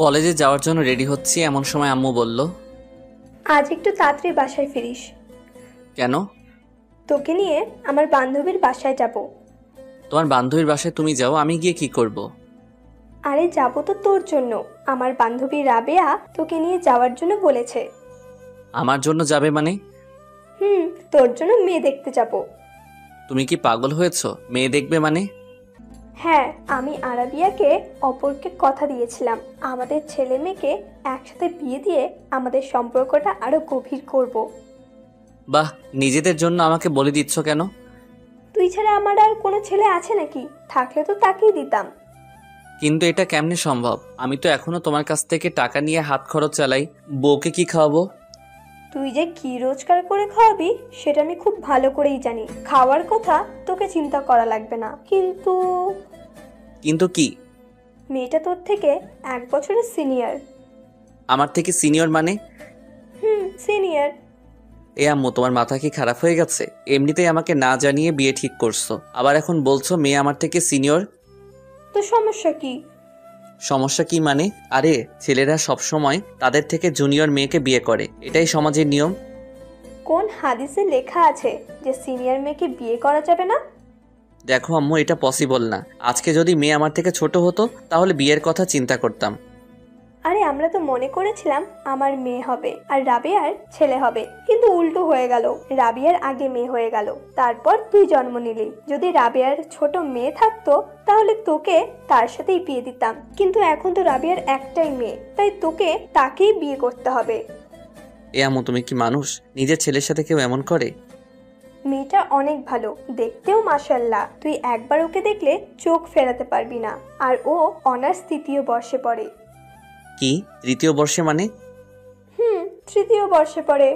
কলেজে যাওয়ার জন্য রেডি হচ্ছি, এমন সময় আম্মু বলল, আজ একটু তাড়াতাড়ি বাসায় ফিরিস। কেন? তোকে নিয়ে আমার বান্ধবীর বাসায় যাব। তোমার বান্ধবীর বাসায় তুমি যাও, আমি গিয়ে কি করব? আরে যাব তো তোর জন্য। আমার বান্ধবী রাবেয়া তোকে নিয়ে যাওয়ার জন্য বলেছে। আমার জন্য যাবে মানে? তোর জন্য মেয়ে দেখতে যাব। তুমি কি পাগল হয়েছো? মেয়ে দেখবে মানে? হ্যাঁ, আমি আরাবিয়াকে অপরকে কথা দিয়েছিলাম আমাদের ছেলে মেয়েকে একসাথে বিয়ে দিয়ে আমাদের সম্পর্কটা আরো গভীর করব। বাহ, নিজেদের জন্য আমাকে বলে দিচ্ছ কেন? তুই ছাড়া আমার আর কোনো ছেলে আছে নাকি? থাকলে তো তাকেই দিতাম। কিন্তু এটা কেমনে সম্ভব? আমি তো এখনো তোমার কাছ থেকে টাকা নিয়ে হাত খরচ চালাই। বউকে কি খাওয়াবো? তুই যে কি রোজগার করে খাওয়াবি সেটা আমি খুব ভালো করেই জানি। খাওয়ার কথা তোকে চিন্তা করা লাগবে না। কিন্তু কিন্তু কি? মেয়েটা তোর থেকে 1 বছরের সিনিয়র। আমার থেকে সিনিয়র মানে? সিনিয়র। এ আম্মু, তোমার মাথা কি খারাপ হয়ে গেছে? এমনিতেই আমাকে না জানিয়ে বিয়ে ঠিক করছো, আবার এখন বলছো মেয়ে আমার থেকে সিনিয়র। তো সমস্যা কি? সমস্যা কি মানে? আরে, ছেলেরা সব সময় তাদের থেকে জুনিয়র মেয়েকে বিয়ে করে, এটাই সমাজের নিয়ম। কোন হাদিসে লেখা আছে যে সিনিয়র মেয়েকে বিয়ে করা যাবে না? দেখো আম্মু, এটা পসিবল না। আজকে যদি মেয়ে আমার থেকে ছোট হতো তাহলে বিয়ের কথা চিন্তা করতাম। আরে আমরা তো মনে করেছিলাম আমার মেয়ে হবে আর রাবিয়ার ছেলে হবে, কিন্তু উল্টো হয়ে গেল। রাবিয়ার আগে মেয়ে হয়ে গেল, তারপর তুই জন্ম নিলি। যদি রাবিয়ার ছোট মেয়ে থাকতো তাহলে তোকে তার সাথেই বিয়ে দিতাম, কিন্তু এখন তো রাবিয়ার একটাই মেয়ে, তাই তোকে তাকেই বিয়ে করতে হবে। এ আম্মু, তুমি কি মানুষ? নিজের ছেলের সাথে কেউ এমন করে? মেয়েটা অনেক ভালো, দেখতেও মাশাআল্লাহ। তুই একবার ওকে দেখলে চোখ ফেরাতে পারবি না। আর ও অনার্স 3য় বর্ষে পড়ে। কি 3য় বর্ষে মানে? 3য় বর্ষে পড়ে।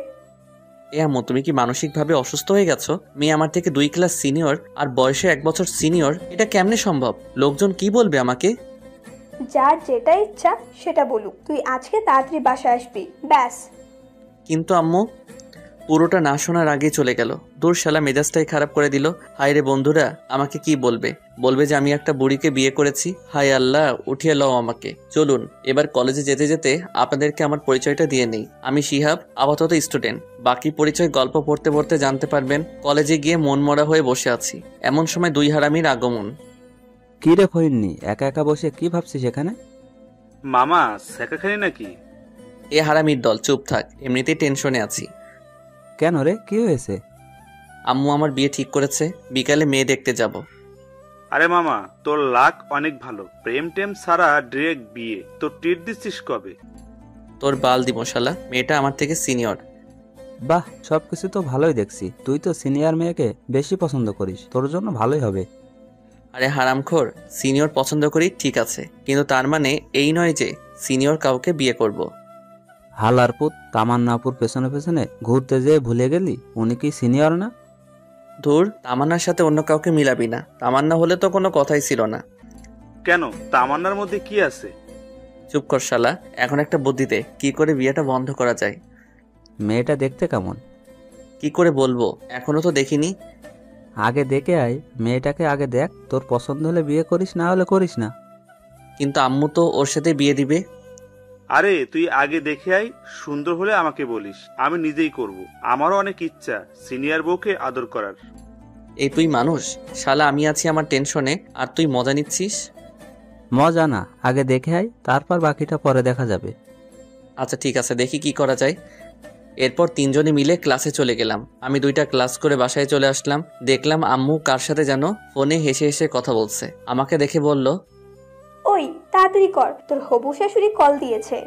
এ আম্মু, তুমি কি মানসিকভাবে অসুস্থ হয়ে গেছো? মেয়ে আমার থেকে 2 ক্লাস সিনিয়র আর বয়সে 1 বছর সিনিয়র, এটা কেমনে সম্ভব? লোকজন কি বলবে আমাকে? যার যেটা ইচ্ছা সেটা বলুক। তুই আজকে তাড়াতাড়ি বাসায় আসবি, ব্যাস। কিন্তু আম্মু, পুরোটা না শোনার আগে চলে গেল। দূর শালা, মেজাজটাই খারাপ করে দিল। হায় রে বন্ধুরা, আমাকে কি বলবে? বলবে যে আমি একটা বুড়িকে বিয়ে করেছি। হায় আল্লাহ, উঠিয়ে লও আমাকে। চলুন এবার কলেজে যেতে যেতে আপনাদেরকে আমার পরিচয়টা দিয়ে নেই। আমি শিহাব, আপাতত স্টুডেন্ট। বাকি পরিচয় গল্প পড়তে পড়তে জানতে পারবেন। কলেজে গিয়ে মন মরা হয়ে বসে আছি, এমন সময় 2 হারামির আগমন। কি রে ফইন্নি, একা একা বসে কি ভাবছিস এখানে? মামা শেখাখানি নাকি? এ হারামির দল, চুপ থাক, এমনিতেই টেনশনে আছি। কেন রে, কি হয়েছে? আম্মু আমার বিয়ে ঠিক করেছে, বিকালে মেয়ে দেখতে যাব। আরে মামা, তোর লাক অনেক ভালো। প্রেম টেম সারা ডিরেক্ট বিয়ে। তোর ট্রিট দিচ্ছিস কবে? তোর বাল দিব শালা, মেয়েটা আমার থেকে সিনিয়র। বাহ, সবকিছু তো ভালোই দেখছি। তুই তো সিনিয়র মেয়েকে বেশি পছন্দ করিস, তোর জন্য ভালোই হবে। আরে হারামখোর, সিনিয়র পছন্দ করি ঠিক আছে, কিন্তু তার মানে এই নয় যে সিনিয়র কাউকে বিয়ে করব। হালার পুত, তামান্নাপুর পেছনে পেছনে ঘুরতে যেয়ে ভুলে গেলি উনি কি সিনিয়র না? ধুর, তামান্নার সাথে অন্য কাউকে মিলাবি না। তামান্না হলে তো কোনো কথাই ছিল না। কেন, তামান্নার মধ্যে কি আছে? চুপ কর শালা, এখন একটা বুদ্ধি দে, কি করে বিয়েটা বন্ধ করা যায়। মেয়েটা দেখতে কেমন? কি করে বলবো, এখনো তো দেখিনি। আগে দেখে আয়, মেয়েটাকে আগে দেখ। তোর পছন্দ হলে বিয়ে করিস, না হলে করিস না। কিন্তু আম্মু তো ওর সাথে বিয়ে দিবে। আরে তুই আগে দেখে আয়, সুন্দর হলে আমাকে বলিস, আমি নিজেই করব। আমারও অনেক ইচ্ছা সিনিয়র বউকে আদর করার। এই তুই মানুষ? শালা, আমি আছি আমার টেনশনে আর তুই মজা নিচ্ছিস। মজা না, আগে দেখে আয়, তারপর বাকিটা পরে দেখা যাবে। আচ্ছা ঠিক আছে, দেখি কি করা যায়। এরপর 3জনে মিলে ক্লাসে চলে গেলাম। আমি 2টা ক্লাস করে বাসায় চলে আসলাম। দেখলাম আম্মু কার সাথে যেন ফোনে হেসে হেসে কথা বলছে। আমাকে দেখে বলল, ওই তাড়াতাড়ি কর, তোর হবু শাশুড়ি কল দিয়েছে।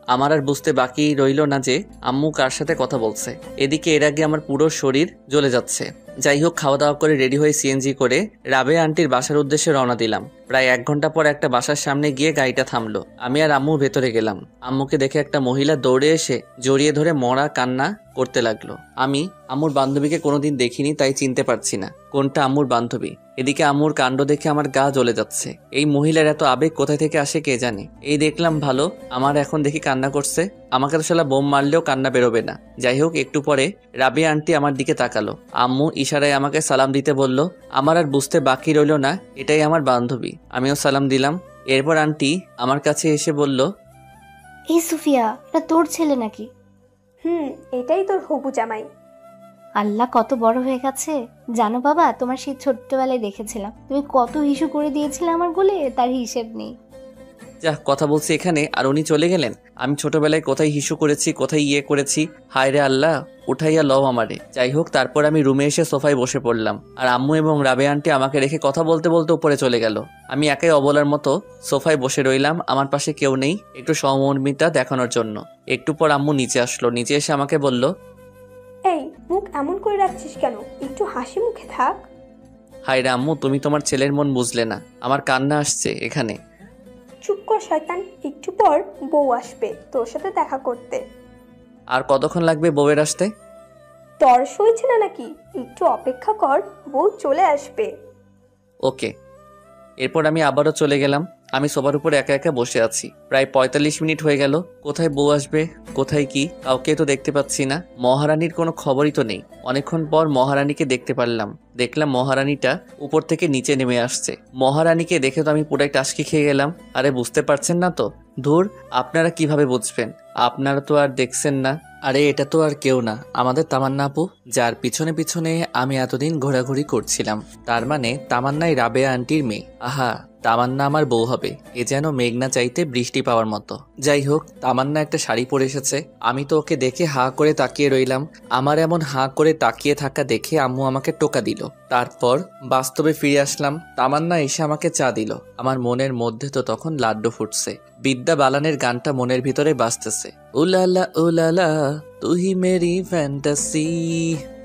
আমার আর বুঝতে বাকি রইল না যে আম্মু কার সাথে কথা বলছে। এদিকে এর আগে আমার পুরো শরীর জ্বলে যাচ্ছে। যাই হোক, খাওয়া দাওয়া করে রেডি হয়ে সিএনজি করে রাবেয়া আন্টির বাসার উদ্দেশ্যে রওনা দিলাম। প্রায় 1 ঘন্টা পর একটা বাসার সামনে গিয়ে গাড়িটা থামলো। আমি আর আম্মু ভেতরে গেলাম। আম্মুকে দেখে একটা মহিলা দৌড়ে এসে জড়িয়ে ধরে মরা কান্না করতে লাগলো। আমি আম্মুর বান্ধবীকে কোনোদিন দেখিনি, তাই চিনতে পারছি না কোনটা আম্মুর বান্ধবী। এদিকে আম্মুর কাণ্ড দেখে আমার গা জ্বলে যাচ্ছে। এই মহিলার এত আবেগ কোথায় থেকে আসে কে জানে। এই দেখলাম ভালো, আমার এখন দেখি কান্না করছে। আমাকে তো শালা বোম মারলেও কান্না বেরোবে না। যাই হোক, একটু পরে রাবিয়া আন্টি আমার দিকে তাকালো। আম্মু ইশারায় আমাকে সালাম দিতে বলল। আমার আর বুঝতে বাকি রইল না এটাই আমার বান্ধবী। আমিও সালাম দিলাম। এরপর আন্টি আমার কাছে এসে বলল, এই সুফিয়া, এটা তোর ছেলে নাকি? এটাই তোর হবু জামাই। আল্লাহ, কত বড় হয়ে গেছে। জানো বাবা, তোমার সেই ছোট্টবেলায় দেখেছিলাম তুমি কত হিসু করে দিয়েছিলে আমার গোলে, তার হিসেব নেই। যা কথা বলছি এখানে, আর উনি চলে গেলেন। আমি ছোটবেলায় কোথায় হিসু করেছি, কোথায় ইয়ে করেছি। হায় রে আল্লাহ, উঠাইয়া লও আমারে। যাই হোক, তারপর আমি রুমে এসে সোফায় বসে পড়লাম। আর আম্মু এবং রাবেয়া আন্টি আমাকে রেখে কথা বলতে বলতে উপরে চলে গেল। আমি একাই অবলার মতো সোফায় বসে রইলাম। আমার পাশে কেউ নেই, একটু সহমর্মিতা দেখানোর জন্য। একটু পর আম্মু নিচে আসলো। নিচে এসে আমাকে বলল, এই মুখ এমন করে রাখছিস কেন? একটু হাসি মুখে থাক। হায় রে আম্মু, তুমি তোমার ছেলের মন বুঝলে না। আমার কান্না আসছে এখানে। চুপ কর শয়তান, একটু পর বউ আসবে তোর সাথে দেখা করতে। আর কতক্ষণ লাগবে বউয়ের আসতে? তর সইছে না নাকি? একটু অপেক্ষা কর, বউ চলে আসবে। ওকে। এরপর আমি আবারও চলে গেলাম। আমি সোফার উপর একা একা বসে আছি। প্রায় ৪৫ মিনিট হয়ে গেল। কোথায় বউ আসবে, কোথায় কি, কাউকে তো দেখতে পাচ্ছি না। মহারানীর কোনো খবরই তো নেই। অনেকক্ষণ পর মহারানীকে দেখতে পারলাম। দেখলাম মহারানীটা উপর থেকে নিচে নেমে আসছে। মহারানীকে দেখে তো আমি পুরাই টাসকি খেয়ে গেলাম। আরে বুঝতে পারছেন না তো? ধুর, আপনারা কিভাবে বুঝবেন? আপনারা তো আর দেখছেন না। আরে এটা তো আর কেউ না, আমাদের তামান্না আপু, যার পিছনে পিছনে আমি এতদিন ঘোরাঘুরি করছিলাম। তার মানে তামান্নাই রাবেয়া আন্টির মেয়ে। আহা, তামান্না আমার বউ হবে, এ যেন মেঘনা চাইতে বৃষ্টি পাওয়ার মতো। যাই হোক, তামান্না একটা শাড়ি পরে এসেছে। আমি তো ওকে দেখে হাঁ করে তাকিয়ে রইলাম। আমার এমন হাঁ করে তাকিয়ে থাকা দেখে আম্মু আমাকে টোকা দিল। তারপর বাস্তবে ফিরে আসলাম। তামান্না এসে আমাকে চা দিল। আমার মনের মধ্যে তো তখন লাড্ডু ফুটছে। বিদ্যা বালানের গানটা মনের ভিতরে বাজতেছে। উলালা উলালা তুহি মেরি ফ্যান্টাসি।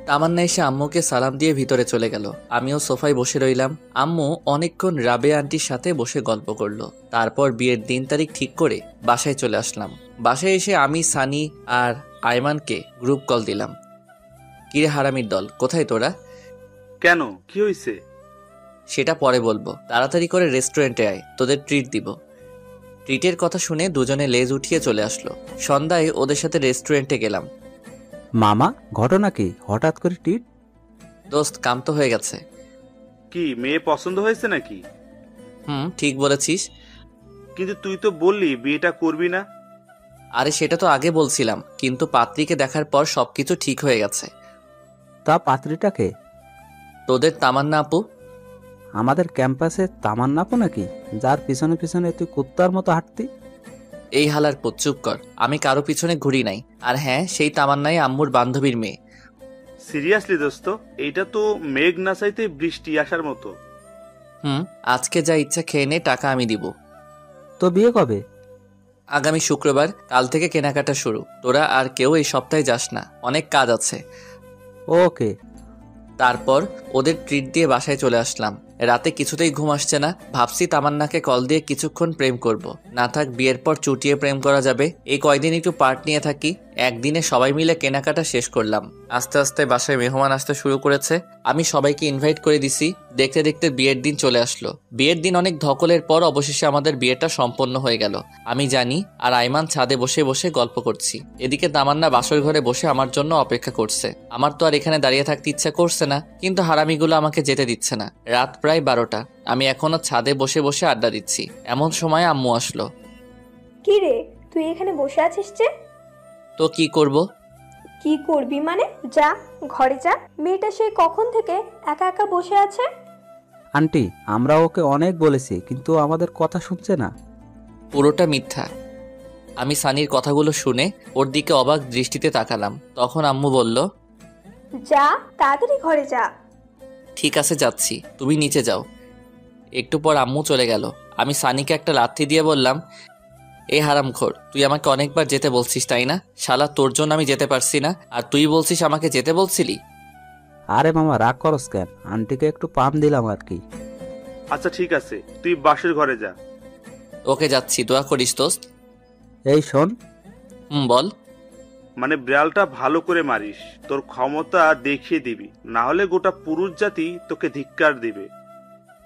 তামান্না এসে আম্মুকে সালাম দিয়ে ভিতরে চলে গেল। আমিও সোফায় বসে রইলাম। আম্মু অনেকক্ষণ রাবেয়া আন্টির সাথে বসে গল্প করলো। তারপর বিয়ের দিন তারিখ ঠিক করে বাসায় চলে আসলাম। বাসায় এসে আমি, সানি আর আয়মানকে গ্রুপ কল দিলাম। কিরে হারামির দল, কোথায় তোরা? কেন, কি হয়েছে? সেটা পরে বলবো। তাড়াতাড়ি করে রেস্টুরেন্টে আয়, তোদের ট্রিট দিব। ট্রিটের কথা শুনে দুজনে লেজ উঠিয়ে চলে আসলো। সন্ধ্যায় ওদের সাথে রেস্টুরেন্টে গেলাম। মামা, ঘটনা কি? হঠাৎ করে টিট? দোস্ত, কাম তো হয়ে গেছে। কি মেয়ে পছন্দ হয়েছে নাকি? ঠিক বলেছিস। কিন্তু তুই তো বললি বিয়েটা করবি না। আরে সেটা তো আগে বলছিলাম, কিন্তু পাত্রীকে দেখার পর সবকিছু ঠিক হয়ে গেছে। তা পাত্রীটাকে? তোদের তামান্না আপু। আমাদের ক্যাম্পাসে তামান্নাপো নাকি, যার পিছনে পিছনে তুই কুত্তার মতো হাঁটতি? এই হালার পুত, চুপ কর। আমি কারো পিছনে ঘুরি নাই। আর হ্যাঁ, সেই তামান্নাই আম্মুর বান্ধবীর মেয়ে। সিরিয়াসলি দোস্ত, এইটা তো মেঘ না চাইতে বৃষ্টি আসার মতো। আজকে যা ইচ্ছা খেয়ে নে, টাকা আমি দিব। তো বিয়ে কবে? আগামী শুক্রবার। কাল থেকে কেনাকাটা শুরু। তোরা আর কেউ এই সপ্তাহে যাস না, অনেক কাজ আছে। ওকে। তারপর ওদের ট্রিট দিয়ে বাসায় চলে আসলাম। রাতে কিছুতেই ঘুম আসছে না। ভাবছি তামান্নাকে কল দিয়ে কিছুক্ষণ প্রেম করব। না থাক, বিয়ের পর চুটিয়ে প্রেম করা যাবে। এই কয়দিন একটু পার্ট নিয়ে থাকি। একদিনে সবাই মিলে কেনাকাটা শেষ করলাম। আস্তে আস্তে বাসায় মেহমান আসতে শুরু করেছে। আমি সবাইকে ইনভাইট করে দিছি। দেখতে দেখতে বিয়ের দিন চলে আসলো। বিয়ের দিন অনেক ধকলের পর অবশেষে আমাদের বিয়েটা সম্পন্ন হয়ে গেল। আমি জানি আর আইমান ছাদে বসে বসে গল্প করছি। এদিকে তামান্না বাসর ঘরে বসে আমার জন্য অপেক্ষা করছে। আমার তো আর এখানে দাঁড়িয়ে থাকতে ইচ্ছা করছে না, কিন্তু হারামিগুলো আমাকে যেতে দিচ্ছে না। রাত প্রায় 12টা। আমি এখনো ছাদে বসে বসে আড্ডা দিচ্ছি। এমন সময় আম্মু আসলো। কি রে, তুই এখানে বসে আছিস যে? তো কি করব? কি করবি মানে? যা ঘরে যা। মেয়েটা সেই কখন থেকে একা একা বসে আছে। আন্টি, আমরা ওকে অনেক বলেছি, কিন্তু আমাদের কথা শুনছে না। পুরোটা মিথ্যা। আমি সানির কথাগুলো শুনে ওর দিকে অবাক দৃষ্টিতে তাকালাম। তখন আম্মু বলল, যা তাড়াতাড়ি ঘরে যা। ঠিক আছে যাচ্ছি, তুমি নিচে যাও। একটু পর আম্মু চলে গেল। আমি সানিকে একটা লাথি দিয়ে বললাম, এ হারামখোর, তুই আমাকে অনেকবার যেতে বলছিস তাই না? শালা, তোর জন্য আমি যেতে পারছি না, আর তুই বলছিস আমাকে যেতে বলছিলি? আরে মামা, রাগ করস কেন? আন্টিকে একটু পাম দিলাম আর কি। আচ্ছা ঠিক আছে, তুই বাসের ঘরে যা। ওকে, যাচ্ছি, দোয়া করিস দোস্ত। এই শোন। বল। মানে বিড়ালটা ভালো করে মারিস, তোর ক্ষমতা দেখিয়ে দিবি, না হলে গোটা পুরুষ জাতি তোকে ধিক্কার দিবে।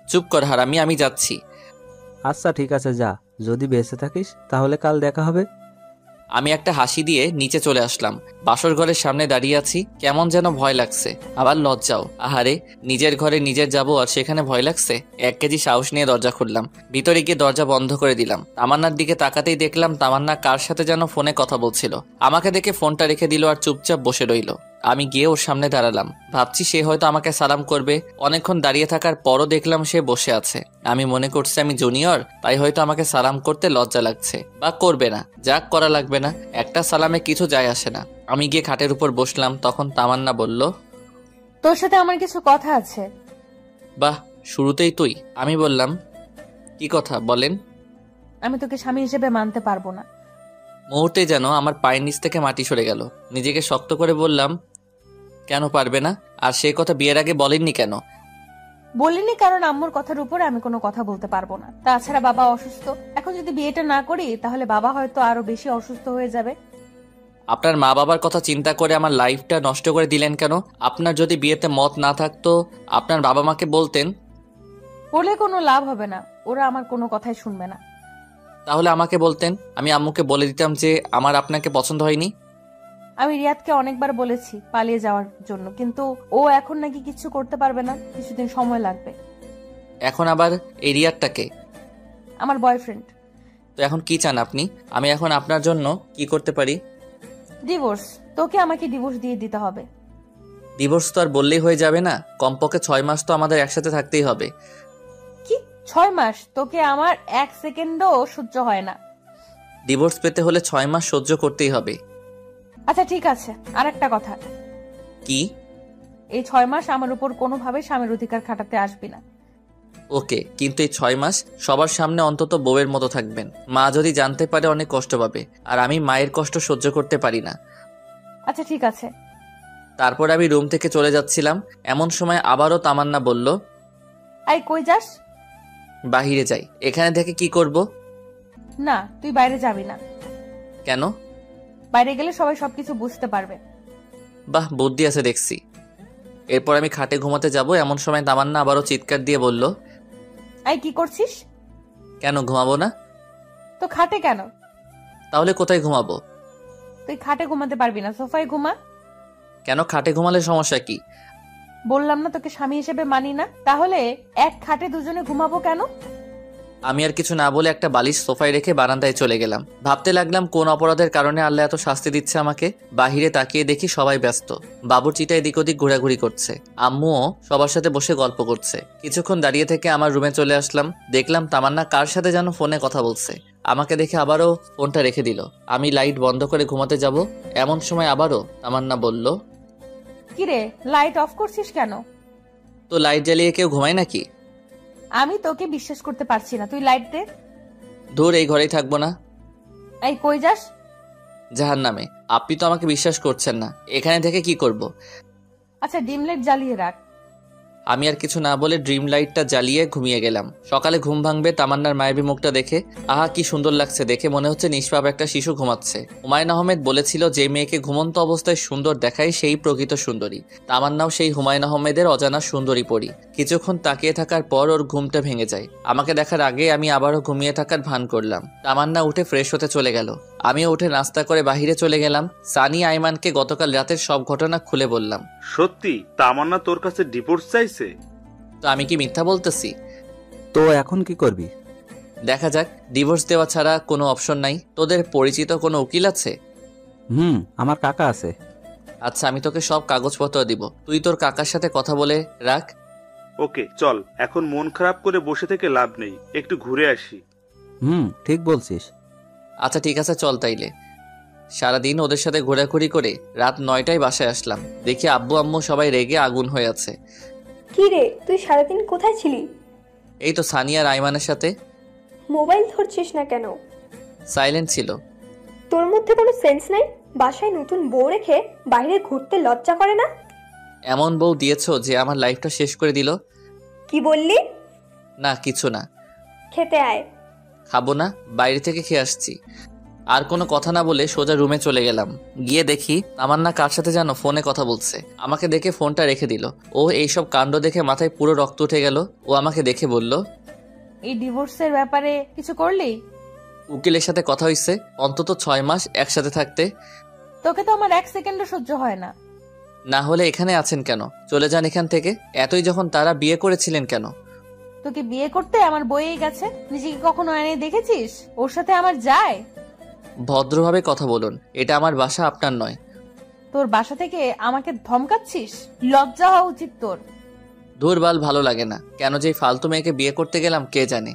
চুপ কর হারামি, আমি যাচ্ছি। আচ্ছা ঠিক আছে যা, যদি বেঁচে থাকিস তাহলে কাল দেখা হবে। আমি একটা হাসি দিয়ে নিচে চলে আসলাম। বাসর ঘরের সামনে দাঁড়িয়ে আছি, কেমন যেন ভয় লাগছে, আবার লজ্জাও। আহারে, নিজের ঘরে নিজের যাবো আর সেখানে ভয় লাগছে। 1 কেজি সাহস নিয়ে দরজা খুললাম, ভিতরে গিয়ে দরজা বন্ধ করে দিলাম। তামান্নার দিকে তাকাতেই দেখলাম তামান্না কার সাথে যেন ফোনে কথা বলছিল। আমাকে দেখে ফোনটা রেখে দিল আর চুপচাপ বসে রইল। আমি গিয়ে ওর সামনে দাঁড়ালাম, ভাবছি সে হয়তো আমাকে সালাম করবে। অনেকক্ষণ দাঁড়িয়ে থাকার পরও দেখলাম সে বসে আছে। আমি মনে করছি আমি জুনিয়র, তাই হয়তো আমাকে সালাম করতে লজ্জা লাগছে, বা করবে না। যাক, করা লাগবে না, একটা সালামে কিছু যায় আসে না। আমি গিয়ে খাটের উপর বসলাম, তখন তামান্না বলল, তোর সাথে আমার কিছু কথা আছে। বাহ, শুরুতেই তুই? আমি বললাম, কি কথা বলেন। আমি তোকে স্বামী হিসেবে মানতে পারবো না। মুহূর্তে যেন আমার পায়ের নিচ থেকে মাটি সরে গেল। নিজেকে শক্ত করে বললাম, কেন পারবে না? আর সে কথা বিয়ের আগে বলেননি কেন? বলিনি কারণ আম্মুর কথার উপরে আমি কোনো কথা বলতে পারবো না। তাছাড়া বাবা অসুস্থ, এখন যদি বিয়েটা না করি তাহলে বাবা হয়তো আরো বেশি অসুস্থ হয়ে যাবে। আপনার মা বাবার কথা চিন্তা করে আমার লাইফটা নষ্ট করে দিলেন কেন? আপনার যদি বিয়েতে মত না থাকতো আপনার বাবা মাকে বলতেন। বলে কোনো লাভ হবে না, ওরা আমার কোনো কথাই শুনবে না। তাহলে আমাকে বলতেন, আমি আম্মুকে বলে দিতাম যে আমার আপনাকে পছন্দ হয়নি। আমি রিয়াদকে অনেকবার বলেছি পালিয়ে যাওয়ার জন্য, কিন্তু ও এখন নাকি কিছু করতে পারবে না, কিছুদিন সময় লাগবে। এখন আবার এই রিয়ারটাকে? আমার বয়ফ্রেন্ড। তো এখন কি চান আপনি? আমি এখন আপনার জন্য কি করতে পারি? ডিভোর্স। তোকে আমাকে ডিভোর্স দিয়ে দিতে হবে। ডিভোর্স তো আর বললেই হয়ে যাবে না, কমপক্ষে 6 মাস তো আমাদের একসাথে থাকতেই হবে। কি 6 মাস? তোকে আমার 1 সেকেন্ডও সহ্য হয় না। ডিভোর্স পেতে হলে 6 মাস সহ্য করতেই হবে। আচ্ছা ঠিক আছে, আর একটা কথা। কি? এই 6 মাস আমার উপর কোনোভাবে স্বামীর অধিকার খাটাতে আসবি না। ওকে, কিন্তু এই 6 মাস সবার সামনে অন্তত বউয়ের মতো থাকবেন। মা যদি জানতে পারে অনেক কষ্ট পাবে, আর আমি মায়ের কষ্ট সহ্য করতে পারি না। আচ্ছা ঠিক আছে। তারপর আমি রুম থেকে চলে যাচ্ছিলাম, এমন সময় আবারও তামান্না বলল, আই কই যাস? বাহিরে যাই। এখানে থেকে কি করব? না, তুই বাইরে যাবি না। কেন? বাইরে গেলে সবাই সবকিছু বুঝতে পারবে। বাহ, বুদ্ধি আছে দেখছি। এরপর আমি খাটে ঘুমাতে যাব, এমন সময় তামান্না আবারও চিৎকার দিয়ে বলল, আই কি করছিস? কেন ঘুমাবো না? তো খাটে কেন? তাহলে কোথায় ঘুমাবো? তুই খাটে ঘুমাতে পারবি না, সোফায় ঘুমা। কেন, খাটে ঘুমালে সমস্যা কি? বললাম না তোকে স্বামী হিসেবে মানি না, তাহলে এক খাটে দুজনে ঘুমাবো কেন? আমি আর কিছু না বলে একটা বালিশ সোফায় রেখে বারান্দায় চলে গেলাম। ভাবতে লাগলাম কোন অপরাধের কারণে আল্লাহ এত শাস্তি দিচ্ছে আমাকে। বাহিরে তাকিয়ে দেখি সবাই ব্যস্ত, বাবুর্চিটা এদিক ওদিক ঘোরাঘুরি করছে, আম্মুও সবার সাথে বসে গল্প করছে। কিছুক্ষণ দাঁড়িয়ে থেকে আমার রুমে চলে আসলাম, দেখলাম তামান্না কার সাথে যেন ফোনে কথা বলছে। আমাকে দেখে আবারও ফোনটা রেখে দিল। আমি লাইট বন্ধ করে ঘুমাতে যাব, এমন সময় আবারও তামান্না বলল, কিরে, লাইট অফ করছিস কেন? তো লাইট জ্বালিয়ে কেউ ঘুমায় নাকি? আমি তোকে বিশ্বাস করতে পারছি না, তুই লাইট দে। ধুর, এই ঘরেই থাকবো না। এই কই যাস? জাহান্নামে। আপনি তো আমাকে বিশ্বাস করছেন না, এখানে থেকে কি করব? আচ্ছা ডিম লাইট জ্বালিয়ে রাখ। আমি আর কিছু না বলে ড্রিম লাইটটা জ্বালিয়ে ঘুমিয়ে গেলাম। সকালে ঘুম ভাঙবে তামান্নার মায়াবী মুখটা দেখে। আহা, কি সুন্দর লাগছে দেখে, মনে হচ্ছে নিষ্পাপ একটা শিশু ঘুমাচ্ছে। হুমায়ুন আহমেদ বলেছিল, যে মেয়েকে ঘুমন্ত অবস্থায় সুন্দর দেখায় সেই প্রকৃত সুন্দরী। তামান্নাও সেই হুমায়ুন আহমেদের অজানা সুন্দরী পরী। কিছুক্ষণ তাকিয়ে থাকার পর ওর ঘুমটা ভেঙে যায়। আমাকে দেখার আগে আমি আবারও ঘুমিয়ে থাকার ভান করলাম। তামান্না উঠে ফ্রেশ হতে চলে গেল, আমিও উঠে নাস্তা করে বাহিরে চলে গেলাম। সানি আইমানকে গতকাল রাতের সব ঘটনা খুলে বললাম। সত্যি তামান্না তোর কাছে ডিভোর্স চাইছে? তো আমি কি মিথ্যা বলতেছি? তো এখন কি করবি? দেখা যাক, ডিভোর্স দেওয়া ছাড়া কোনো অপশন নাই। তোদের পরিচিত কোনো উকিল আছে? আমার কাকা আছে। আচ্ছা, আমি তোকে সব কাগজপত্র দিব, তুই তোর কাকার সাথে কথা বলে রাখ। ওকে চল, এখন মন খারাপ করে বসে থেকে লাভ নেই, একটু ঘুরে আসি। ঠিক বলছিস। আচ্ছা ঠিক আছে, চল তাইলে। সারাদিন ওদের সাথে ঘোরাঘুরি করে রাত 9টায় বাসায় আসলাম। দেখি আব্বু আম্মু সবাই রেগে আগুন হয়ে আছে। কি রে, তুই সারাদিন কোথায় ছিলি? এই তো সানিয়া আর আইমানের সাথে। মোবাইল ধরছিস না কেন? সাইলেন্ট ছিল। তোর মধ্যে কোনো সেন্স নাই? বাসায় নতুন বউ রেখে বাইরে ঘুরতে লজ্জা করে না? এমন বউ দিয়েছো যে আমার লাইফটা শেষ করে দিল। কি বললি? না কিছু না। খেতে আয়। খাবো না, বাইরে থেকে খেয়ে আসছি। আর কোনো কথা না বলে সোজা রুমে চলে গেলাম। গিয়ে দেখি তামান্না কার সাথে যেন ফোনে কথা বলছে। আমাকে দেখে ফোনটা রেখে দিল। ও এইসব কাণ্ড দেখে মাথায় পুরো রক্ত উঠে গেল। ও আমাকে দেখে বলল, এই ডিভোর্সের ব্যাপারে কিছু করলি? উকিলের সাথে কথা হইছে, অন্তত 6 মাস একসাথে থাকতে। তোকে তো আমার 1 সেকেন্ডও সহ্য হয় না। না হলে এখানে আছেন কেন? চলে যান এখান থেকে। এতই যখন তারা বিয়ে করেছিলেন কেন? তোকে বিয়ে করতে আমার বইয়েই গেছে। নিজেকে কখনো আয়নায় দেখেছিস? ওর সাথে আমার যায়? ভদ্রভাবে কথা বলুন, এটা আমার বাসা, আপনার নয়। তোর বাসা থেকে আমাকে ধমকাচ্ছিস? লজ্জা হওয়া উচিত তোর। ধুরবাল, ভালো লাগে না। কেন যে এই ফালতু মেয়েকে বিয়ে করতে গেলাম কে জানে।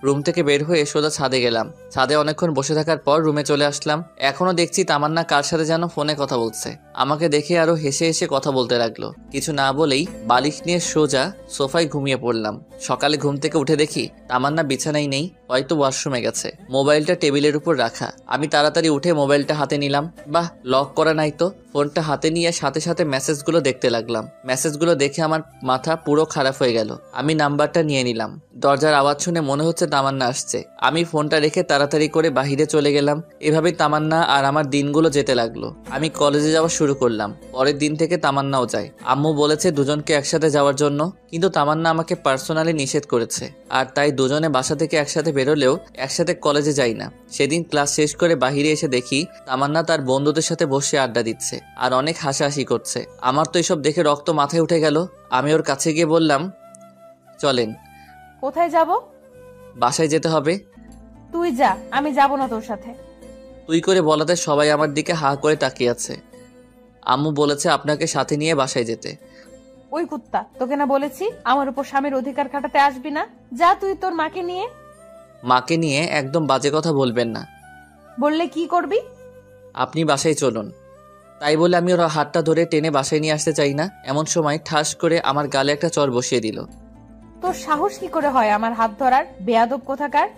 রুম থেকে বের হয়ে সোজা ছাদে গেলাম। ছাদে অনেকক্ষণ বসে থাকার পর রুমে চলে আসলাম। এখনো দেখছি তামান্না কার সাথে যেন ফোনে কথা বলছে। আমাকে দেখে আরো হেসে হেসে কথা বলতে লাগলো। কিছু না বলেই বালিশ নিয়ে সোজা সোফায় ঘুমিয়ে পড়লাম। সকালে ঘুম থেকে উঠে দেখি তামান্না বিছানায় নেই, হয়তো ওয়াশরুমে গেছে। মোবাইলটা টেবিলের উপর রাখা। আমি তাড়াতাড়ি উঠে মোবাইলটা হাতে নিলাম। বাহ, লক করা নাই তো। ফোনটা হাতে নিয়ে সাথে সাথে মেসেজগুলো দেখতে লাগলাম। মেসেজগুলো দেখে আমার মাথা পুরো খারাপ হয়ে গেল। আমি নাম্বারটা নিয়ে নিলাম। দরজার আওয়াজ শুনে মনে হচ্ছে তামান্না আসছে। আমি ফোনটা রেখে তাড়াতাড়ি করে বাহিরে চলে গেলাম। এভাবেই তামান্না আর আমার দিনগুলো যেতে লাগলো। আমি কলেজে যাওয়া শুরু করলাম। পরের দিন থেকে তামান্নাও যায়। আম্মু বলেছে দুজনকে একসাথে যাওয়ার জন্য, কিন্তু তামান্না আমাকে পার্সোনালি নিষেধ করেছে। আর তাই দুজনে বাসা থেকে একসাথে বেরোলেও একসাথে কলেজে যাই না। সেদিন ক্লাস শেষ করে বাহিরে এসে দেখি তামান্না তার বন্ধুদের সাথে বসে আড্ডা দিচ্ছে আর অনেক হাসাহাসি করছে। আমার তো এসব দেখে রক্ত মাথায় উঠে গেল। আমি ওর কাছে গিয়ে বললাম, চলেন। কোথায় যাব? বাসায় যেতে হবে। তুই যা, আমি যাব না তোর সাথে। তুই করে বলাতে সবাই আমার দিকে হা করে তাকিয়ে আছে। আম্মু বলেছে আপনাকে সাথে নিয়ে বাসায় যেতে। ওই কুত্তা, তোকে না বলেছি আমার উপর স্বামীর অধিকার খাটাতে আসবি না? যা তুই তোর মাকে নিয়ে। মাকে নিয়ে একদম বাজে কথা বলবেন না। বললে কি করবি? আপনি বাসায় চলুন। তাই বলে আমি ওর হাতটা ধরে টেনে বাসায় নিয়ে আসতে চাই না। এমন সময় ঠাস করে আমার গালে একটা চড় বসিয়ে দিল। তোর সাহস কি করে হয় আমার হাত ধরার, বেয়াদব কোথাকার?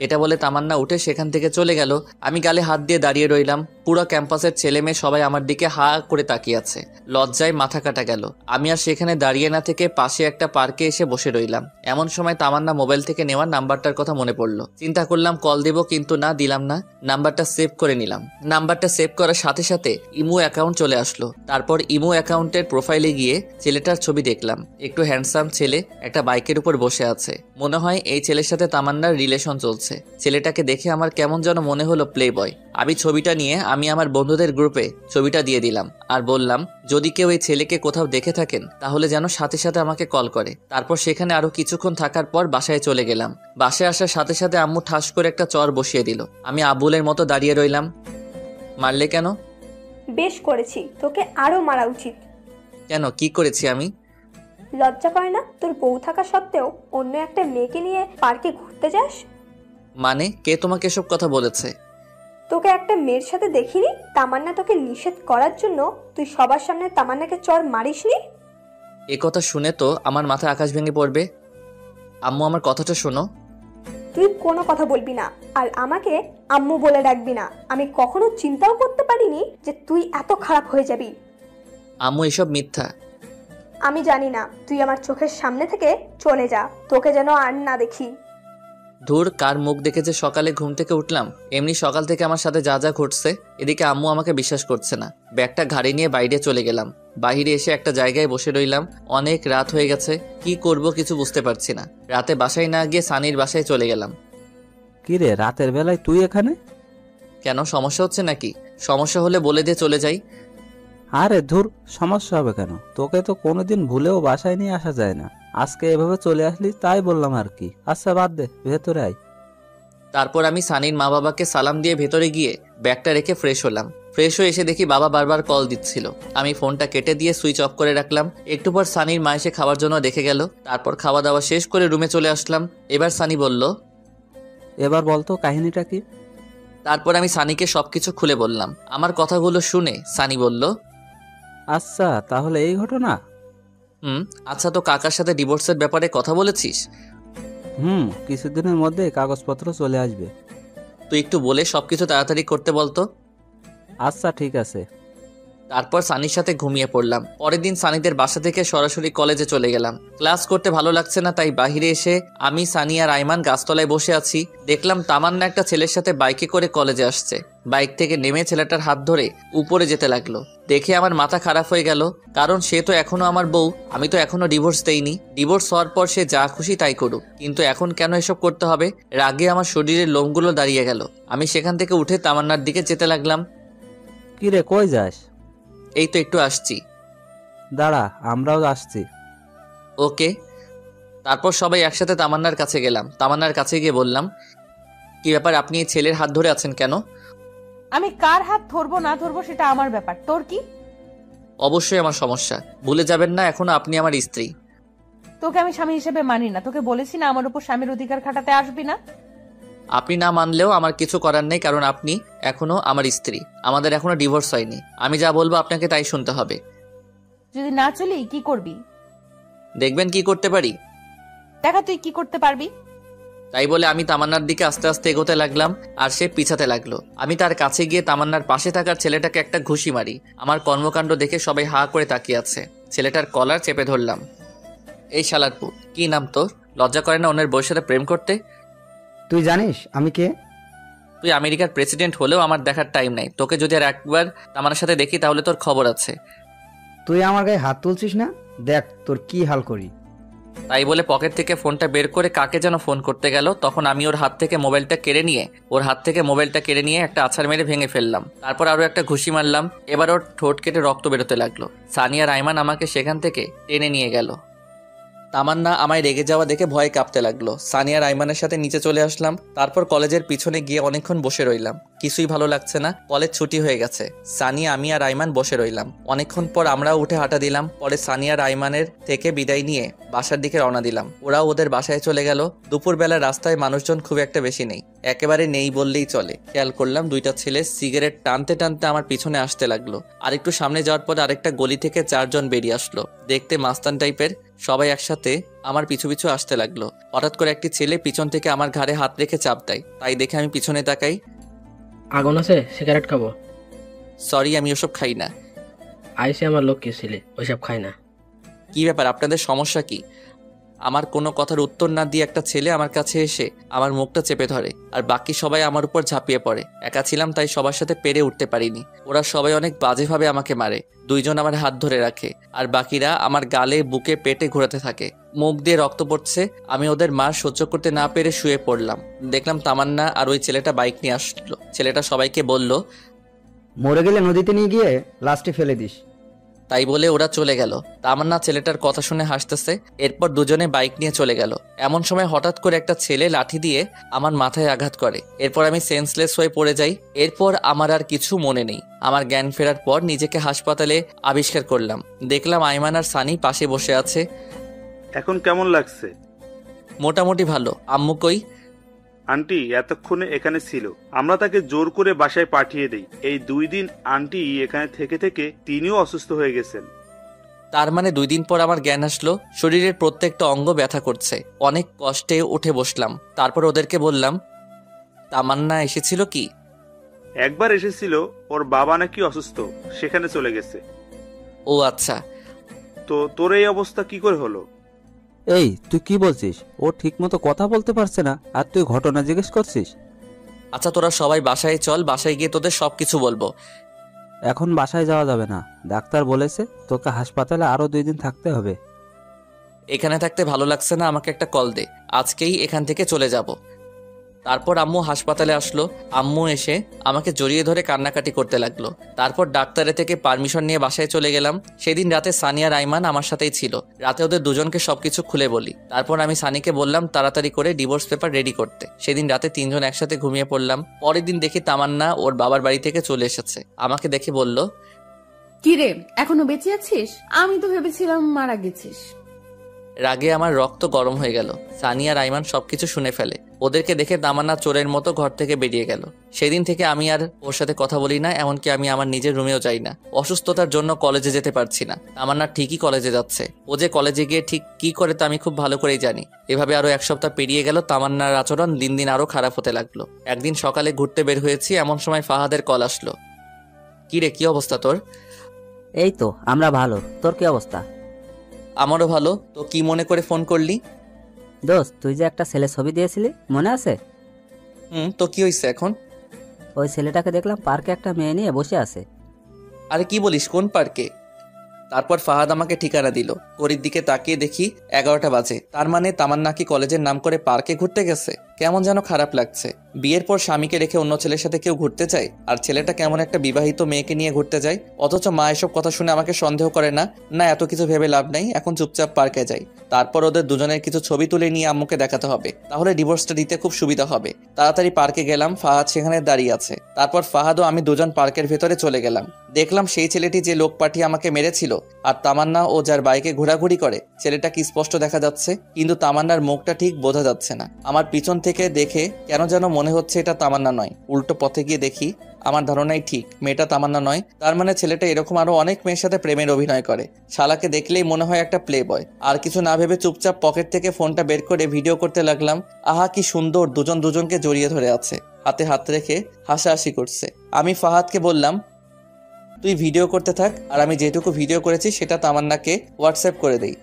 এটা বলে তামান্না উঠে সেখান থেকে চলে গেল। আমি গালে হাত দিয়ে দাঁড়িয়ে রইলাম। পুরো ক্যাম্পাসের ছেলে মেয়ে সবাই আমার দিকে হা করে তাকিয়ে আছে। লজ্জায় মাথা কাটা গেল। আমি আর সেখানে দাঁড়িয়ে না থেকে পাশে একটা পার্কে এসে বসে রইলাম। এমন সময় তামান্না মোবাইল থেকে নেওয়া নাম্বারটার কথা মনে পড়লো। চিন্তা করলাম কল দেব, কিন্তু না, দিলাম না। নাম্বারটা সেভ করে নিলাম। নাম্বারটা সেভ করার সাথে সাথে ইমো অ্যাকাউন্ট চলে আসলো। তারপর ইমো অ্যাকাউন্টের প্রোফাইলে গিয়ে ছেলেটার ছবি দেখলাম। একটু হ্যান্ডসাম ছেলে, একটা বাইকের উপর বসে আছে। মনে হয় এই ছেলের সাথে তামান্নার রিলেশন চলছে। ছেলেটাকে দেখে আমার কেমন যেন মনে হলো প্লে বয়। আমি ছবিটা নিয়ে আমি আমার বন্ধুদের গ্রুপে ছবিটা দিয়ে দিলাম আর বললাম, যদি কেউ এই ছেলেকে কোথাও দেখে থাকেন তাহলে যেন সাথে সাথে আমাকে কল করে। তারপর সেখানে আরো কিছুক্ষণ থাকার পর বাসায় চলে গেলাম। বাসায় আসার সাথে সাথে আম্মু ঠাস করে একটা চর বসিয়ে দিল। আমি আবুলের মতো দাঁড়িয়ে রইলাম। মারলে কেন? বেশ করেছি, তোকে আরো মারা উচিত। কেন, কি করেছি আমি? লজ্জা করে না তোর বউ থাকা সত্ত্বেও অন্য একটা মেয়েকে নিয়ে পার্কে ঘুরতে যাস? মানে কে তোমাকে এসব কথা বলেছে? তোকে একটা মেয়ের সাথে দেখিনি? তামান্না তোকে নিষেধ করার জন্য তুই সবার সামনে তামান্নাকে চড় মারিসনি? এ কথা শুনে তো আমার মাথায় আকাশ ভেঙে পড়বে। আম্মু, আমার কথাটা শোনো। তুই কোনো কথা বলবি না আর আমাকে আম্মু বলে ডাকবি না। আমি কখনো চিন্তাও করতে পারিনি যে তুই এত খারাপ হয়ে যাবি। আম্মু, এসব মিথ্যা। আমি জানি না, তুই আমার চোখের সামনে থেকে চলে যা, তোকে যেন আর না দেখি। ধুর, কার মুখ দেখে যে সকালে ঘুম থেকে উঠলাম। এমনি সকাল থেকে আমার সাথে যা যা ঘটছে, এদিকে আম্মু আমাকে বিশ্বাস করছে না। ব্যাগটা ঘাড়ে নিয়ে বাইরে চলে গেলাম। বাইরে এসে একটা জায়গায় বসে রইলাম। অনেক রাত হয়ে গেছে, কি করব কিছু বুঝতে পারছি না। রাতে বাসায় না গিয়ে সানির বাসায় চলে গেলাম। কি রে, রাতের বেলায় তুই এখানে? কেন, সমস্যা হচ্ছে নাকি? সমস্যা হলে বলে দিয়ে চলে যাই। আরে ধুর, সমস্যা হবে কেন? তোকে তো কোনোদিন ভুলেও বাসায় নিয়ে আসা যায় না। আজকে এভাবে চলে আসলি তাই বললাম আর কি। আচ্ছা বাদ দে, ভেতরে আয়। তারপর আমি সানির মা বাবাকে সালাম দিয়ে ভেতরে গিয়ে ব্যাগটা রেখে ফ্রেশ হলাম। ফ্রেশ হয়ে এসে দেখি বাবা বারবার কল দিচ্ছিল। আমি ফোনটা কেটে দিয়ে সুইচ অফ করে রাখলাম। একটু পর সানির মা এসে খাওয়ার জন্য দেখে গেল। তারপর খাওয়া দাওয়া শেষ করে রুমে চলে আসলাম। এবার সানি বলল, এবার বলতো কাহিনীটা কি? তারপর আমি সানিকে সবকিছু খুলে বললাম। আমার কথাগুলো শুনে সানি বলল, আচ্ছা তাহলে এই ঘটনা। আচ্ছা, তো কাকার সাথে ডিভোর্সের ব্যাপারে কথা বলেছিস? কিছুদিনের মধ্যে কাগজপত্র চলে আসবে। তুই একটু বলে সবকিছু তাড়াতাড়ি করতে বলতো। আচ্ছা ঠিক আছে। তারপর সানির সাথে ঘুমিয়ে পড়লাম। পরের দিন সানিদের বাসা থেকে সরাসরি কলেজে চলে গেলাম। ক্লাস করতে ভালো লাগছে না, তাই বাইরে এসে আমি, সানি আর আইমান গাছতলায় বসে আছি। দেখলাম তামান্না একটা ছেলের সাথে বাইকে করে কলেজে আসছে। বাইক থেকে নেমে ছেলেটার হাত ধরে উপরে যেতে লাগলো। দেখে আমার মাথা খারাপ হয়ে গেল, কারণ সে তো এখনো আমার বউ, আমি তো এখনো ডিভোর্স দেইনি। ডিভোর্স হওয়ার পর সে যা খুশি তাই করুক, কিন্তু এখন কেন এসব করতে হবে? রাগে আমার শরীরের লোমগুলো দাঁড়িয়ে গেল। আমি সেখান থেকে উঠে তামান্নার দিকে যেতে লাগলাম। কি রে, কই যাস? এই তো একটু আসছি। দাঁড়া, আমরাও আসছি। ওকে। তারপর সবাই একসাথে তামান্নার কাছে গেলাম। তামান্নার কাছে গিয়ে বললাম, কি ব্যাপার, আপনি এই ছেলের হাত ধরে আছেন কেন? আমি কার হাত ধরবো না ধরবো সেটা আমার ব্যাপার, তোর কি? অবশ্যই আমার সমস্যা, ভুলে যাবেন না এখনো আপনি আমার স্ত্রী। তোকে আমি স্বামী হিসেবে মানি না। তোকে বলেছি না আমার উপর স্বামীর অধিকার খাটাতে আসবি না। আপনি না মানলেও আমার কিছু করার নেই, কারণ আপনি এখনো আমার স্ত্রী। আমাদের এখনো ডিভোর্স হয়নি। আমি যা বলবো আপনাকে তাই শুনতে হবে। যদি না চলি কি করবি? দেখবেন কি করতে পারি। দেখা তুই কি করতে পারবি। তাই বলে আমি তামান্নার দিকে আস্তে আস্তে এগোতে লাগলাম, আর সে পিছাতে লাগলো। আমি তার কাছে গিয়ে তামান্নার পাশে থাকার ছেলেটাকে একটা ঘুষি মারি। আমার কর্মকাণ্ড দেখে সবাই হা করে তাকিয়ে আছে। ছেলেটার কলার চেপে ধরলাম। এই শালারপুর, কি নাম তোর? লজ্জা করে না অন্যের বউয়ের সাথে প্রেম করতে? তুই জানিস আমি কে? তুই আমেরিকার প্রেসিডেন্ট হলেও আমার দেখার টাইম নাই। তোকে যদি আর একবার তামান্নার সাথে দেখি তাহলে তোর খবর আছে। তুই আমার গায়ে হাত তুলছিস না? দেখ তোর কি হাল করি। তাই বলে পকেট থেকে ফোনটা বের করে কাকে যেন ফোন করতে গেল। তখন আমি ওর হাত থেকে মোবাইলটা কেড়ে নিয়ে একটা আছাড় মেরে ভেঙে ফেললাম। তারপর আরো একটা ঘুষি মারলাম। এবার ওর ঠোঁট কেটে রক্ত বেরোতে লাগলো। সানি আর আইমান আমাকে সেখান থেকে টেনে নিয়ে গেল। তামান্না আমায় রেগে যাওয়া দেখে ভয়ে কাঁপতে লাগলো। সানি আর আইমানের সাথে নিচে চলে আসলাম। তারপর কলেজের পিছনে গিয়ে অনেকক্ষণ বসে রইলাম। কিছুই ভালো লাগছে না, কলেজ ছুটি হয়ে গেছে। সানি, আমি আর আইমান বসে রইলাম। অনেকক্ষণ পর আমরাও উঠে হাঁটা দিলাম। পরে সানি আর আইমানের থেকে বিদায় নিয়ে বাসার দিকে রওনা দিলাম। ওরাও ওদের বাসায় চলে গেল। দুপুরবেলা রাস্তায় মানুষজন খুব একটা বেশি নেই, একেবারে নেই বললেই চলে। খেয়াল করলাম দুইটা ছেলে সিগারেট টানতে টানতে আমার পিছনে আসতে লাগলো। আরেকটু সামনে যাওয়ার পর আরেকটা গলি থেকে 4 জন বেরিয়ে আসলো। দেখতে মাস্তান টাইপের। সবাই একসাথে আমার পিছু পিছু আসতে লাগলো। হঠাৎ করে একটি ছেলে পিছন থেকে আমার ঘাড়ে হাত রেখে চাপ দেয়। তাই দেখে আমি পিছনে তাকাই। আগুন আছে, সিগারেট খাবো? সরি, আমি ওসব খাই না। আইসে আমার লোক কে ছিলে, ওইসব খাই না। কি ব্যাপার, আপনাদের সমস্যা কি? আমার কোনো কথার উত্তর না দিয়ে একটা ছেলে আমার কাছে এসে আমার মুখটা চেপে ধরে, আর বাকি সবাই আমার উপর ঝাঁপিয়ে পড়ে। একা ছিলাম তাই সবার সাথে পেরে উঠতে পারিনি। ওরা সবাই অনেক বাজেভাবে আমাকে মারে। 2 জন আমার হাত ধরে রাখে, আর বাকিরা আমার গালে, বুকে, পেটে ঘোরাতে থাকে। মুখ দিয়ে রক্ত পড়ছে। আমি ওদের মার সহ্য করতে না পেরে শুয়ে পড়লাম। দেখলাম তামান্না আর ওই ছেলেটা বাইক নিয়ে আসলো। ছেলেটা সবাইকে বলল, মরে গেলে নদীতে নিয়ে গিয়ে লাস্টে ফেলে দিস। তাই বলে ওরা চলে গেল। তামান্না ছেলেটার কথা শুনে হাসতেছে। এরপর দুজনে বাইক নিয়ে চলে গেল। এমন সময় হঠাৎ করে একটা ছেলে লাঠি দিয়ে আমার মাথায় আঘাত করে। এরপর আমি সেন্সলেস হয়ে পড়ে যাই। এরপর আমার আর কিছু মনে নেই। আমার জ্ঞান ফেরার পর নিজেকে হাসপাতালে আবিষ্কার করলাম। দেখলাম আইমান আর সানি পাশে বসে আছে। এখন কেমন লাগছে? মোটামুটি ভালো। আম্মু কই? আন্টি এতক্ষণে এখানে ছিল, আমরা তাকে জোর করে বাসায় পাঠিয়ে দেই। এই 2 দিন আন্টি এখানে থেকে থেকে তিনিও অসুস্থ হয়ে গেছেন। তার মানে 2 দিন পর আমার জ্ঞান আসলো। শরীরের প্রত্যেকটা অঙ্গ ব্যথা করছে। অনেক কষ্টে উঠে বসলাম। তারপর ওদেরকে বললাম, তামান্না এসেছিল কি? একবার এসেছিল, ওর বাবা নাকি অসুস্থ, সেখানে চলে গেছে। ও আচ্ছা। তো তোর এই অবস্থা কি করে হলো? এই তুই কি বলছিস? ও ঠিক মতো কথা বলতে পারছে না, আর তুই ঘটনা জিজ্ঞেস করছিস? আচ্ছা তোরা সবাই বাসায় চল, বাসায় গিয়ে তোদের সবকিছু বলবো। এখন বাসায় যাওয়া যাবে না, ডাক্তার বলেছে তোকে হাসপাতালে আরো 2 দিন থাকতে হবে। এখানে থাকতে ভালো লাগছে না, আমাকে একটা কল দে, আজকেই এখান থেকে চলে যাব। তারপর আম্মু হাসপাতালে আসলো। আম্মু এসে আমাকে জড়িয়ে ধরে কান্নাকাটি করতে লাগলো। তারপর ডাক্তারের থেকে পারমিশন নিয়ে বাসায় চলে গেলাম। সেদিন রাতে সানি আর আইমান আমার সাথেই ছিল। রাতে ওদের দুজনকে সবকিছু খুলে বলি। তারপর আমি সানিকে বললাম তাড়াতাড়ি করে ডিভোর্স পেপার রেডি করতে। সেদিন রাতে 3 জন একসাথে ঘুমিয়ে পড়লাম। পরের দিন দেখি তামান্না ওর বাবার বাড়ি থেকে চলে এসেছে। আমাকে দেখে বলল, কি রে, এখনো বেঁচে আছিস? আমি তো ভেবেছিলাম মারা গেছিস। রাগে আমার রক্ত গরম হয়ে গেল। সানি আর আইমান সবকিছু শুনে ফেলে। ওদেরকে দেখে তামান্না চোরের মতো ঘর থেকে বেরিয়ে গেল। সেদিন থেকে আমি আর ওর সাথে কথা বলি না, এমনকি আমি আমার নিজের রুমেও যাই না। অসুস্থতার জন্য কলেজে যেতে পারছি না। তামান্না ঠিকই কলেজে যাচ্ছে। ও যে কলেজে গিয়ে ঠিক কি করে তা আমি খুব ভালো করেই জানি। এভাবে আরো 1 সপ্তাহ পেরিয়ে গেল। তামান্নার আচরণ দিন দিন আরো খারাপ হতে লাগলো। একদিন সকালে ঘুরতে বের হয়েছি, এমন সময় ফাহাদের কল আসলো। কি রে, কি অবস্থা তোর? এই তো আমরা ভালো। তোর কি অবস্থা? আমারও ভালো। তো কি মনে করে ফোন করলি? দোস্ত, তুই যে একটা ছেলে ছবি দিয়েছিলি, মনে আছে? তো কি হয়েছে এখন? ওই ছেলেটাকে দেখলাম পার্কে একটা মেয়ে নিয়ে বসে আছে। আরে কি বলিস, কোন পার্কে? তারপর ফাহাদ আমাকে ঠিকানা দিল। ঘড়ির দিকে তাকিয়ে দেখি 11টা বাজে। তার মানে তামান্না কি কলেজের নাম করে পার্কে ঘুরতে গেছে? কেমন যেন খারাপ লাগছে। বিয়ের পর স্বামীকে রেখে অন্য ছেলের সাথে কেউ ঘুরতে যায়, আর ছেলেটা কেমন একটা বিবাহিত মেয়েকে নিয়ে ঘুরতে যায়। অথচ মা এসব কথা শুনে আমাকে সন্দেহ করে না। না, এত কিছু ভেবে লাভ নেই, এখন চুপচাপ পার্কে যাই। তারপর ওদের দুজনের কিছু ছবি তুলে নিয়ে আম্মুকে দেখাতে হবে, তাহলে ডিভোর্সটা দিতে খুব সুবিধা হবে। তাড়াতাড়ি পার্কে গেলাম, ফাহাদ সেখানে দাঁড়িয়ে আছে। তারপর ফাহাদ ও আমি দুজন পার্কের ভেতরে চলে গেলাম। দেখলাম সেই ছেলেটি যে লোক পাঠিয়ে আমাকে মেরেছিল আর তামান্না ও যার বাইকে ঘোরাঘুরি করে, ছেলেটা কি স্পষ্ট দেখা যাচ্ছে, কিন্তু তামান্নার মুখটা ঠিক বোঝা যাচ্ছে না। আমার পিছন থেকে দেখে কেন যেন মনে হচ্ছে এটা তামান্না নয়। উল্টো পথে গিয়ে দেখি আমার ধারণাই ঠিক, মেয়েটা তামান্না নয়। তার মানে ছেলেটা এরকম আরো অনেক মেয়ের সাথে প্রেমের অভিনয় করে। শালাকে দেখলেই মনে হয় একটা প্লে বয়। আর কিছু না ভেবে চুপচাপ পকেট থেকে ফোনটা বের করে ভিডিও করতে লাগলাম। আহা কি সুন্দর, দুজন দুজনকে জড়িয়ে ধরে আছে, হাতে হাত রেখে হাসাহাসি করছে। আমি ফাহাদকে বললাম, তুই ভিডিও করতে থাক, আর আমি যেটুকু ভিডিও করেছি সেটা তামান্নাকে হোয়াটসঅ্যাপ করে দেই।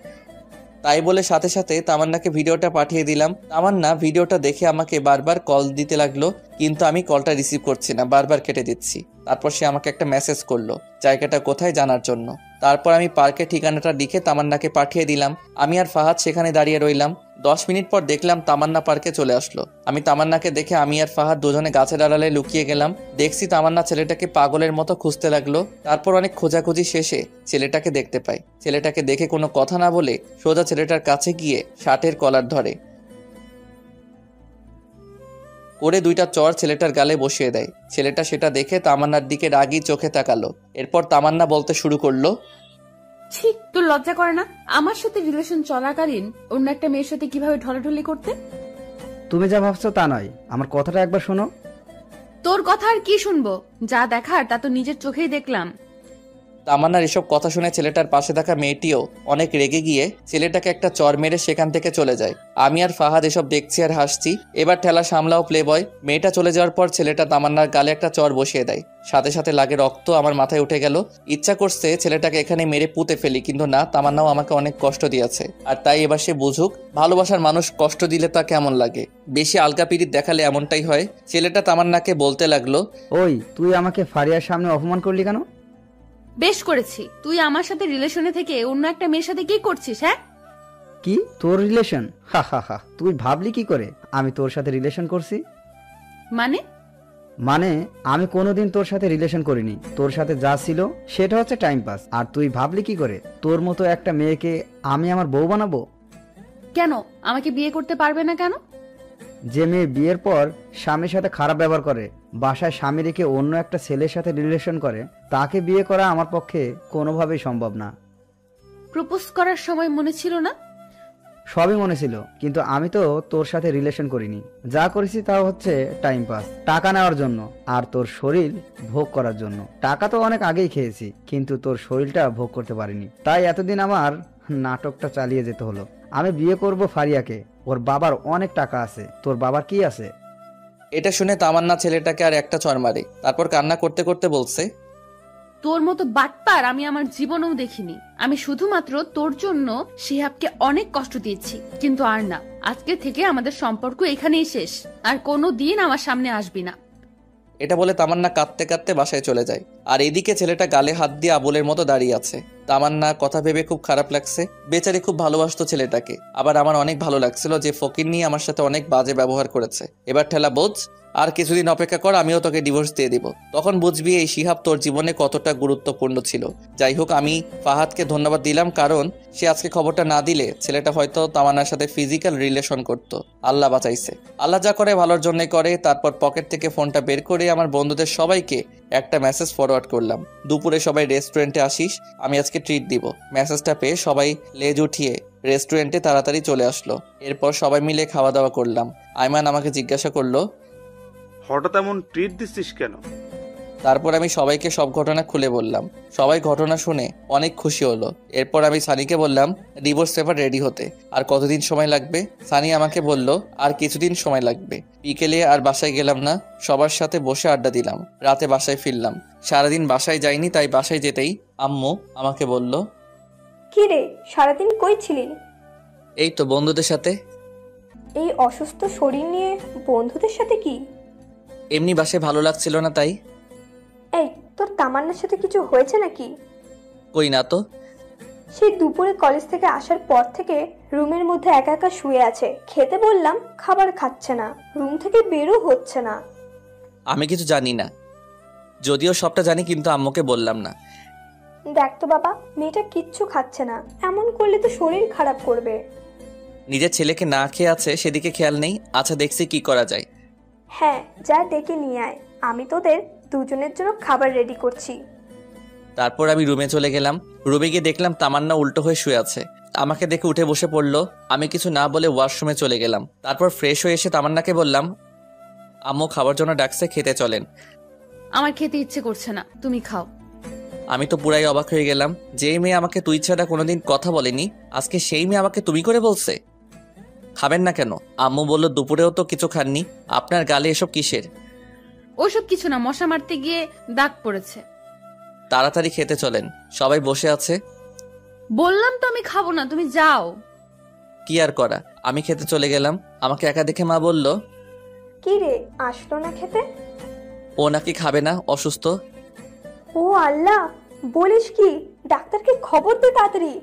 তাই বলে সাথে সাথে তামান্নাকে ভিডিওটা পাঠিয়ে দিলাম। তামান্না ভিডিওটা দেখে আমাকে বারবার কল দিতে লাগলো, কিন্তু আমি কলটা রিসিভ করছি না, বারবার কেটে দিচ্ছি। তারপর সে আমাকে একটা মেসেজ করলো জায়গাটা কোথায় জানার জন্য। তারপর আমি পার্কের ঠিকানাটা লিখে তামান্নাকে পাঠিয়ে দিলাম। আমি আর ফাহাদ সেখানে দাঁড়িয়ে রইলাম। 10 মিনিট পর দেখলাম তামান্না পার্কে চলে আসলো। আমি তামান্নাকে দেখে আমি আর ফাহাদ দুজনে গাছের আড়ালে লুকিয়ে গেলাম। দেখছি তামান্না ছেলেটাকে পাগলের মতো খুঁজতে লাগলো। তারপর অনেক খোঁজাখুঁজি শেষে ছেলেটাকে দেখতে পাই। ছেলেটাকে দেখে কোনো কথা না বলে সোজা ছেলেটার কাছে গিয়ে শার্টের কলার ধরে করে 2টা চড় ছেলেটার গালে বসিয়ে দেয়। ছেলেটা সেটা দেখে তামান্নার দিকে রাগী চোখে তাকালো। এরপর তামান্না বলতে শুরু করলো, ছি, তোর লজ্জা করে না আমার সাথে রিলেশন চলাকালীন অন্য একটা মেয়ের সাথে কিভাবে ঢলাঢলি করতে? তুমি যা ভাবছো তা নয়, আমার কথাটা একবার শোনো। তোর কথা আর কি শুনবো? যা দেখার তা তো নিজের চোখেই দেখলাম। তামান্নার এসব কথা শুনে ছেলেটার পাশে থাকা মেয়েটিও অনেক রেগে গিয়ে ছেলেটাকে একটা চড় মেরে সেখান থেকে চলে যায়। আমি আর ফাহাদ এসব দেখছি আর হাসছি। এবার ঠেলা সামলাও প্লে বয়। মেয়েটা চলে যাওয়ার পর ছেলেটা তামান্নার গালে একটা চড় বসিয়ে দেয়। সাথে সাথে লাগে রক্ত আমার মাথায় উঠে গেল। ইচ্ছা করছে ছেলেটাকে এখানে মেরে পুঁতে ফেলি, কিন্তু না, তামান্নাও আমাকে অনেক কষ্ট দিয়েছে। আর তাই এবার সে বুঝুক ভালোবাসার মানুষ কষ্ট দিলে তা কেমন লাগে। বেশি আলগা পিরিত দেখালে এমনটাই হয়। ছেলেটা তামান্নাকে বলতে লাগলো, ওই তুই আমাকে ফারিয়ার সামনে অপমান করলি কেন? বেশ করেছি। তুই আমার সাথে রিলেশনে থেকে অন্য একটা মেয়ের সাথে কি করছিস? হ্যাঁ, কি তোর রিলেশন? হা হা হা, তুই ভাবলি কি করে আমি তোর সাথে রিলেশন করছি? মানে আমি কোনোদিন তোর সাথে রিলেশন করিনি। তোর সাথে যা ছিল সেটা হচ্ছে টাইম পাস। আর তুই ভাবলি কি করে তোর মতো একটা মেয়েকে আমি আমার বউ বানাবো? কেন আমাকে বিয়ে করতে পারবে না কেন? যে মেয়ে বিয়ের পর স্বামীর সাথে খারাপ ব্যবহার করে, বাসায় স্বামী রেখে অন্য একটা ছেলের সাথে রিলেশন করে, তাকে বিয়ে করা আমার পক্ষে কোনোভাবেই সম্ভব না। প্রপোজ করার সময় মনে ছিল না? সবই মনে ছিল, কিন্তু আমি তো তোর সাথে রিলেশন করিনি। যা করেছি তা হচ্ছে টাইম পাস, টাকা নেওয়ার জন্য আর তোর শরীর ভোগ করার জন্য। টাকা তো অনেক আগেই খেয়েছি, কিন্তু তোর শরীরটা ভোগ করতে পারিনি। তাই এতদিন আমার নাটকটা চালিয়ে যেতে হলো। আমি বিয়ে করব ফারিয়াকে, ওর বাবার অনেক টাকা আছে। তোর বাবার কি আছে? এটা শুনে তামান্না ছেলেটাকে আর একটা চড় মারে। তারপর কান্না করতে করতে বলছে, তোর মতো বাটপার আমি আমার জীবনেও দেখিনি। আমি শুধুমাত্র তোর জন্য শিহাবকে অনেক কষ্ট দিয়েছি, কিন্তু আর না। আজকে থেকে আমাদের সম্পর্ক এখানেই শেষ। আর কোনো দিন আমার সামনে আসবি না। এটা বলে তামান্না কাঁদতে কাঁদতে বাসায় চলে যায়। আর এদিকে ছেলেটা গালে হাত দিয়ে আবুলের মতো দাঁড়িয়ে আছে। তামান্না কথা ভেবে খুব খারাপ লাগছে। বেচারি খুব ভালোবাসতো ছেলেটাকে। আবার আমার অনেক ভালো লাগছিল যে ফকির নিয়ে আমার সাথে অনেক বাজে ব্যবহার করেছে। এবার ঠেলা বোঝ, আর কিছুদিন অপেক্ষা কর, আমিও তোকে ডিভোর্স দিয়ে দিব। তখন বুঝবি এই শিহাব তোর জীবনে কতটা গুরুত্বপূর্ণ ছিল। যাই হোক, আমি ফাহাদকে ধন্যবাদ দিলাম, কারণ সে আজকে খবরটা না দিলে ছেলেটা হয়তো তামান্নার সাথে ফিজিক্যাল রিলেশন করত। আল্লাহ বাঁচাইছে। আল্লাহ যা করে ভালোর জন্যই করে। তারপর পকেট থেকে ফোনটা বের করে আমার বন্ধুদের সবাইকে একটা মেসেজ ফরওয়ার্ড করলাম, দুপুরে সবাই রেস্টুরেন্টে আসিস, আমি আজকে ট্রিট দিব। মেসেজটা পেয়ে সবাই লেজ উঠিয়ে রেস্টুরেন্টে তাড়াতাড়ি চলে আসলো। এরপর সবাই মিলে খাওয়া দাওয়া করলাম। আইমান আমাকে জিজ্ঞাসা করলো, হঠাৎ এমন ট্রিট দিচ্ছিস কেন? তারপর আমি সবাইকে সব ঘটনা খুলে বললাম। সবাই ঘটনা শুনে অনেক খুশি হলো। এরপর আমি সানিকে বললাম ডিভোর্স পেপার রেডি হতে আর কতদিন সময় লাগবে। সানি আমাকে বলল আর কিছুদিন সময় লাগবে। বিকেলে আর বাসায় গেলাম না, সবার সাথে বসে আড্ডা দিলাম। রাতে বাসায় ফিরলাম। সারাদিন বাসায় যাইনি, তাই বাসায় যেতেই আম্মু আমাকে বলল, কি রে, সারাদিন কই ছিলি? এই তো বন্ধুদের সাথে। এই অসুস্থ শরীর নিয়ে বন্ধুদের সাথে কি? এমনি বাসায় ভালো লাগছিল না তাই। এই, তোর তামান্নার সাথে কিছু হয়েছে নাকি? কই না তো। সেই দুপুরে কলেজ থেকে আসার পর থেকে রুমের মধ্যে একা একা শুয়ে আছে। খেতে বললাম, খাবার খাচ্ছে না, রুম থেকে বেরও হচ্ছে না। আমি কিছু জানি না, যদিও সবটা জানি, কিন্তু আম্মুকে বললাম না। দেখ তো বাবা, মেয়েটা কিচ্ছু খাচ্ছে না, এমন করলে তো শরীর খারাপ করবে। নিজের ছেলেকে না খেয়ে আছে সেদিকে খেয়াল নেই। আচ্ছা দেখছি কি করা যায়। হ্যাঁ, যা ডেকে নিয়ে আয়, আমি তোদের দুজনের জন্য খাবার রেডি করছি। তারপর আমি রুমে চলে গেলাম। রুমে গিয়ে দেখলাম তামান্না উল্টো হয়ে শুয়ে আছে। আমাকে দেখে উঠে বসে পড়লো। আমি কিছু না বলে ওয়াশরুমে চলে গেলাম। তারপর ফ্রেশ হয়ে এসে তামান্নাকে বললাম, আম্মু খাবার জন্য ডাকছে, খেতে চলেন। আমার খেতে ইচ্ছে করছে না, তুমি খাও। আমি তো পুরাই অবাক হয়ে গেলাম। যেই মেয়ে আমাকে তুই ছাড়া কোনোদিন কথা বলেনি, আজকে সেই মেয়ে আমাকে তুমি করে বলছে। খাবেন না কেন? আম্মু বলল দুপুরেও তো কিছু খাননি, আপনার গালে এসব কিসের? ওসব কিছু না, মশা মারতে গিয়ে দাগ পড়েছে। তাড়াতাড়ি খেতে চলেন, সবাই বসে আছে। বললাম তো আমি খাবো না, তুমি যাও। কি আর করা, আমি খেতে চলে গেলাম। আমাকে একা দেখে মা বলল, কি রে, আসলো না খেতে? ও নাকি খাবে না, অসুস্থ। ও আল্লাহ, বলিস কি? ডাক্তারকে খবর দে তাড়াতাড়ি।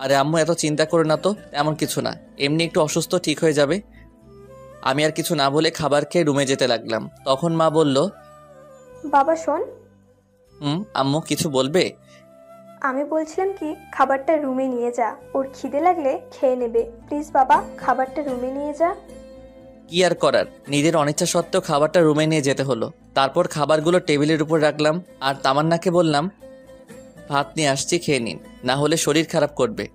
আরে আম্মু এত চিন্তা করো না তো, এমন কিছু না, এমনি একটু অসুস্থ, ঠিক হয়ে যাবে। আমি আর কিছু না বলে খাবার খেয়ে রুমে যেতে লাগলাম। তখন মা বলল, বাবা শোন। আম্মু কিছু বলবে? আমি বলছিলাম কি, খাবারটা রুমে নিয়ে যা, ওর খিদে লাগলে খেয়ে নেবে। প্লিজ বাবা, খাবারটা রুমে নিয়ে যা। কি আর করার, নিজের অনিচ্ছা সত্ত্বেও খাবারটা রুমে নিয়ে যেতে হলো। তারপর খাবারগুলো টেবিলের উপর রাখলাম আর তামান্নাকে বললাম, ভাত নিয়ে আসছি, খেয়ে নিন, না হলে শরীর খারাপ করবে।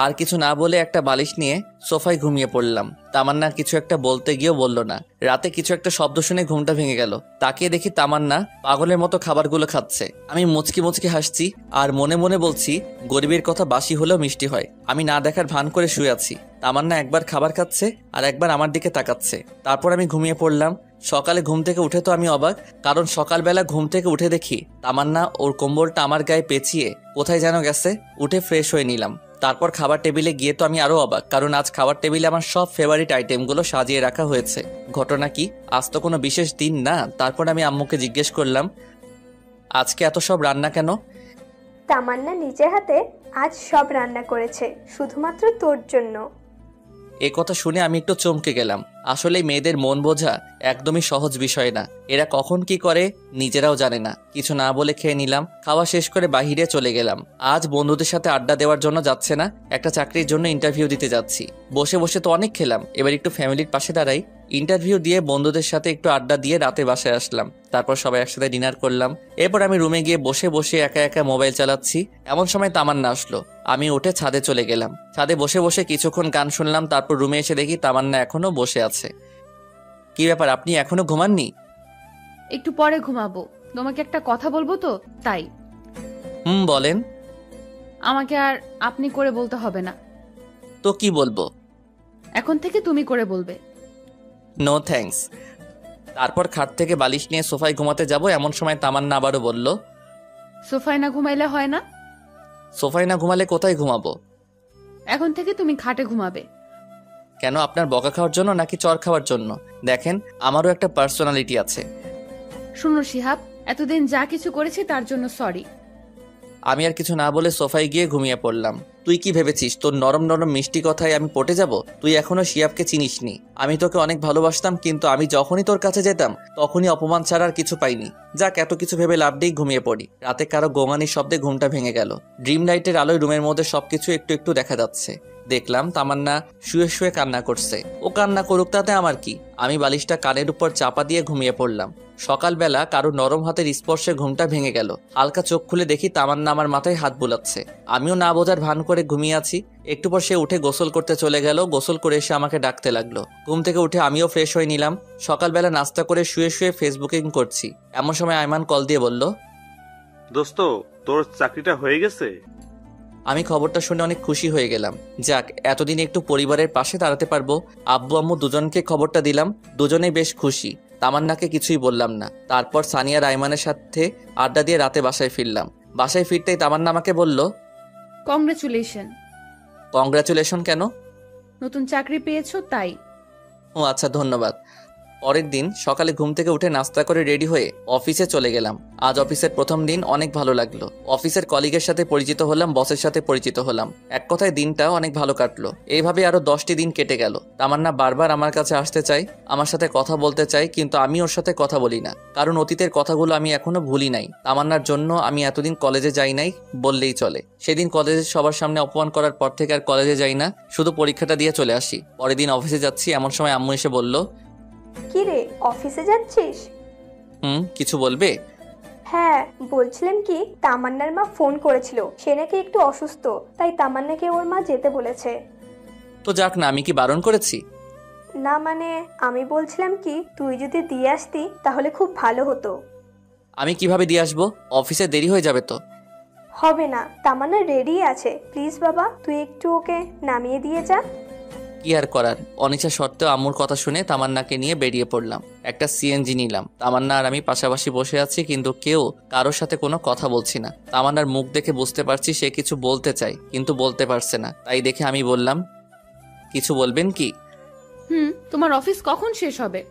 আর কিছু না বলে একটা বালিশ নিয়ে সোফায় ঘুমিয়ে পড়লাম। তামান্না কিছু একটা বলতে গিয়েও বলল না। রাতে কিছু একটা শব্দ শুনে ঘুমটা ভেঙে গেল। তাকিয়ে দেখি তামান্না পাগলের মতো খাবারগুলো খাচ্ছে। আমি মুচকি মুচকি হাসছি আর মনে মনে বলছি, গরিবের কথা বাসি হলেও মিষ্টি হয়। আমি না দেখার ভান করে শুয়ে আছি। তামান্না একবার খাবার খাচ্ছে আর একবার আমার দিকে তাকাচ্ছে। তারপর আমি ঘুমিয়ে পড়লাম। সকালে ঘুম থেকে উঠে তো আমি অবাক, কারণ সকালবেলা ঘুম থেকে উঠে দেখি তামান্না ওর কম্বলটা আমার গায়ে পেঁচিয়ে কোথায় যেন গেছে। উঠে ফ্রেশ হয়ে নিলাম। তারপর খাবার টেবিলে গিয়ে তো আমি আরো অবাক, কারণ আজ খাবার টেবিলে আমার সব ফেভারিট আইটেমগুলো সাজিয়ে রাখা হয়েছে। ঘটনা কি, আজ তো কোনো বিশেষ দিন না। তারপর আমি আম্মুকে জিজ্ঞেস করলাম, আজকে এত সব রান্না কেন? তামান্না নিজের হাতে আজ সব রান্না করেছে, শুধুমাত্র তোর জন্য। এ কথা শুনে আমি একটু চমকে গেলাম। আসলে মেয়েদের মন বোঝা একদমই সহজ বিষয় না। এরা কখন কি করে নিজেরাও জানে না। কিছু না বলে খেয়ে নিলাম। খাওয়া শেষ করে বাহিরে চলে গেলাম। আজ বন্ধুদের সাথে আড্ডা দেওয়ার জন্য যাচ্ছে না, একটা চাকরির জন্য ইন্টারভিউ দিতে যাচ্ছি। বসে বসে তো অনেক খেলাম, এবার একটু ফ্যামিলির পাশে দাঁড়াই। ইন্টারভিউ দিয়ে বন্ধুদের সাথে একটু আড্ডা দিয়ে রাতে বাসায় আসলাম। তারপর সবাই একসাথে ডিনার করলাম। এরপর আমি রুমে গিয়ে বসে বসে একা একা মোবাইল চালাচ্ছি। এমন সময় তামান্না আসলো। আমি উঠে ছাদে চলে গেলাম। ছাদে বসে বসে কিছুক্ষণ গান শুনলাম। তারপর রুমে এসে দেখি তামান্না এখনো বসে আছে। কি ব্যাপার, আপনি এখনো ঘুমাননি? একটু পরে ঘুমাবো, তোমাকে একটা কথা বলবো তো তাই। বলেন। আমাকে আর আপনি করে বলতে হবে না। তো কি বলবো? এখন থেকে তুমি করে বলবে। No thanks. তারপর খাট থেকে বালিশ নিয়ে সোফায় ঘুমাতে যাব। এমন সময় তামান্না আবারও বলল, সোফায় না ঘুমাইলে হয় না? সোফায় না ঘুমালে কোথায় ঘুমাবো? এখন থেকে তুমি খাটে ঘুমাবে। কেন, আপনার বকা খাওয়ার জন্য নাকি চর খাওয়ার জন্য? দেখেন, আমারও একটা পার্সোনালিটি আছে। শুনো শিহাব, এতদিন যা কিছু করেছি তার জন্য সরি। আমি আর কিছু না বলে সোফায় গিয়ে ঘুমিয়ে পড়লাম। তুই কি ভেবেছিস তোর নরম নরম মিষ্টি কথায় আমি পটে যাব? তুই এখনো শিয়াবকে চিনিসনি। আমি তোকে অনেক ভালোবাসতাম, কিন্তু আমি যখনই তোর কাছে যেতাম তখনই অপমান ছাড়া আর কিছু পাইনি। যাক, এত কিছু ভেবে লাভ নেই, ঘুমিয়ে পড়ি। রাতে কারো গোঙানির শব্দে ঘুমটা ভেঙে গেল। ড্রিম লাইটের আলোয় রুমের মধ্যে সবকিছু একটু একটু দেখা যাচ্ছে। দেখলাম তামান্না শুয়ে শুয়ে কান্না করছে। ও কান্না করুক, তাতে আমার কি। আমি বালিশটা কানের উপর চাপা দিয়ে ঘুমিয়ে পড়লাম। সকালবেলা কারো নরম হাতের স্পর্শে ঘুমটা ভেঙে গেল। হালকা চোখ খুলে দেখি তামান্না আমার মাথায় হাত বুলাচ্ছে। আমিও না বোঝার ভান করে ঘুমিয়ে আছি। একটু পর সে উঠে গোসল করতে চলে গেল। গোসল করে এসে আমাকে ডাকতে লাগলো। ঘুম থেকে উঠে আমিও ফ্রেশ হয়ে নিলাম। সকালবেলা নাস্তা করে শুয়ে শুয়ে ফেসবুকিং করছি, এমন সময় আয়মান কল দিয়ে বলল, দোস্ত, তোর চাকরিটা হয়ে গেছে? আমি খবরটা শুনে অনেক খুশি হয়ে গেলাম। যাক, এতদিন একটু পরিবারের পাশে দাঁড়াতে পারবো। আব্বু আম্মু দুজনকে খবরটা দিলাম, দুজনেই বেশ খুশি। তামান্নাকে কিছুই বললাম না। তারপর সানিয়া রাইমানের সাথে আড্ডা দিয়ে রাতে বাসায় ফিরলাম। বাসায় ফিরতেই তামান্না আমাকে বলল, কংগ্রেচুলেশন। কংগ্রাচুলেশন কেন? নতুন চাকরি পেয়েছো তাই। ও আচ্ছা, ধন্যবাদ। পরের দিন সকালে ঘুম থেকে উঠে নাস্তা করে রেডি হয়ে অফিসে চলে গেলাম। আজ অফিসের প্রথম দিন, অনেক ভালো লাগলো। অফিসের কলিগের সাথে পরিচিত হলাম, বসের সাথে পরিচিত হলাম। এক কথায় দিনটা অনেক ভালো কাটলো। এইভাবে আরো 10টি দিন কেটে গেল। তামান্না বারবার আমার কাছে আসতে চাই, আমার সাথে কথা বলতে চাই, কিন্তু আমি ওর সাথে কথা বলি না, কারণ অতীতের কথাগুলো আমি এখনো ভুলি নাই। তামান্নার জন্য আমি এতদিন কলেজে যাই নাই বললেই চলে। সেদিন কলেজে সবার সামনে অপমান করার পর থেকে আর কলেজে যাই না, শুধু পরীক্ষাটা দিয়ে চলে আসি। পরের দিন অফিসে যাচ্ছি, এমন সময় আম্মু এসে বলল, কি রে, অফিসে যাচ্ছিস? কিছু বলবে? হ্যাঁ, বলছিলাম কি, তামান্নার মা ফোন করেছিল, সে নাকি একটু অসুস্থ, তাই তামান্নাকে ওর মা যেতে বলেছে। তো যাক না, আমি কি বারণ করেছি? না মানে, আমি বলছিলাম কি, তুই যদি দিয়ে আসতি তাহলে খুব ভালো হতো। আমি কিভাবে দিয়ে আসবো? অফিসে দেরি হয়ে যাবে তো। হবে না, তামান্না রেডি আছে, প্লিজ বাবা তুই একটু ওকে নামিয়ে দিয়ে যা। কি আর করার, অনিচ্ছা সত্ত্বেও আম্মুর কথা শুনে তামান্নাকে নিয়ে বেরিয়ে পড়লাম। একটা সিএনজি নিলাম। তামান্না আর আমি পাশাপাশি বসে আছি, কিন্তু কেউ কারোর সাথে কোনো কথা বলছি না। তামান্নার মুখ দেখে বুঝতে পারছি সে কিছু বলতে চায়, কিন্তু বলতে পারছে না। তাই দেখে আমি বললাম, কিছু বলবেন কি? তোমার অফিস কখন শেষ হবে?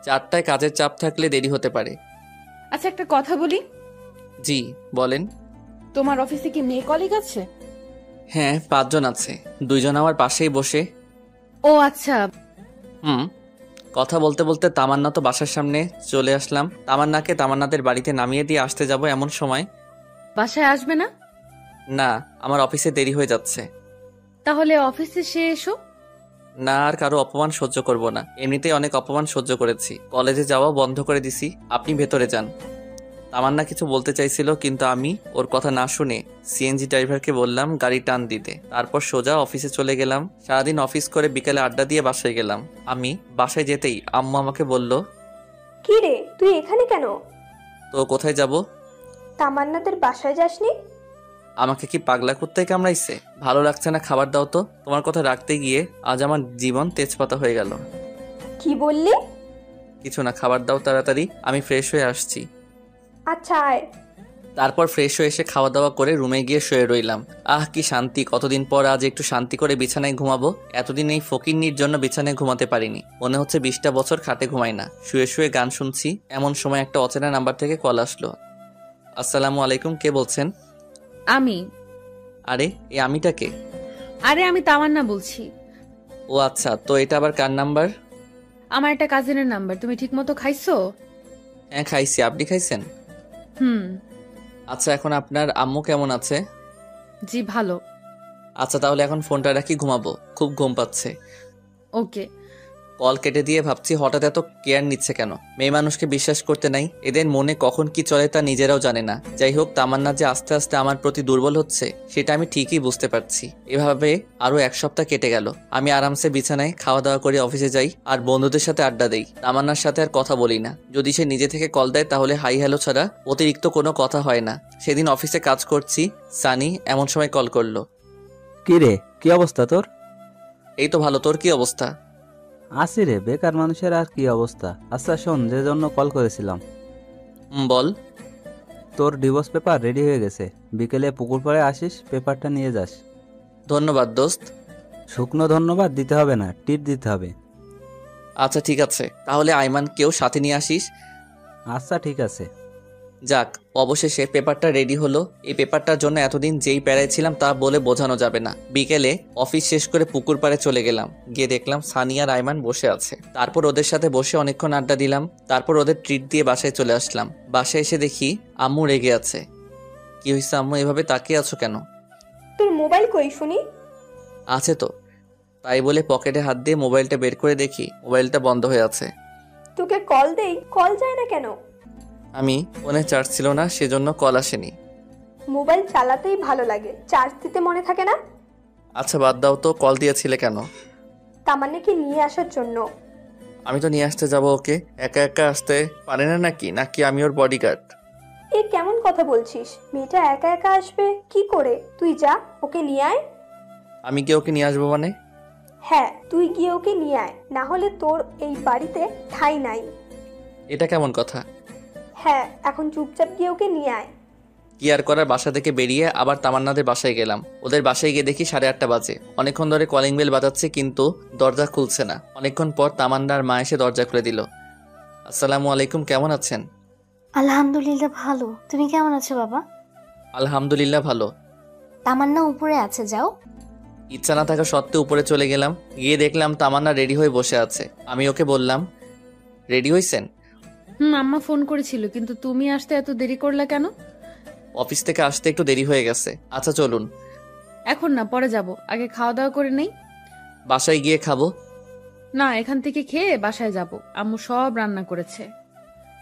4টায়, কাজের চাপ থাকলে দেরি হতে পারে। আচ্ছা, একটা কথা বলি। জি বলেন। তোমার অফিসে কি মেয়ে কলিগ আছে? হ্যাঁ, 5 জন আছে, 2 জন আমার পাশেই বসে। ও আচ্ছা। কথা বলতে বলতে তামান্না তো বাসার সামনে চলে আসলাম। তামান্নাকে তামান্নাদের বাড়িতে নামিয়ে দিয়ে আসতে যাব, এমন সময়, বাসায় আসবে না? না, আমার অফিসে দেরি হয়ে যাচ্ছে। তাহলে অফিসে সে এসো। না, আর কারো অপমান সহ্য করব না। এমনিতেই অনেক অপমান সহ্য করেছি। কলেজে যাওয়া বন্ধ করে দিছি, আপনি ভেতরে যান। তামান্না কিছু বলতে চাইছিল, কিন্তু আমি ওর কথা না শুনে সিএনজি ড্রাইভারকে বললাম গাড়ি টান দিতে। তারপর সোজা অফিসে চলে গেলাম। সারাদিন অফিস করে বিকালে আড্ডা দিয়ে বাসায় গেলাম। আমি বাসায় যেতেই আম্মু আমাকে বলল, কি রে, তুই এখানে কেন? তো কোথায় যাব? তামান্নাদের বাসায় যাসনি? আমাকে কি পাগলা কুত্তায় কামড়াইছে? ভালো লাগছে না, খাবার দাও তো। তোমার কথা রাখতে গিয়ে আজ আমার জীবন তেজপাতা হয়ে গেল। কি বললি? কিছু না, খাবার দাও তাড়াতাড়ি, আমি ফ্রেশ হয়ে আসছি। আচ্ছা আয়। তারপর ফ্রেশ হয়ে এসে খাওয়া দাওয়া করে রুমে গিয়ে শুয়ে রইলাম। কি শান্তি! কতদিন পর আজ একটু শান্তি করে বিছানায় ঘুমাবো। এতদিন এই ফকিন্নির জন্য বিছানায় ঘুমাতে পারিনি। মনে হচ্ছে 20টা বছর খাটে ঘুমাই না। শুয়ে শুয়ে গান শুনছি, এমন সময় একটা অচেনা নাম্বার থেকে কল আসলো। আসসালামু আলাইকুম, কে বলছেন? আমি। আরে, এই আমিটা কে? আরে, আমি তামান্না বলছি। ও আচ্ছা, তো এটা আবার কার নাম্বার? আমার একটা কাজিনের নাম্বার। তুমি ঠিকমতো খাইছো? হ্যাঁ খাইছি, আপনি খাইছেন? আচ্ছা, এখন আপনার আম্মু কেমন আছে? জি ভালো। আচ্ছা, তাহলে এখন ফোনটা রাখি, ঘুমাবো, খুব ঘুম পাচ্ছে। ওকে। কল কেটে দিয়ে ভাবছি হঠাৎ এত কেয়ার নিচ্ছে কেন। মেয়ে মানুষকে বিশ্বাস করতে নাই, এদের মনে কখন কি চলে তা নিজেরাও জানে না। যাই হোক, তামান্না যে আস্তে আস্তে আমার প্রতি দুর্বল হচ্ছে সেটা আমি ঠিকই বুঝতে পারছি। এভাবে আরো 1 সপ্তাহ কেটে গেল। আমি আরামসে বিছানায় খাওয়া দাওয়া করে অফিসে যাই আর বন্ধুদের সাথে আড্ডা দেই। তামান্নার সাথে আর কথা বলি না। যদি সে নিজে থেকে কল দেয় তাহলে হাই হ্যালো ছাড়া অতিরিক্ত কোনো কথা হয় না। সেদিন অফিসে কাজ করছি, সানি এমন সময় কল করলো। কি রে, কি অবস্থা তোর? এই তো ভালো, তোর কি অবস্থা? আসি রে, বেকার মানুষের আর কি অবস্থা। আচ্ছা শোন, যে জন্য কল করেছিলাম। বল। তোর ডিভোর্স পেপার রেডি হয়ে গেছে, বিকেলে পুকুর পাড়ে আসিস, পেপারটা নিয়ে যাস। ধন্যবাদ দোস্ত। শুকনো ধন্যবাদ দিতে হবে না, টিট দিতে হবে। আচ্ছা ঠিক আছে, তাহলে আইমানকেও সাথে নিয়ে আসিস। আচ্ছা ঠিক আছে। যাক, অবশেষে পেপারটা রেডি হলো। এই পেপারটার জন্য এতদিন যেই প্যারায় ছিলাম তা বলে বোঝানো যাবে না। বিকেলে অফিস শেষ করে পুকুর পাড়ে চলে গেলাম। গিয়ে দেখলাম সানিয়া আর আইমান বসে আছে। তারপর ওদের সাথে বসে অনেকক্ষণ আড্ডা দিলাম। তারপর ওদের ট্রিট দিয়ে বাসায় চলে আসলাম। বাসায় এসে দেখি আম্মু রেগে আছে। কি হয়েছে আম্মু, এভাবে তাকিয়ে আছো কেন? তোর মোবাইল কই শুনি? আছে তো। তাই বলে পকেটে হাত দিয়ে মোবাইলটা বের করে দেখি মোবাইলটা বন্ধ হয়ে আছে। তোকে কল দেই, কল যায় না কেন? আমি ফোনে চার্জ ছিল না, সেজন্য কল আসেনি। মোবাইল চালাতেই ভালো লাগে, চার্জ দিতে মনে থাকে না? আচ্ছা বাদ দাও তো, কল দিয়েছিলে কেন? তামান্নাকে নিয়ে আসার জন্য। আমি তো নিয়ে আসতে যাব ওকে, একা একা আসতে পারে না নাকি? নাকি আমি ওর বডিগার্ড? এ কেমন কথা বলছিস? মেয়েটা একা একা আসবে কি করে? তুই যা, ওকে নিয়ে আয়। আমি কি ওকে নিয়ে আসবো মানে? হ্যাঁ, তুই গিয়ে ওকে নিয়ে আয়, না হলে তোর এই বাড়িতে ঠাঁই নাই। এটা কেমন কথা? হ্যাঁ, এখন চুপচাপ গিয়ে ওকে নিয়ে আয়। কি আর করার, বাসা থেকে বেরিয়ে আবার তামান্নাদের বাসায় গেলাম। ওদের বাসায় গিয়ে দেখি 8:30 বাজে। অনেকক্ষণ ধরে কলিং বেল বাজাচ্ছে কিন্তু দরজা খুলছে না। অনেকক্ষণ পর তামান্নার মা এসে দরজা খুলে দিল। আসসালামু আলাইকুম, কেমন আছেন? আলহামদুলিল্লাহ ভালো। তুমি কেমন আছো বাবা? আলহামদুলিল্লাহ ভালো। তামান্না উপরে আছে, যাও। ইচ্ছা না থাকা সত্ত্বেও উপরে চলে গেলাম। গিয়ে দেখলাম তামান্না রেডি হয়ে বসে আছে। আমি ওকে বললাম, রেডি হইছেন? আম্মা ফোন করেছিল, কিন্তু তুমি আসতে এত দেরি করলা কেন? অফিস থেকে আসতে একটু দেরি হয়ে গেছে। আচ্ছা চলুন। এখন না, পরে যাব, আগে খাওয়া দাওয়া করে নেই। বাসায় গিয়ে খাবো। না, এখান থেকে খেয়ে বাসায় যাব, আম্মু সব রান্না করেছে।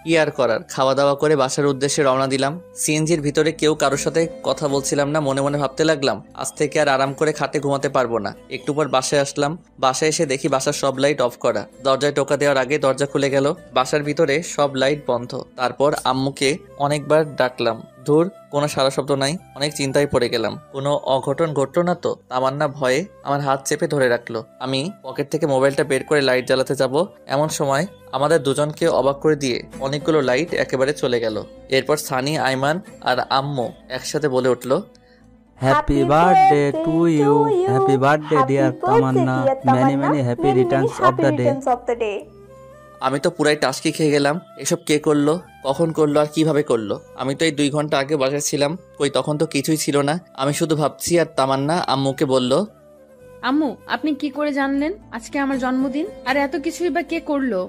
কি আর করার, খাওয়া দাওয়া করে বাসার উদ্দেশ্যে রওনা দিলাম। সিএনজির ভিতরে কেউ কারোর সাথে কথা বলছিলাম না। মনে মনে ভাবতে লাগলাম, আজ থেকে আর আরাম করে খাটে ঘুমাতে পারবো না। একটু পর বাসায় আসলাম। বাসায় এসে দেখি বাসার সব লাইট অফ করা। দরজায় টোকা দেওয়ার আগে দরজা খুলে গেল। বাসার ভিতরে সব লাইট বন্ধ। তারপর আম্মুকে অনেকবার ডাকলাম, ধুর কোনো সারা শব্দ নাই। অনেক চিন্তায় পড়ে গেলাম, কোনো অঘটন ঘটলো না তো? তামান্না ভয়ে আমার হাত চেপে ধরে রাখলো। আমি পকেট থেকে মোবাইলটা বের করে লাইট জ্বালাতে যাব, এমন সময় আমাদের দুজনকে অবাক করে দিয়ে অনেকগুলো লাইট একেবারে চলে গেল। এরপর সানি, আইমান আর আম্মু একসাথে বলে উঠলো, happy birthday to you, happy birthday dear Tamanna, many many happy returns of the day. আমি তো পুরাই টাস্কি খেয়ে গেলাম। এসব কে করলো, কখন করলো আর কিভাবে করলো? আমি তো এই 2 ঘন্টা আগে বাসায় ছিলাম, কই তখন তো কিছুই ছিল না। আমি শুধু ভাবছি। আর তামান্না আম্মুকে বলল, আম্মু, আপনি কি করে জানলেন আজকে আমার জন্মদিন? আর এত কিছুই বা কে করলো?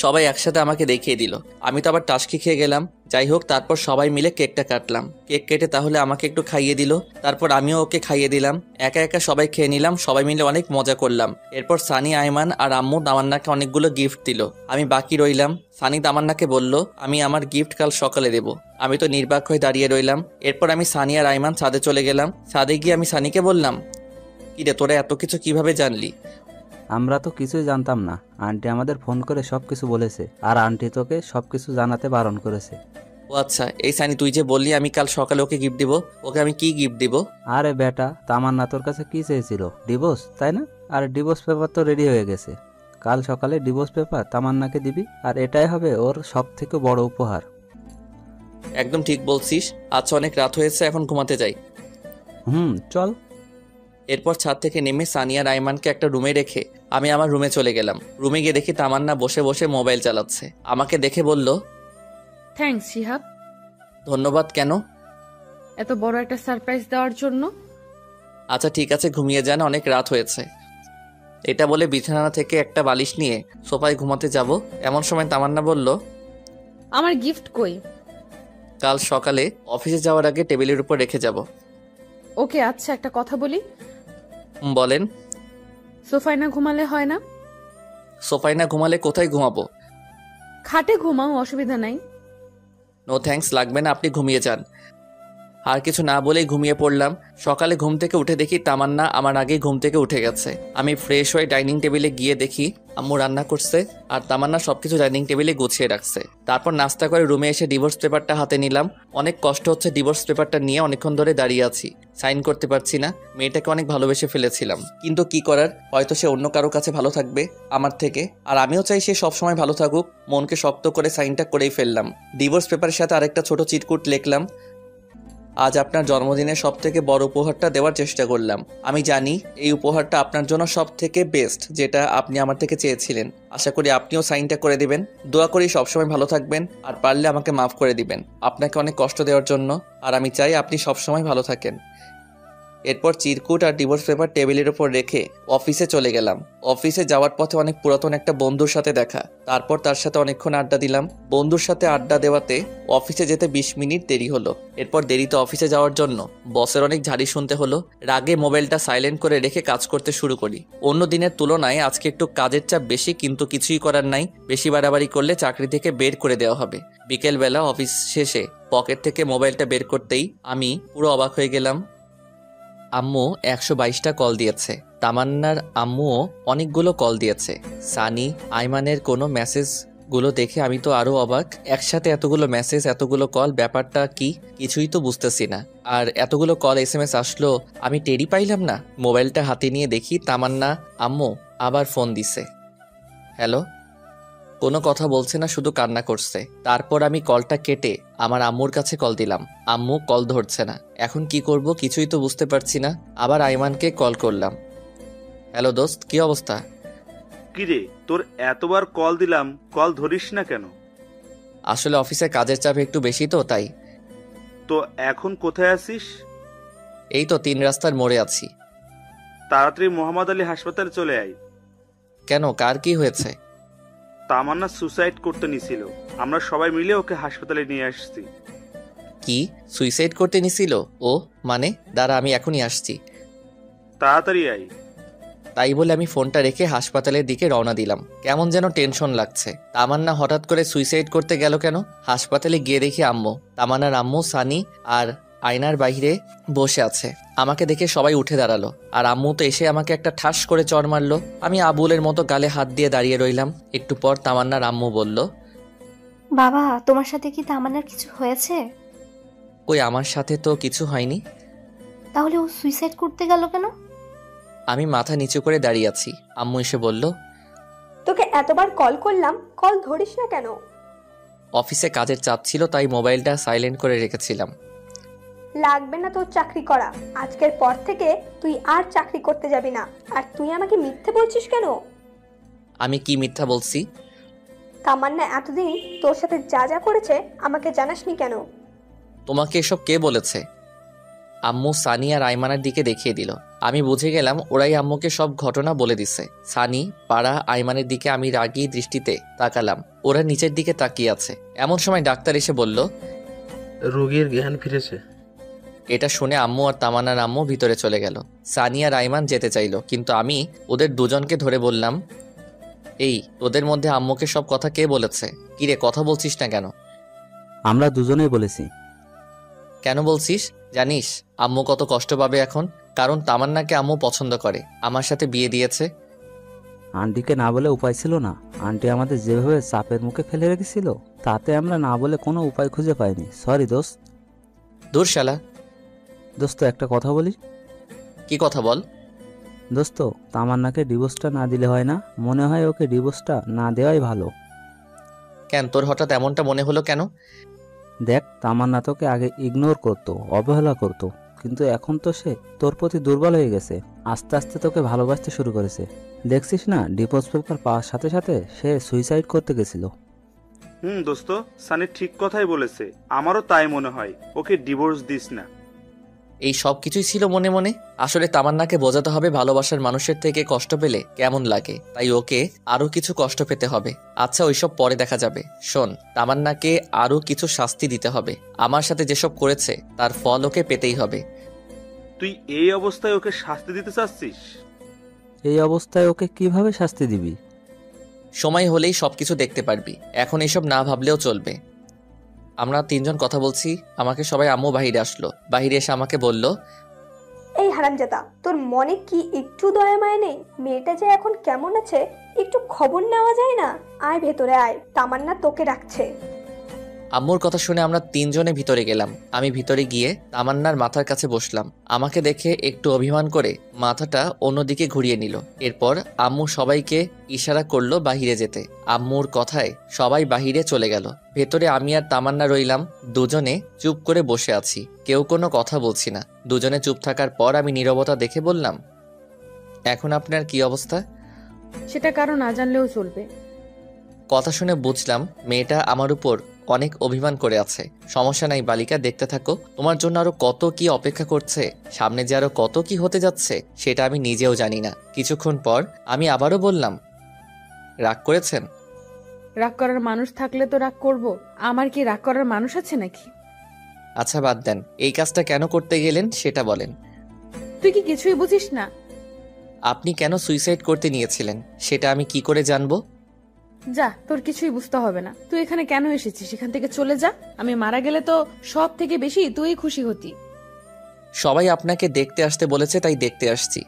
সবাই একসাথে আমাকে দেখিয়ে দিল। আমি তো আবার টাস্কি খেয়ে গেলাম। যাই হোক, তারপর সবাই মিলে কেকটা কাটলাম। কেক কেটে তাহলে আমাকে একটু খাইয়ে দিল। তারপর আমিও ওকে খাইয়ে দিলাম। একা একা সবাই খেয়ে নিলাম। সবাই মিলে অনেক মজা করলাম। এরপর সানি, আইমান আর আম্মু তামান্নাকে অনেকগুলো গিফট দিল। আমি বাকি রইলাম। সানি তামান্নাকে বলল, আমি আমার গিফট কাল সকালে দেব। আমি তো নির্বাক হয়ে দাঁড়িয়ে রইলাম। এরপর আমি সানি আর আইমান ছাদে চলে গেলাম। ছাদে গিয়ে আমি সানিকে বললাম, কিরে তোরা এত কিছু কিভাবে জানলি? আমরা তো কিছুই জানতাম না, আন্টি আমাদের ফোন করে সবকিছু বলেছে, আর আন্টি তোকে সবকিছু জানাতে বারণ করেছে। ও আচ্ছা, এই সানি তুই যে বললি আমি কাল সকালে ওকে গিফট দিব, ওকে আমি কি গিফট দিব? আরে বেটা, তামান্না তোর কাছে কি চেয়েছিল? ডিভোর্স, তাই না? আর ডিভোর্স পেপার তো রেডি হয়ে গেছে। কাল সকালে ডিভোর্স পেপার তামান্নাকে দিবি, আর এটাই হবে ওর সব থেকে বড় উপহার। একদম ঠিক বলছিস। আচ্ছা অনেক রাত হয়েছে, এখন ঘুমাতে যাই। চল। এরপর ছাদ থেকে নেমে সানিয়া রাইমানকে একটা রুমে রেখে আমি আমার রুমে চলে গেলাম। রুমে গিয়ে দেখি তামান্না বসে বসে মোবাইল চালাচ্ছে। আমাকে দেখে বলল, থ্যাঙ্কস শিহাব। ধন্যবাদ। কেন? এত বড় একটা সারপ্রাইজ দেওয়ার জন্য। আচ্ছা ঠিক আছে, ঘুমিয়ে যান, অনেক রাত হয়েছে। এটা বলে বিছানা থেকে একটা বালিশ নিয়ে সোফায় ঘুমাতে যাব। এমন সময় তামান্না বলল, আমার গিফট কই? কাল সকালে অফিসে যাওয়ার আগে টেবিলের উপর রেখে যাব। ওকে, আচ্ছা একটা কথা বলি। বলেন। সোফায় না ঘুমালে হয় না? সোফায় না ঘুমালে কোথায় ঘুমাবো? খাটে ঘুমাও, অসুবিধা নাই। নো থ্যাঙ্কস, লাগবে না, আপনি ঘুমিয়ে যান। আর কিছু না বলেই ঘুমিয়ে পড়লাম। সকালে ঘুম থেকে উঠে দেখি তামান্না আমার আগেই ঘুম থেকে উঠে গেছে। আমি ফ্রেশ হয়ে ডাইনিং টেবিলে গিয়ে দেখি আম্মু রান্না করছে আর তামান্না সবকিছু ডাইনিং টেবিলে গুছিয়ে রাখছে। তারপর নাস্তা করে রুমে এসে ডিভোর্স পেপারটা হাতে নিলাম। অনেক কষ্ট হচ্ছে ডিভোর্স পেপারটা নিয়ে অনেকক্ষণ ধরে দাঁড়িয়ে আছি, সাইন করতে পারছি না। মেয়েটাকে অনেক ভালোবেসে ফেলেছিলাম, কিন্তু কি করার, হয়তো সে অন্য কারো কাছে ভালো থাকবে আমার থেকে, আর আমিও চাই সে সবসময় ভালো থাকুক। মনকে শক্ত করে সাইনটা করেই ফেললাম। ডিভোর্স পেপারের সাথে আরেকটা ছোট চিটকুট লিখলাম, আজ আপনার জন্মদিনে সব থেকে বড় উপহারটা দেওয়ার চেষ্টা করলাম। আমি জানি এই উপহারটা আপনার জন্য সব থেকে বেস্ট, যেটা আপনি আমার থেকে চেয়েছিলেন। আশা করি আপনিও সাইনটা করে দিবেন। দোয়া করি সবসময় ভালো থাকবেন, আর পারলে আমাকে মাফ করে দিবেন আপনাকে অনেক কষ্ট দেওয়ার জন্য, আর আমি চাই আপনি সবসময় ভালো থাকেন। এরপর চিরকুট আর ডিভোর্স পেপার টেবিলের উপর রেখে অফিসে চলে গেলাম। অফিসে যাওয়ার পথে অনেক পুরাতন একটা বন্ধুর সাথে দেখা। তারপর তার সাথে অনেকক্ষণ আড্ডা দিলাম। বন্ধুর সাথে আড্ডা দেওয়াতে অফিসে যেতে 20 মিনিট দেরি হলো। এরপর দেরিতে অফিসে যাওয়ার জন্য বসের অনেক ঝাড়ি শুনতে হলো। রাগে মোবাইলটা সাইলেন্ট করে রেখে কাজ করতে শুরু করি। অন্য দিনের তুলনায় আজকে একটু কাজের চাপ বেশি, কিন্তু কিছুই করার নাই। বেশি বাড়াবাড়ি করলে চাকরি থেকে বের করে দেওয়া হবে। বিকেলবেলা অফিস শেষে পকেট থেকে মোবাইলটা বের করতেই আমি পুরো অবাক হয়ে গেলাম। আম্মু 122টা কল দিয়েছে, তামান্নার আম্মুও অনেকগুলো কল দিয়েছে। সানি আইমানের কোনো মেসেজগুলো দেখে আমি তো আরো অবাক। একসাথে এতগুলো মেসেজ, এতগুলো কল, ব্যাপারটা কি কিছুই তো বুঝতেছি না। আর এতগুলো কল SMS আসলো, আমি টেরই পাইলাম না। মোবাইলটা হাতে নিয়ে দেখি তামান্না আম্মু আবার ফোন দিছে। হ্যালো, কোনো কথা বলছে না, শুধু কান্না করছে। তারপর আমি কলটা কেটে আমার আম্মুর কাছে কল দিলাম, আম্মু কল ধরছে না। এখন কি করব কিছুই তো বুঝতে পারছি না। আবার আইমানকে কল করলাম। হ্যালো দোস্ত, কি অবস্থা? কিরে, তোর এতবার কল দিলাম, কল ধরিস না কেন? আসলে অফিসে কাজের চাপ একটু বেশি তো তাই। তো এখন কোথায় আছিস? এই তো 3 রাস্তার মোড়ে আছি। তাড়াতাড়ি মোহাম্মদ আলী হাসপাতালে চলে আয়। কেন, কার কি হয়েছে? তামান্না সুসাইড করতে নিছিল, আমরা সবাই মিলে ওকে হাসপাতালে নিয়ে আসছি। কি সুইসাইড করতে নিছিল ও? মানে দাঁড়া, আমি এখনই আসছি। তাড়াতাড়ি আয়। তাই বলে আমি ফোনটা রেখে হাসপাতালের দিকে রওনা দিলাম। কেমন যেন টেনশন লাগছে। তামান্না হঠাৎ করে সুইসাইড করতে গেল কেন? হাসপাতালে গিয়ে দেখি আম্মু, তামান্নার আম্মু, সানি আর আয়নার বাইরে বসে আছে। আমাকে দেখে সবাই উঠে দাঁড়ালো, আর আম্মু তো এসে আমাকে একটা ঠাস করে চড় মারলো। আমি আবুলের মতো গালে হাত দিয়ে দাঁড়িয়ে রইলাম। একটু পর তামান্নার আম্মু বলল, বাবা তোমার সাথে কি তামান্নার কিছু হয়েছে? কই আমার সাথে তো কিছু হয়নি। তাহলে ও সুইসাইড করতে গেল কেন? আমি মাথা নিচু করে দাঁড়িয়ে আছি। আম্মু এসে বলল, তোকে এতবার কল করলাম, কল ধরিস না কেন? অফিসে কাজের চাপ ছিল তাই মোবাইলটা সাইলেন্ট করে রেখেছিলাম। লাগবে না তোর চাকরি করা। আজকের পর থেকে তুই আর চাকরি করতে যাবি না। আর তুই আমাকে মিথ্যে বলছিস কেন? আমি কি মিথ্যা বলছি? তামান্না এতদিন তোর সাথে যা যা করেছে আমাকে জানাসনি কেন? তোমাকে এসব কে বলেছে? আম্মু সানি আর আইমানের দিকে দেখিয়ে দিল। আমি বুঝে গেলাম ওরাই আম্মুকে সব ঘটনা বলে দিছে। সানি, পাড়া, আইমানের দিকে আমি রাগী দৃষ্টিতে তাকালাম। ওরা নিচের দিকে তাকিয়ে আছে। এমন সময় ডাক্তার এসে বলল, রোগীর জ্ঞান ফিরেছে। এটা শুনে আম্মু আর তামান্নার আম্মু ভিতরে চলে গেল। সানি আর আইমান যেতে চাইলো, কিন্তু আমি ওদের দুজনকে ধরে বললাম, এই তোদের মধ্যে আম্মুকে সব কথা কে বলেছে? কিরে, কথা বলছিস না কেন? আমরা দুজনেই বলেছি। কেন বলছিস? জানিস আম্মু কত কষ্ট পাবে এখন? কারণ তামান্নাকে আম্মু পছন্দ করে, আমার সাথে বিয়ে দিয়েছে। আন্টিকে না বলে উপায় ছিল না। আন্টি আমাদের যেভাবে চাপের মুখে ফেলে রেখেছিল, তাতে আমরা না বলে কোনো উপায় খুঁজে পাইনি। সরি দোস্ত। দূর শালা। দোস্ত একটা কথা বলি। কি কথা বল? দোস্ত, তামান্নাকে ডিভোর্সটা না দিলে হয় না? মনে হয় ওকে ডিভোর্সটা না দেওয়াই ভালো। কেন, তোর হঠাৎ এমনটা মনে হলো কেন? দেখ, তামান্না তোকে আগে ইগনোর করতো, অবহেলা করতো, কিন্তু এখন তো সে তোর প্রতি দুর্বল হয়ে গেছে। আস্তে আস্তে তোকে ভালোবাসতে শুরু করেছে। দেখছিস না, ডিভোর্স পেপার পাওয়ার সাথে সাথে সে সুইসাইড করতে গেছিল। দোস্ত, সানি ঠিক কথাই বলেছে। আমারও তাই মনে হয়। ওকে ডিভোর্স দিস না। এই সব কিছুই ছিল মনে মনে। আসলে তামান্নাকে বোঝাতে হবে ভালোবাসার মানুষের থেকে কষ্ট পেলে কেমন লাগে, তাই ওকে আরো কিছু কষ্ট পেতে হবে। আচ্ছা, ওইসব পরে দেখা যাবে। শোন, তামান্নাকে আরো কিছু শাস্তি দিতে হবে। আমার সাথে যেসব করেছে তার ফল ওকে পেতেই হবে। তুই এই অবস্থায় ওকে শাস্তি দিতে চাচ্ছিস? এই অবস্থায় ওকে কিভাবে শাস্তি দিবি? সময় হলেই সবকিছু দেখতে পারবি। এখন এইসব না ভাবলেও চলবে। আমরা 3 জন কথা বলছি, আমাকে সবাই আম্মু বাহিরে আসলো। বাহিরে এসে আমাকে বলল, এই হারামজাদা, তোর মনে কি একটু দয়া মায়া নেই? মেয়েটা যে এখন কেমন আছে একটু খবর নেওয়া যায় না? আয় ভেতরে আয়, তামান্না তোকে রাখছে। আম্মুর কথা শুনে আমরা 3 জনে ভিতরে গেলাম। আমি ভিতরে গিয়ে তামান্নার মাথার কাছে বসলাম। আমাকে দেখে একটু অভিমান করে মাথাটা অন্যদিকে ঘুরিয়ে নিল। এরপর আম্মু সবাইকে ইশারা করলো বাহিরে যেতে। আম্মুর কথায় সবাই বাহিরে চলে গেল। ভেতরে আমি আর তামান্না রইলাম। দুজনে চুপ করে বসে আছি, কেউ কোনো কথা বলছি না। দুজনে চুপ থাকার পর আমি নীরবতা দেখে বললাম, এখন আপনার কি অবস্থা? সেটা কারো না জানলেও চলবে। কথা শুনে বুঝলাম মেয়েটা আমার উপর অনেক অভিমান করে আছে। সমস্যা নাই বালিকা, দেখতে থাকো। তোমার জন্য আরো কত কি অপেক্ষা করছে, সামনে যে আরো কত কি হতে যাচ্ছে সেটা আমি নিজেও জানি না। কিছুক্ষণ পর আমি আবারও বললাম, রাগ করেছেন? রাগ করার মানুষ থাকলে তো রাগ করব। আমার কি রাগ করার মানুষ আছে নাকি? আচ্ছা বাদ দেন, এই কাজটা কেন করতে গেলেন সেটা বলেন। তুই কি কিছুই বুঝিস না? আপনি কেন সুইসাইড করতে নিয়েছিলেন সেটা আমি কি করে জানবো? যা, তোর কিছুই বুঝতে হবে না। তুই এখানে কেন এসেছিস? এখান থেকে চলে যা। আমি মারা গেলে তো সব থেকে বেশি তুই খুশি হতি। সবাই আপনাকে দেখতে আসতে বলেছে, তাই দেখতে আসছি।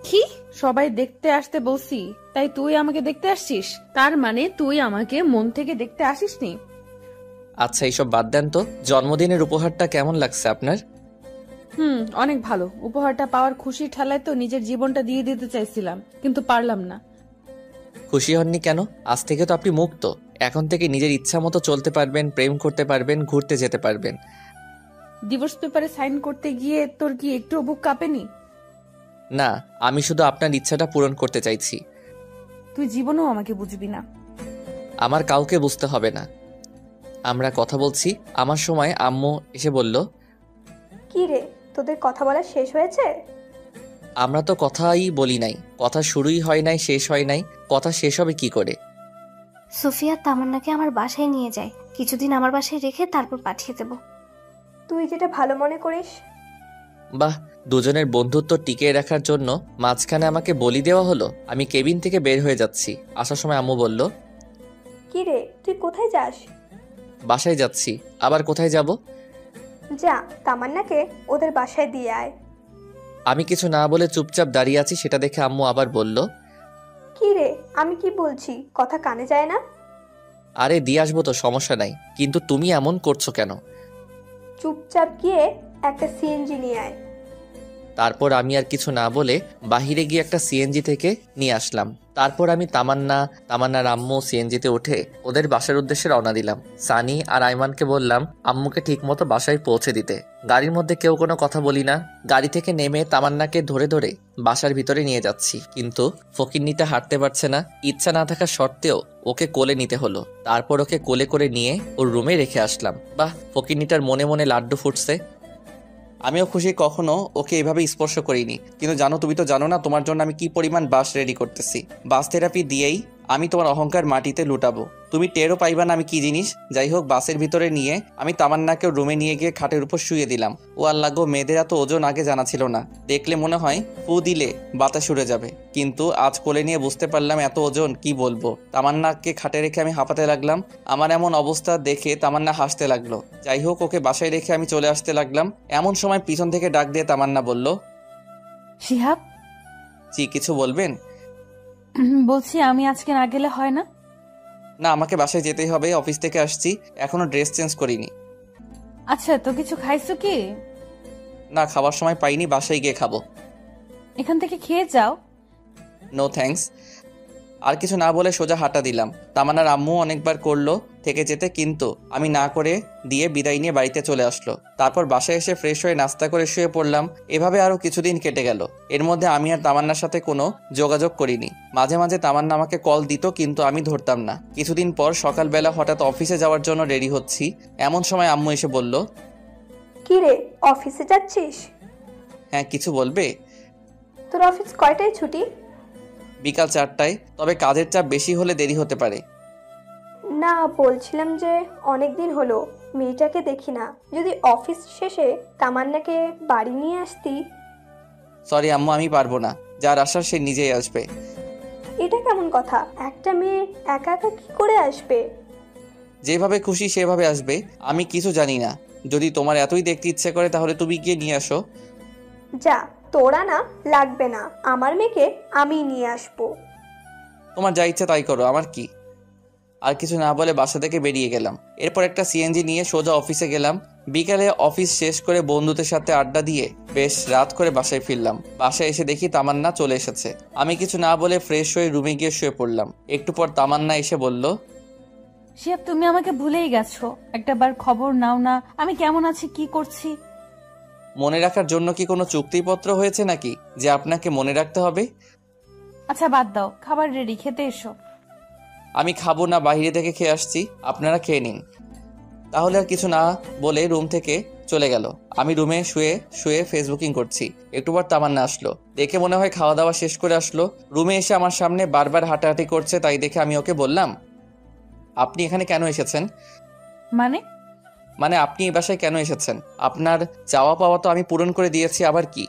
কি? সবাই দেখতে আসতে বলছি, তাই তুই আমাকে দেখতে আসছিস? তার মানে তুই আমাকে মন থেকে দেখতে আসিসনি? আচ্ছা, এইসব বাদ দেন তো। জন্মদিনের উপহারটা কেমন লাগছে আপনার? অনেক ভালো। উপহারটা পাওয়ার খুশি ঠেলায় তো নিজের জীবনটা দিয়ে দিতে চাইছিলাম, কিন্তু পারলাম না। খুশি হননি কেন? আজ থেকে তো আপনি মুক্ত। এখন থেকে নিজের ইচ্ছা মতো চলতে পারবেন, প্রেম করতে পারবেন, ঘুরতে যেতে পারবেন। ডিভোর্স পেপারে সাইন করতে গিয়ে তোর কি একটু বুক কাঁপেনি? না, আমি শুধু আপনার ইচ্ছাটা পূরণ করতে চাইছি। তুই জীবনেও আমাকে বুঝবি না। আমার কাউকে বুঝতে হবে না। আমরা কথা বলছি, আমার সময় আম্মু এসে বলল, কি রে, তোদের কথা বলা শেষ হয়েছে? আমরা তো কথাই বলি নাই, কথা শুরুই হয় নাই, শেষ হয় নাই, কথা শেষ হবে কি করে? সুফিয়া তামান্নাকে আমার বাসায় নিয়ে যায়, কিছুদিন আমার বাসায় রেখে তারপর পাঠিয়ে দেব। তুই যেটা ভালো মনে করিস। বাহ, দুজনের বন্ধুত্ব টিকিয়ে রাখার জন্য মাঝখানে আমাকে বলি দেওয়া হলো। আমি কেবিন থেকে বের হয়ে যাচ্ছি। আসার সময় আম্মু বলল, কি রে, তুই কোথায় যাস? বাসায় যাচ্ছি। আবার কোথায় যাব? যা, তামান্নাকে ওদের বাসায় দিয়ে আয়। আমি কিছু না বলে চুপচাপ দাঁড়িয়ে আছি, সেটা দেখে আম্মু আবার বলল, কি রে, আমি কি বলছি কথা কানে যায় না? আরে দিয়ে আসবো তো, সমস্যা নাই, কিন্তু তুমি এমন করছো কেন? চুপচাপ গিয়ে একটা সিএনজি নিয়ে আয়। তারপর আমি আর কিছু না বলে বাহিরে গিয়ে একটা সিএনজি থেকে নিয়ে আসলাম। তারপর আমি তামান্নার আম্মু সিএনজিতে উঠে ওদের বাসার উদ্দেশ্যে রওনা দিলাম। সানি আর আইমানকে বললাম আম্মুকে ঠিকমতো বাসায় পৌঁছে দিতে। গাড়ির মধ্যে কেউ কোনো কথা বলি না। গাড়ি থেকে নেমে তামান্নাকে ধরে ধরে বাসার ভিতরে নিয়ে যাচ্ছি, কিন্তু ফকিন্নিটা হাঁটতে পারছে না। ইচ্ছা না থাকা সত্ত্বেও ওকে কোলে নিতে হলো। তারপর ওকে কোলে করে নিয়ে ওর রুমে রেখে আসলাম। বাহ, ফকিন্নিটার মনে মনে লাড্ডু ফুটছে। আমিও খুশি, কখনো ওকে এভাবে স্পর্শ করিনি। কিন্তু জানো, তুমি তো জানো না তোমার জন্য আমি কি পরিমাণ বাস রেডি করতেছি। বাস থেরাপি দিয়েই আমি তোমার অহংকার মাটিতে লুটাবো। তুমি টেরও পাইবা না আমি কি জিনিস। যাই হোক, বাসের ভিতরে নিয়ে আমি তামান্নাকে রুমে নিয়ে গিয়ে খাটের উপর শুয়ে দিলাম। ও আল্লাহ গো, মেয়েদের এত ওজন আগে জানা ছিল না। দেখলে মনে হয় ফু দিলে বাতাস উড়ে যাবে, কিন্তু আজ কোলে নিয়ে বুঝতে পারলাম এত ওজন কি বলবো। তামান্নাকে খাটে রেখে আমি হাঁপাতে লাগলাম। আমার এমন অবস্থা দেখে তামান্না হাসতে লাগলো। যাই হোক, ওকে বাসায় রেখে আমি চলে আসতে লাগলাম। এমন সময় পিছন থেকে ডাক দিয়ে তামান্না বলল, শিহাব, জি কিছু বলবেন? বলছি আমি আজকে না গেলে হয় না? না, আমাকে বাসায় যেতেই হবে, অফিস থেকে আসছি, এখনো ড্রেস চেঞ্জ করিনি। আচ্ছা, তো কিছু খাইছো কি? না, খাবার সময় পাইনি, বাসায় গিয়ে খাবো। এখান থেকে খেয়ে যাও। No thanks. আর কিছু না বলে সোজা হাঁটা দিলাম। তামান্নার আম্মু অনেকবার করলো থেকে যেতে, কিন্তু আমি না করে দিয়ে বিদায় নিয়ে বাড়িতে চলে আসলো। তারপর বাসায় এসে ফ্রেশ হয়ে নাস্তা করে শুয়ে পড়লাম। এভাবে আরো কিছুদিন কেটে গেল। এর মধ্যে আমি আর তামান্নার সাথে কোনো যোগাযোগ করিনি। মাঝে মাঝে তামান্না আমাকে কল দিত, কিন্তু আমি ধরতাম না। কিছুদিন পর সকালবেলা হঠাৎ অফিসে যাওয়ার জন্য রেডি হচ্ছি, এমন সময় আম্মু এসে বলল, কি রে, অফিসে যাচ্ছিস? হ্যাঁ, কিছু বলবে? তোর অফিস কয়টায় ছুটি? বিকাল 4টায়, তবে কাজের চাপ বেশি হলে দেরি হতে পারে। না, বলছিলাম যে অনেক দিন হলো মেয়েটাকে দেখি না, যদি অফিস শেষে তামান্নাকে বাড়ি নিয়ে আসতি। সরি আম্মু, আমি পারবো না। যার আসার সে নিজেই আসবে। এটা কেমন কথা? একটা মেয়ে একা একা কি করে আসবে? যেভাবে খুশি সেভাবে আসবে। আমি কিছু জানি না। যদি তোমার এতই দেখতে ইচ্ছে করে তাহলে তুমি গিয়ে নিয়ে আসো। যা, তোরা না লাগবে না, আমার মেয়েকে আমি নিয়ে আসবো। তোমার যা ইচ্ছে তাই করো, আমার কি। আর কিছু না বলে বাসা থেকে বেরিয়ে গেলাম। এরপর একটা সিএনজি নিয়ে সোজা অফিসে গেলাম। বিকালে অফিস শেষ করে বন্ধুদের সাথে আড্ডা দিয়ে বেশ রাত করে বাসায় ফিরলাম। বাসায় এসে দেখি তামান্না চলে এসেছে। আমি কিছু না বলে ফ্রেশ হয়ে রুমে গিয়ে শুয়ে পড়লাম। একটু পর তামান্না এসে বলল, শিহাব, তুমি আমাকে ভুলেই গেছো। একটাবার খবর নাও না আমি কেমন আছি, কি করছি। মনে রাখার জন্য কি কোনো চুক্তিপত্র হয়েছে নাকি যে আপনাকে মনে রাখতে হবে? আচ্ছা বাদ দাও, খাবার রেডি, খেতে এসো। আমি খাবো না, বাইরে থেকে খেয়ে আসছি, আপনারা খেয়ে নিন। তাহলে আর কিছু না বলে রুম থেকে চলে গেল। আমি রুমে শুয়ে শুয়ে ফেসবুকিং করছি। একটু পর তামান্না আসলো। দেখে মনে হয় খাওয়া দাওয়া শেষ করে আসলো। রুমে এসে আমার সামনে বারবার হাঁটাহাঁটি করছে, তাই দেখে আমি ওকে বললাম, আপনি এখানে কেন এসেছেন? মানে আপনি এই বাসায় কেন এসেছেন? আপনার চাওয়া পাওয়া তো আমি পূরণ করে দিয়েছি, আবার কি?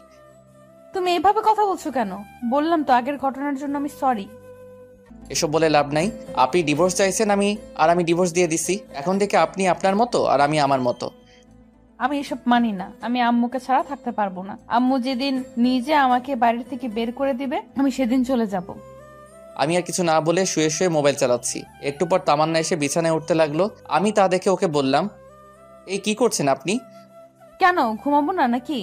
তুমি এভাবে কথা বলছো কেন? বললাম তো আগের ঘটনার জন্য আমি সরি। এসব বলে লাভ নাই। আপনি ডিভোর্স চাইছেন, আমি ডিভোর্স দিয়ে দিছি। এখন থেকে আপনি আপনার মতো আর আমি আমার মতো। আমি এসব মানি না। আমি আম্মুকে ছাড়া থাকতে পারবো না। আম্মু যেদিন নিজে আমাকে বাড়ি থেকে বের করে দিবে আমি সেদিন চলে যাব। আমি আর কিছু না বলে শুয়ে শুয়ে মোবাইল চালাচ্ছি। একটু পর তামান্না এসে বিছানায় উঠতে লাগলো। আমি তা দেখে ওকে বললাম, এই কি করছেন আপনি? কেন, ঘুমাবো না নাকি?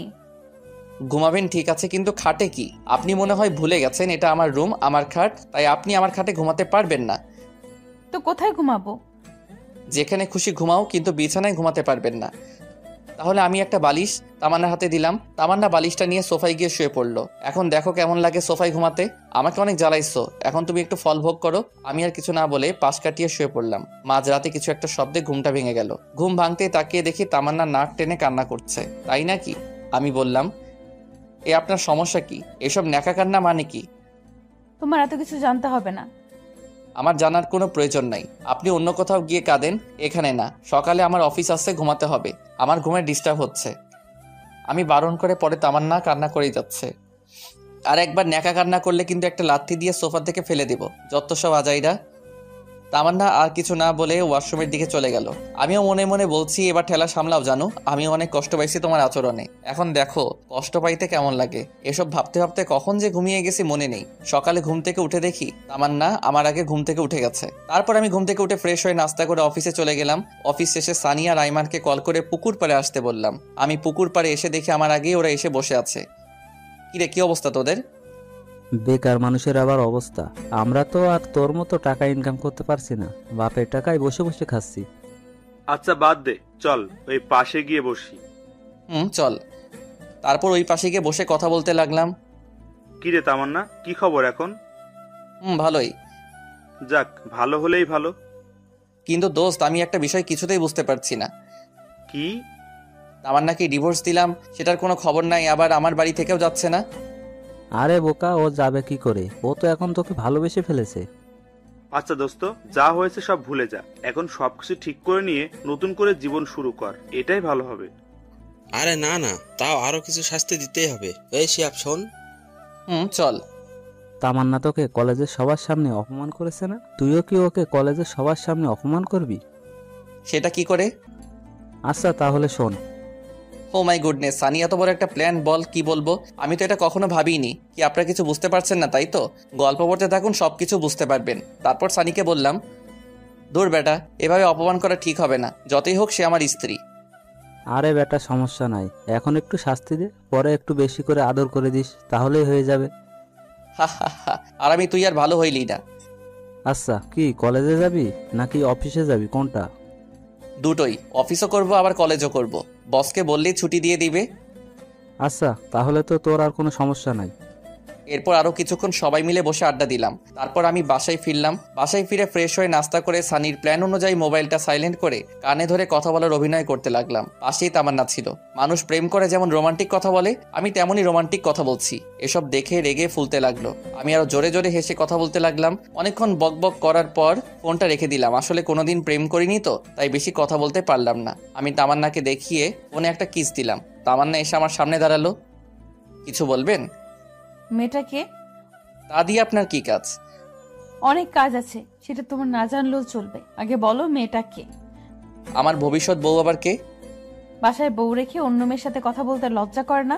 ঘুমাবেন ঠিক আছে, কিন্তু খাটে কি? আপনি মনে হয় ভুলে গেছেন এটা আমার রুম, আমার খাট, তাই আপনি আমার খাটে ঘুমাতে পারবেন না। তো কোথায় ঘুমাবো? যেখানে খুশি ঘুমাও, কিন্তু বিছানায় ঘুমাতে পারবেন না। তাহলে আমি একটা বালিশ তামান্নার হাতে দিলাম। তামান্না বালিশটা নিয়ে সোফায় গিয়ে শুয়ে পড়লো। এখন দেখো কেমন লাগে সোফায় ঘুমাতে। আমাকে অনেক জ্বালাইছো, এখন তুমি একটু ফল ভোগ করো। আমি আর কিছু না বলে পাশ কাটিয়ে শুয়ে পড়লাম। মাঝরাতে কিছু একটা শব্দে ঘুমটা ভেঙে গেল। ঘুম ভাঙতেই তাকিয়ে দেখি তামান্না নাক টেনে কান্না করছে। তাই নাকি? আমি বললাম, এ আপনার সমস্যা কি? এসব ন্যাকা কান্না মানে কি? তোমার এত কিছু জানতে হবে না। আমার জানার কোনো প্রয়োজন নাই। আপনি অন্য কোথাও গিয়ে কাঁদেন, এখানে না। সকালে আমার অফিস আসছে, ঘুমাতে হবে। আমার ঘুমের ডিস্টার্ব হচ্ছে। আমি বারণ করে পরে তামান্না কান্না করেই যাচ্ছে। আর একবার ন্যাকা কান্না করলে কিন্তু একটা লাথি দিয়ে সোফা থেকে ফেলে দেব। যত সব আজাইরা। তামান্না আর কিছু না বলে ওয়াশরুমের দিকে চলে গেল। আমিও মনে মনে বলছি, এবার ঠেলা সামলাও জানো, আমিও অনেক কষ্ট পাইছি তোমার আচরণে। এখন দেখো কষ্ট পাইতে কেমন লাগে। এসব ভাবতে ভাবতে কখন যে ঘুমিয়ে গেছি মনে নেই। সকালে ঘুম থেকে উঠে দেখি তামান্না আমার আগে ঘুম থেকে উঠে গেছে। তারপর আমি ঘুম থেকে উঠে ফ্রেশ হয়ে নাস্তা করে অফিসে চলে গেলাম। অফিস শেষে সানিয়া রাইমানকে কল করে পুকুর পাড়ে আসতে বললাম। আমি পুকুর পাড়ে এসে দেখি আমার আগেই ওরা এসে বসে আছে। কিরে, কি অবস্থা তোদের? বেকার মানুষের আবার অবস্থা। আমরা তো আর তোর মতো টাকা ইনকাম করতে পারছি না, বাপের টাকায় বসে বসে খাচ্ছি। আচ্ছা বাদ দে, চল ওই পাশে গিয়ে বসি। চল। তারপর ওই পাশে গিয়ে বসে কথা বলতে লাগলাম। কিরে তামান্না, কি খবর এখন? ভালোই। যাক, ভালো হলেই ভালো। কিন্তু দোস্ত, আমি একটা বিষয় কিছুতেই বুঝতে পারছি না। কি? তামান্নাকে ডিভোর্স দিলাম, সেটার কোনো খবর নাই, আবার আমার বাড়ি থেকেও যাচ্ছে না। আরে বোকা, ও যাবে কি করে? ও তো এখন তোকে ভালোবেসে ফেলেছে। আচ্ছা দোস্ত, যা হয়েছে সব ভুলে যা। এখন সবকিছু ঠিক করে নিয়ে নতুন করে জীবন শুরু কর, এটাই ভালো হবে। আরে না না, তাও আরো কিছু শাস্তি দিতেই হবে। এই শিয়াব শোন। চল। তামান্না তোকে কলেজের সবার সামনে অপমান করেছে না? তুইও কি ওকে কলেজের সবার সামনে অপমান করবি? সেটা কি করে? আচ্ছা তাহলে শোন। ও মাই গুডনেস, সানি এত বড় একটা প্ল্যান, বল কি বলবো। আমি তো এটা কখনো ভাবিনি। কি আপনারা কিছু বুঝতে পারছেন না তাই তো? গল্প পড়তে থাকুন, সবকিছু বুঝতে পারবেন। তারপর সানিকে বললাম, দূর বেটা, এভাবে অপমান করা ঠিক হবে না। যতই হোক সে আমার স্ত্রী। আরে বেটা, সমস্যা নাই, এখন একটু শাস্তি দে, পরে একটু বেশি করে আদর করে দিস, তাহলেই হয়ে যাবে। আর আমি তুই আর ভালো হইলি না। আচ্ছা, কি কলেজে যাবি নাকি অফিসে যাবি, কোনটা? দুটোই, অফিসও করব আবার কলেজও করব। বসকে বললেই ছুটি দিয়ে দিবে। আচ্ছা, তাহলে তো তোর আর কোনো সমস্যা নাই। এরপর আরো কিছুক্ষণ সবাই মিলে বসে আড্ডা দিলাম। তারপর আমি বাসায় ফিরলাম। বাসায় ফিরে ফ্রেশ হয়ে নাস্তা করে সানির প্ল্যান অনুযায়ী মোবাইলটা সাইলেন্ট করে কানে ধরে কথা বলার অভিনয় করতে লাগলাম। পাশেই তামান্না ছিল। মানুষ প্রেম করে যেমন রোমান্টিক কথা বলে, আমি তেমনই রোমান্টিক কথা বলছি। এসব দেখে রেগে ফুলতে লাগলো। আমি আরো জোরে জোরে হেসে কথা বলতে লাগলাম। অনেকক্ষণ বক বক করার পর ফোনটা রেখে দিলাম। আসলে কোনোদিন প্রেম করিনি তো, তাই বেশি কথা বলতে পারলাম না। আমি তামান্নাকে দেখিয়ে ফোনে একটা কিস দিলাম। তামান্না এসে আমার সামনে দাঁড়ালো। কিছু বলবেন? মেয়েটাকে? তা দিয়ে আপনার কি কাজ? অনেক কাজ আছে, সেটা তোমার না জানলেও চলবে। আগে বলো মেয়েটাকে। আমার ভবিষ্যৎ বউ আবার কে? বাসায় বউ রেখে অন্য মেয়ের সাথে কথা বলতে লজ্জা করে না?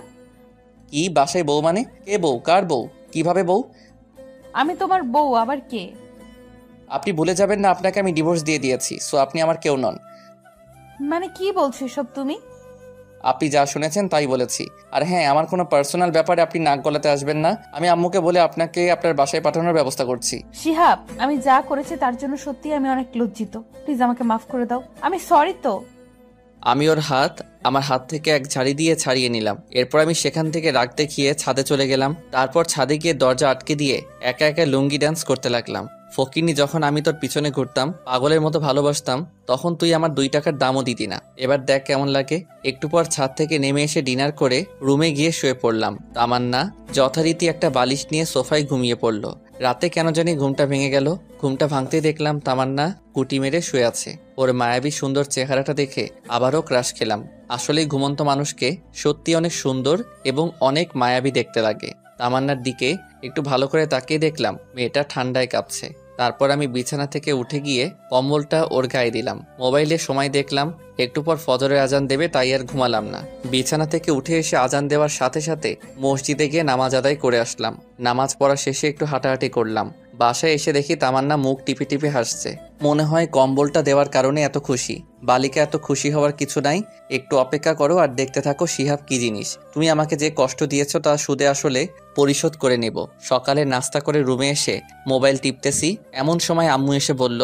কি বাসায় বউ মানে? কে বউ? কার বউ? কিভাবে বউ? আমি তোমার বউ, আবার কে? আপনি ভুলে যাবেন না আপনাকে আমি ডিভোর্স দিয়ে দিয়েছি, সো আপনি আমার কেউ নন। মানে কি বলছো সব তুমি? আপনি যা শুনেছেন তাই বলেছি। আর হ্যাঁ, আমার কোনো পার্সোনাল ব্যাপারে আপনি নাক গলাতে আসবেন না। আমি আম্মুকে বলে আপনাকে আপনার বাসায় পাঠানোর ব্যবস্থা করছি। শিহাব, আমি যা করেছি তার জন্য সত্যি আমি অনেক লজ্জিত। প্লিজ আমাকে মাফ করে দাও। আমি সরি তো। আমি ওর হাত আমার হাত থেকে এক ঝাড়ি দিয়ে ছাড়িয়ে নিলাম। এরপর আমি সেখান থেকে রাগ দেখিয়ে ছাদে চলে গেলাম। তারপর ছাদে গিয়ে দরজা আটকে দিয়ে একা একা লুঙ্গি ডান্স করতে লাগলাম। ফকিনি, যখন আমি তোর পিছনে ঘুরতাম, পাগলের মতো ভালোবাসতাম, তখন তুই আমার 2 টাকার দামও দিতি না। এবার দেখ কেমন লাগে। একটু পর ছাদ থেকে নেমে এসে ডিনার করে রুমে গিয়ে শুয়ে পড়লাম। তামান্না যথারীতি একটা বালিশ নিয়ে সোফায় ঘুমিয়ে পড়ল। রাতে কেন জানি ঘুমটা ভেঙে গেল। ঘুমটা ভাঙতেই দেখলাম তামান্না কুটি মেরে শুয়ে আছে। ওর মায়াবী সুন্দর চেহারাটা দেখে আবারও ক্রাশ খেলাম। আসলেই ঘুমন্ত মানুষকে সত্যি অনেক সুন্দর এবং অনেক মায়াবী দেখতে লাগে। তামান্নার দিকে একটু ভালো করে তাকিয়ে দেখলাম মেয়েটা ঠান্ডায় কাঁপছে। তারপর আমি বিছানা থেকে উঠে গিয়ে কম্বলটা ওর গায়ে দিলাম। মোবাইলে সময় দেখলাম, একটু পর ফজরের আজান দেবে, তাই আর ঘুমালাম না। বিছানা থেকে উঠে এসে আজান দেওয়ার সাথে সাথে মসজিদে গিয়ে নামাজ আদায় করে আসলাম। নামাজ পড়া শেষে একটু হাঁটাহাঁটি করলাম। বাসায় এসে দেখি তামান্না মুখ টিপে টিপে হাসছে। মনে হয় কম্বলটা দেওয়ার কারণে এত খুশি। বালিকা এত খুশি হওয়ার কিছু নাই, একটু অপেক্ষা করো আর দেখতে থাকো শিহাব কি জিনিস। তুমি আমাকে যে কষ্ট দিয়েছো তা সুদে আসলে পরিশোধ করে নেব। সকালে নাস্তা করে রুমে এসে মোবাইল টিপতেছি, এমন সময় আম্মু এসে বলল,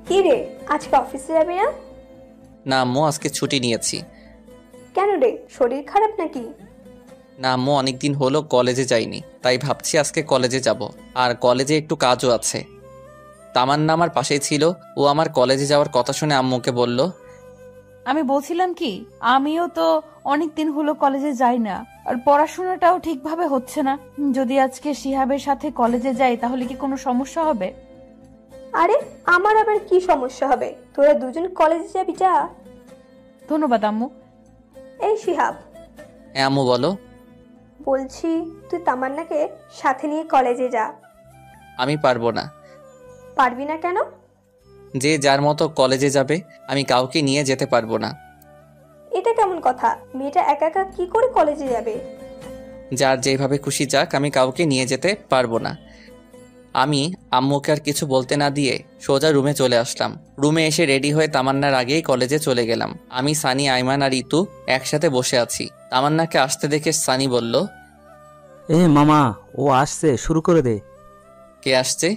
কি রে, আজকে অফিসে যাবি না? না আম্মু, আজকে ছুটি নিয়েছি। কেন রে, শরীর খারাপ নাকি? না আম্মু, অনেকদিন হলো কলেজে যাইনি, তাই ভাবছি আজকে কলেজে যাব। আর কলেজে একটু কাজও আছে। তামান্না আমার পাশেই ছিল, ও আমার কলেজে যাওয়ার কথা শুনে আম্মুকে বলল, আমি বলছিলাম কি, আমিও তো অনেক দিন হলো কলেজে যাই না, আর পড়াশোনাটাও ঠিকভাবে হচ্ছে না। যদি আজকে শিহাবের সাথে কলেজে যাই তাহলে কি কোনো সমস্যা হবে? আরে আমার আবার কি সমস্যা হবে, তোরা দুজন কলেজে যাবি, যা। ধন্যবাদ আম্মু। এই শিহাব, হ্যাঁ আম্মু বলো। বলছি তুই তামান্নাকে সাথে নিয়ে কলেজে যা। আমি পারবো না। পারবি না কেন? যে যার মতো কলেজে যাবে, আমি কাউকে নিয়ে যেতে পারবো না। এটা কেমন কথা? মেয়েটা একা একা কি করে কলেজে যাবে? যার যেভাবে খুশি যাক, আমি কাউকে নিয়ে যেতে পারবো না। আমি আম্মুকে আর কিছু বলতে না দিয়ে সোজা রুমে চলে আসলাম। রুমে এসে রেডি হয়ে তামান্নার আগেই কলেজে চলে গেলাম। আমি, সানি, আইমান আর ইতু একসাথে বসে আছি। তামান্নাকে আসতে দেখে সানি বলল, এ মামা, ও আসছে, শুরু করে দে। কে আসছে?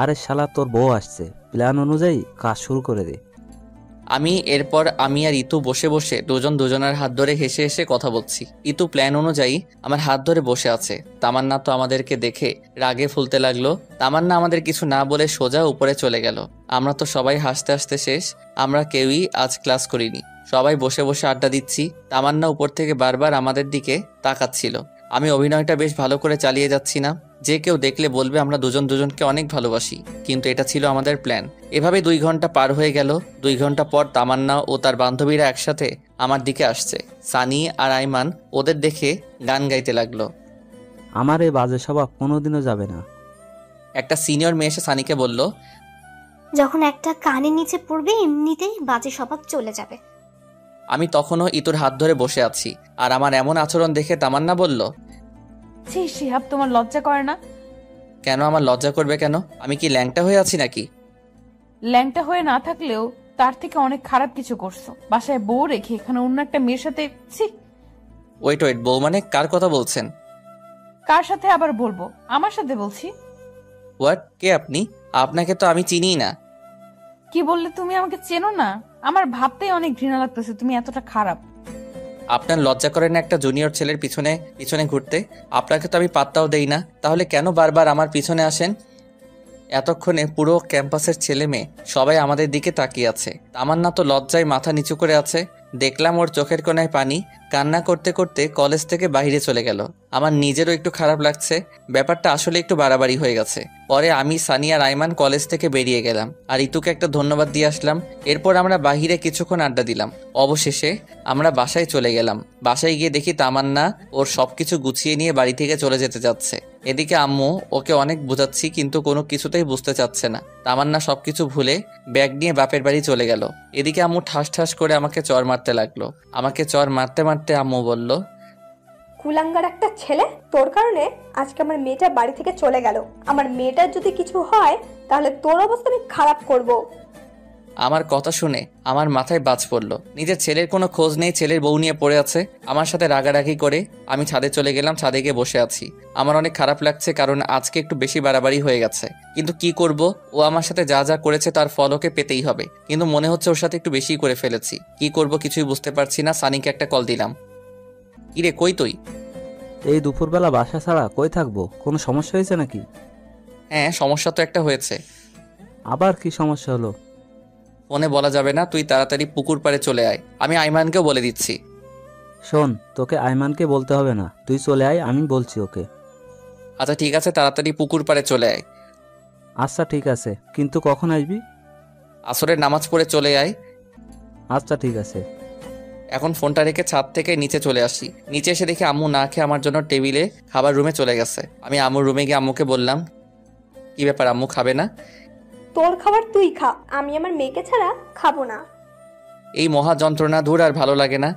আরে শালা, তোর বউ আসছে, প্ল্যান অনুযায়ী কাজ শুরু করে দে। এরপর আমি আর ইতু বসে বসে দুজন দুজনের হাত ধরে হেসে হেসে কথা বলছি। ইতু প্ল্যান অনুযায়ী আমার হাত ধরে বসে আছে। তামান্না তো আমাদেরকে দেখে রাগে ফুলতে লাগলো। তামান্না আমাদের কিছু না বলে সোজা উপরে চলে গেল। আমরা তো সবাই হাসতে হাসতে শেষ। আমরা কেউই আজ ক্লাস করিনি, সবাই বসে বসে আড্ডা দিচ্ছি। তামান্না উপর থেকে বারবার আমাদের দিকে তাকাচ্ছিল। আমি অভিনয়টা বেশ ভালো করে চালিয়ে যাচ্ছি না? যে কেউ দেখলে বলবে আমরা দুজন দুজনকে অনেক ভালোবাসি, কিন্তু এটা ছিল আমাদের প্ল্যান। এভাবে 2 ঘন্টা পার হয়ে গেল। 2 ঘন্টা পর তামান্না ও তার বান্ধবীরা একসাথে আমার দিকে আসছে। সানি আর আইমান ওদের দেখে গান গাইতে লাগলো। আমার এই বাজে স্বভাব কোনোদিনও যাবে না। একটা সিনিয়র মেয়ে এসে সানিকে বলল, যখন একটা কানের নিচে পড়বে এমনিতেই বাজে স্বভাব চলে যাবে। আমি তখনও ইতুর হাত ধরে বসে আছি। আর আমার এমন আচরণ দেখে তামান্না বলল, ছি শিহাব, তোমার লজ্জা করে না? কেন আমার লজ্জা করবে কেন? আমি কি ল্যাংটা হয়ে আছি নাকি? ল্যাংটা হয়ে না থাকলেও তার থেকে অনেক খারাপ কিছু করছো। বাসায় বউ রেখে এখানে অন্য একটা মেয়ের সাথে। ছি। ওয়েট, বউ মানে কার কথা বলছেন? কার সাথে আবার বলবো? আমার সাথে বলছি। হোয়াট? কে আপনি? আপনাকে তো আমি চিনিই না। কি বললে তুমি? আমাকে চেনো না? আমার ভাবতেই অনেক ঘৃণা লাগতেছে তুমি এতটা খারাপ। আপনার লজ্জা করে না একটা জুনিয়র ছেলের পিছনে পিছনে ঘুরতে? আপনাকে তো আমি পাত্তাও দেই না, তাহলে কেন বারবার আমার পিছনে আসেন? এতক্ষণে পুরো ক্যাম্পাসের ছেলে মেয়ে সবাই আমাদের দিকে তাকিয়ে আছে। তামান্না তো লজ্জায় মাথা নিচু করে আছে। দেখলাম ওর চোখের কোণায় পানি। কান্না করতে করতে কলেজ থেকে বাইরে চলে গেল। আমার নিজেরও একটু খারাপ লাগছে। ব্যাপারটা আসলে একটু বাড়াবাড়ি হয়ে গেছে। পরে আমি, সানি আর আইমান কলেজ থেকে বেরিয়ে গেলাম আর ইতুকে একটা ধন্যবাদ দিয়ে আসলাম। এরপর আমরা বাহিরে কিছুক্ষণ আড্ডা দিলাম। অবশেষে আমরা বাসায় চলে গেলাম। বাসায় গিয়ে দেখি তামান্না ওর সবকিছু গুছিয়ে নিয়ে বাড়ি থেকে চলে যেতে যাচ্ছে। এদিকে আম্মু ওকে অনেক বোঝাচ্ছি, কিন্তু কোনো কিছুতেই বুঝতে চাচ্ছে না। তামান্না সবকিছু ভুলে ব্যাগ নিয়ে বাপের বাড়ি চলে গেল। এদিকে আম্মু ঠাস ঠাস করে আমাকে চর মারতে লাগলো। আমাকে চর মারতে মারতে আম্মু বলল, কুলাঙ্গার একটা ছেলে, তোর কারণে আজকে আমার মেয়েটা বাড়ি থেকে চলে গেল। আমার মেয়েটার যদি কিছু হয় তাহলে তোর অবস্থা আমি খারাপ করব। আমার কথা শুনে আমার মাথায় বাজ পড়ল। নিজের ছেলের কোনো খোঁজ নেই, ছেলের বউ নিয়ে পড়ে আছে। আমার সাথে রাগারাগি করে আমি ছাদে চলে গেলাম। ছাদে গিয়ে বসে আছি। আমার অনেক খারাপ লাগছে, কারণ আজকে একটু বেশি বাড়াবাড়ি হয়ে গেছে। কিন্তু কি করব, ও আমার সাথে যা যা করেছে তার ফল ওকে পেতেই হবে। কিন্তু মনে হচ্ছে ওর সাথে একটু বেশি করে ফেলেছি। কি করব কিছুই বুঝতে পারছি না। সানিকে একটা কল দিলাম। কিরে, কই তুই? এই দুপুরবেলা বাসা ছাড়া কই থাকবো? কোনো সমস্যা হয়েছে নাকি? হ্যাঁ, সমস্যা তো একটা হয়েছে। আবার কি সমস্যা হলো? ফোনে বলা যাবে না, তুই তাড়াতাড়ি পুকুর পাড়ে চলে আয়। আমি আইমানকেও বলে দিচ্ছি। শোন, তোকে আইমানকে বলতে হবে না, তুই চলে আয়, আমি বলছি ওকে। আচ্ছা ঠিক আছে, তাড়াতাড়ি পুকুর পাড়ে চলে আয়। আচ্ছা ঠিক আছে, কিন্তু কখন আসবি? আসরের নামাজ পড়ে চলে আয়। আচ্ছা ঠিক আছে। এখন ফোনটা রেখে ছাদ থেকে নিচে চলে আসি। নিচে এসে দেখি আম্মু না খেয়ে আমার জন্য টেবিলে খাবার রুমে চলে গেছে। আমি আম্মুর রুমে গিয়ে আম্মুকে বললাম, কি ব্যাপার, আম্মু খাবে না? তোর খাবার তুই খা, আমি আমার মেয়েকে ছাড়া খাবো না। এই মহা যন্ত্রণা দূর আর ভালো লাগে না।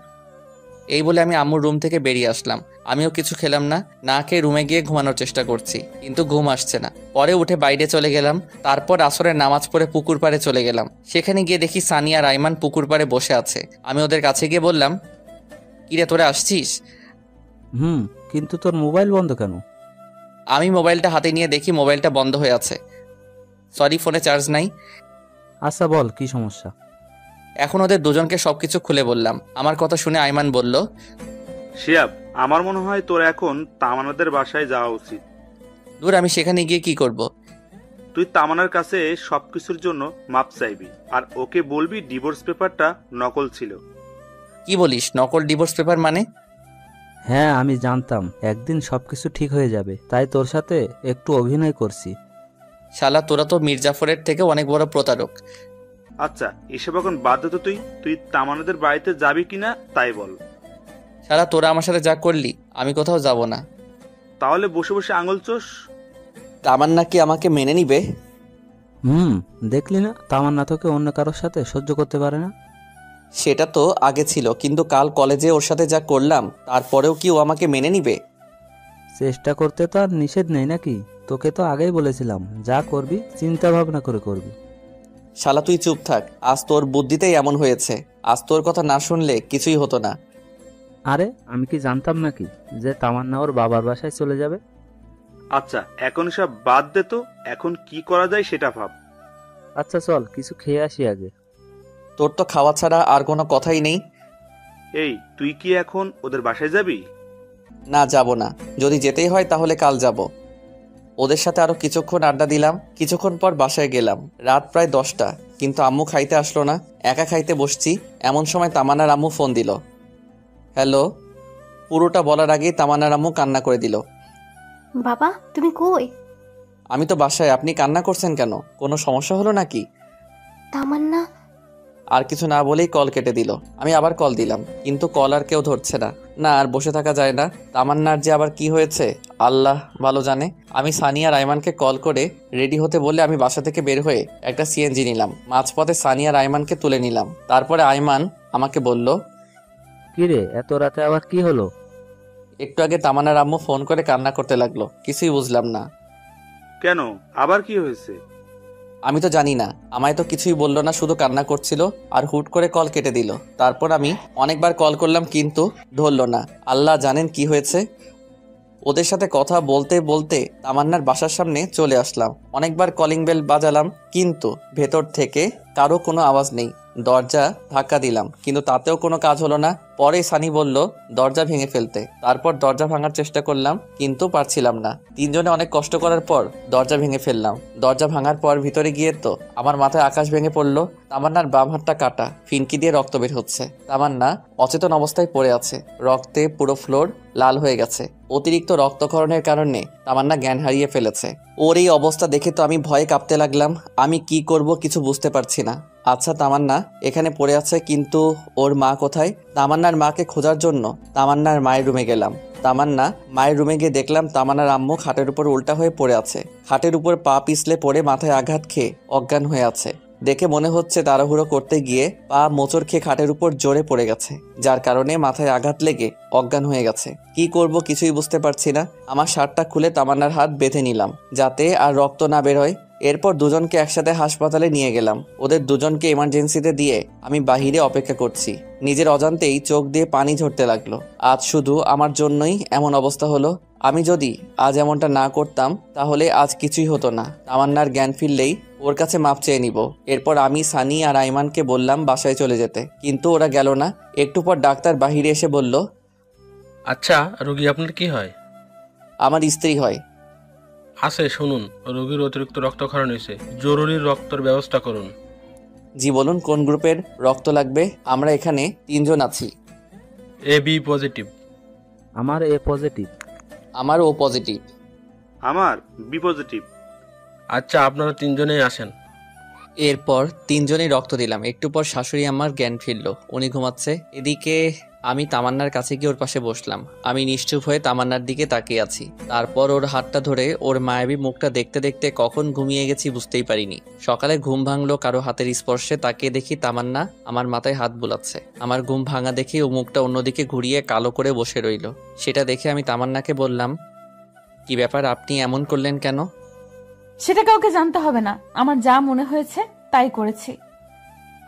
এই বলে আমি আম্মুর রুম থেকে বেরিয়ে আসলাম। আমিও কিছু খেলাম না, না খেয়ে রুমে গিয়ে ঘুমানোর চেষ্টা করছি, কিন্তু ঘুম আসছে না। পরে উঠে বাইরে চলে গেলাম। তারপর আসরের নামাজ পড়ে পুকুর পাড়ে চলে গেলাম। সেখানে গিয়ে দেখি সানিয়া আর আইমান পুকুর পাড়ে বসে আছে। আমি ওদের কাছে গিয়ে বললাম, কিরে তোরা আসছিস? কিন্তু তোর মোবাইল বন্ধ কেন? আমি মোবাইলটা হাতে নিয়ে দেখি মোবাইলটা বন্ধ হয়ে আছে। সরি, ফোনে চার্জ নাই। আচ্ছা বল, কি সমস্যা? এখন ওদের দুজনকে সবকিছু খুলে বললাম। আমার কথা শুনে আইমান বলল, শিহাব, আমার মনে হয় তোর এখন তামান্নাদের বাসায় যাওয়া উচিত। দূর, আমি সেখানে গিয়ে কি করব? তুই তামান্নার কাছে সবকিছুর জন্য মাপ চাইবি, আর ওকে বলবি ডিভোর্স পেপারটা নকল ছিল। কি বলিস, নকল ডিভোর্স পেপার মানে? হ্যাঁ, আমি জানতাম একদিন সবকিছু ঠিক হয়ে যাবে, তাই তোর সাথে একটু অভিনয় করছি। শালা, তোরা তো মির্জাফরের থেকে অনেক বড় প্রতারক। আচ্ছা, এসব এখন বাদ দে তো। তুই তামান্নাদের বাড়িতে যাবি কিনা তাই বল। শালা, তোরা আমার সাথে যা করলি, আমি কোথাও যাব না। তাহলে বসে বসে আঙুল চোষ। তামান্না কি আমাকে মেনে নিবে? দেখলি না, তামান্না তোকে অন্য কারোর সাথে সহ্য করতে পারে না। সেটা তো আগে ছিল, কিন্তু কাল কলেজে ওর সাথে যা করলাম, তারপরেও কি ও আমাকে মেনে নিবে? চেষ্টা করতে তো আর নিষেধ নেই নাকি? তোকে তো আগেই বলেছিলাম, যা করবি চিন্তা ভাবনা করে করবি। শালা, তুই চুপ থাক। আজ তোর বুদ্ধিতেই এমন হয়েছে। আজ তোর কথা না শুনলে কিছুই হতো না। আরে আমি কি জানতাম নাকি যে তামান্না ওর বাবার বাসায় চলে যাবে? আচ্ছা, এখন সব বাদ দে তো। এখন কি করা যায় সেটা ভাব। আচ্ছা চল, কিছু খেয়ে আসি আগে। তোর তো খাওয়া ছাড়া আর কোনো কথাই নেই। এই, তুই কি এখন ওদের বাসায় যাবি? না, যাব না। যদি যেতেই হয় তাহলে কাল যাব। ওদের সাথে আরো কিছুক্ষণ আড্ডা দিলাম। কিছুক্ষণ পর বাসায় গেলাম। রাত প্রায় 10টা, কিন্তু আম্মু খাইতে আসলো না। একা খাইতে বসছি, এমন সময় তামান্নার আম্মু ফোন দিল। হ্যালো। পুরোটা বলার আগেই তামান্নার আম্মু কান্না করে দিল। বাবা, তুমি কই? আমি তো বাসায়। আপনি কান্না করছেন কেন? কোনো সমস্যা হলো নাকি? তামান্না। আর কিছু না বলেই কল কেটে দিল। আমি আবার কল দিলাম, কিন্তু কল আর কেউ ধরছে না। না, আর বসে থাকা যায় না। তামান্নার যে আবার কি হয়েছে আল্লাহ ভালো জানে। আমি সানিয়া রায়মানকে কল করে রেডি হতে বলে আমি বাসা থেকে বের হয়ে একটা সিএনজি নিলাম। মাঝপথে সানিয়া রায়মানকে তুলে নিলাম। তারপরে আইমান আমাকে বলল, কিরে এত রাতে আবার কি হলো? একটু আগে তামান্নার আম্মু ফোন করে কান্না করতে লাগলো। কিছুই বুঝলাম না। কেন, আবার কি হয়েছে? আমি তো জানি না। আমায় তো কিছুই বললো না, শুধু কান্না করছিল আর হুট করে কল কেটে দিল। তারপর আমি অনেকবার কল করলাম, কিন্তু ধরলো না। আল্লাহ জানেন কি হয়েছে। ওদের সাথে কথা বলতে বলতে তামান্নার বাসার সামনে চলে আসলাম। অনেকবার কলিং বেল বাজালাম, কিন্তু ভেতর থেকে কারো কোনো আওয়াজ নেই। দরজা ধাক্কা দিলাম, কিন্তু তাতেও কোনো কাজ হলো না। পরে সানি বলল দরজা ভেঙে ফেলতে। তারপর দরজা ভাঙার চেষ্টা করলাম, কিন্তু পারছিলাম না। তিনজনে অনেক কষ্ট করার পর দরজা ভেঙে ফেললাম। দরজা ভাঙার পর ভিতরে গিয়ে তো আমার মাথায় আকাশ ভেঙে পড়লো। তামান্নার বাম হাতটা কাটা, ফিনকি দিয়ে রক্ত বের হচ্ছে। তামান্না অচেতন অবস্থায় পড়ে আছে। রক্তে পুরো ফ্লোর লাল হয়ে গেছে। অতিরিক্ত রক্তক্ষরণের কারণে তামান্না জ্ঞান হারিয়ে ফেলেছে। ওর এই অবস্থা দেখে তো আমি ভয়ে কাঁপতে লাগলাম। আমি কি করব কিছু বুঝতে পারছি না। আচ্ছা, তামান্না এখানে পড়ে আছে, কিন্তু ওর মা কোথায়? তামান্নার মাকে খোঁজার জন্য তামান্নার মায়ের রুমে গেলাম। তামান্না মায়ের রুমে গিয়ে দেখলাম তামান্নার আম্মু খাটের উপর উল্টা হয়ে পড়ে আছে। খাটের উপর পা পিছলে পড়ে মাথায় আঘাত খেয়ে অজ্ঞান হয়ে আছে। দেখে মনে হচ্ছে তাড়াহুড়ো করতে গিয়ে পা মোচড় খেয়ে খাটের উপর জোরে পড়ে গেছে, যার কারণে মাথায় আঘাত লেগে অজ্ঞান হয়ে গেছে। কি করব কিছুই বুঝতে পারছি না। আমার শার্টটা খুলে তামান্নার হাত বেঁধে নিলাম, যাতে আর রক্ত না বের হয়। এরপর দুজনকে একসাথে হাসপাতালে নিয়ে গেলাম। ওদের দুজনকে এমার্জেন্সিতে দিয়ে আমি বাহিরে অপেক্ষা করছি। নিজের অজান্তেই চোখ দিয়ে পানি ঝরতে লাগলো। আজ শুধু আমার জন্যই এমন অবস্থা হলো। আমি যদি আজ এমনটা না করতাম তাহলে আজ কিছুই হতো না। তামান্নার জ্ঞান ফিরলেই ওর কাছে মাপ চেয়ে নিব। এরপর আমি সানি আর আইমানকে বললাম বাসায় চলে যেতে, কিন্তু ওরা গেল না। একটু পর ডাক্তার বাহিরে এসে বলল, আচ্ছা, রোগী আপনার কি হয়? আমার স্ত্রী হয়। আছে, শুনুন, রোগীর অতিরিক্ত রক্তক্ষরণ হয়েছে, জরুরি রক্তের ব্যবস্থা করুন। জি বলুন, কোন গ্রুপের রক্ত লাগবে? আমরা এখানে 3 জন আছি। A B positive. আমার এ পজিটিভ। আমার ও পজিটিভ। আমার বি পজিটিভ। আচ্ছা, আপনারা 3 জনেই আসেন। এরপর তিনজনেই রক্ত দিলাম। একটু পর শাশুড়ি আমার জ্ঞান ফিরল, উনি ঘুমাচ্ছে। এদিকে আমি তামান্নার কাছে গিয়ে ওর পাশে বসলাম। আমি নিশ্চুপ হয়ে তামান্নার দিকে তাকিয়ে আছি। তারপর ওর হাতটা ধরে ওর মায়াবী মুখটা দেখতে দেখতে কখন ঘুমিয়ে গেছি বুঝতেই পারিনি। সকালে ঘুম ভাঙলো কারো হাতের স্পর্শে। তাকিয়ে দেখি তামান্না আমার মাথায় হাত বুলাচ্ছে। আমার ঘুম ভাঙা দেখে ও মুখটা অন্যদিকে ঘুরিয়ে কালো করে বসে রইল। সেটা দেখে আমি তামান্নাকে বললাম, কি ব্যাপার, আপনি এমন করলেন কেন? সেটা কাউকে জানতে হবে না, আমার যা মনে হয়েছে তাই করেছি।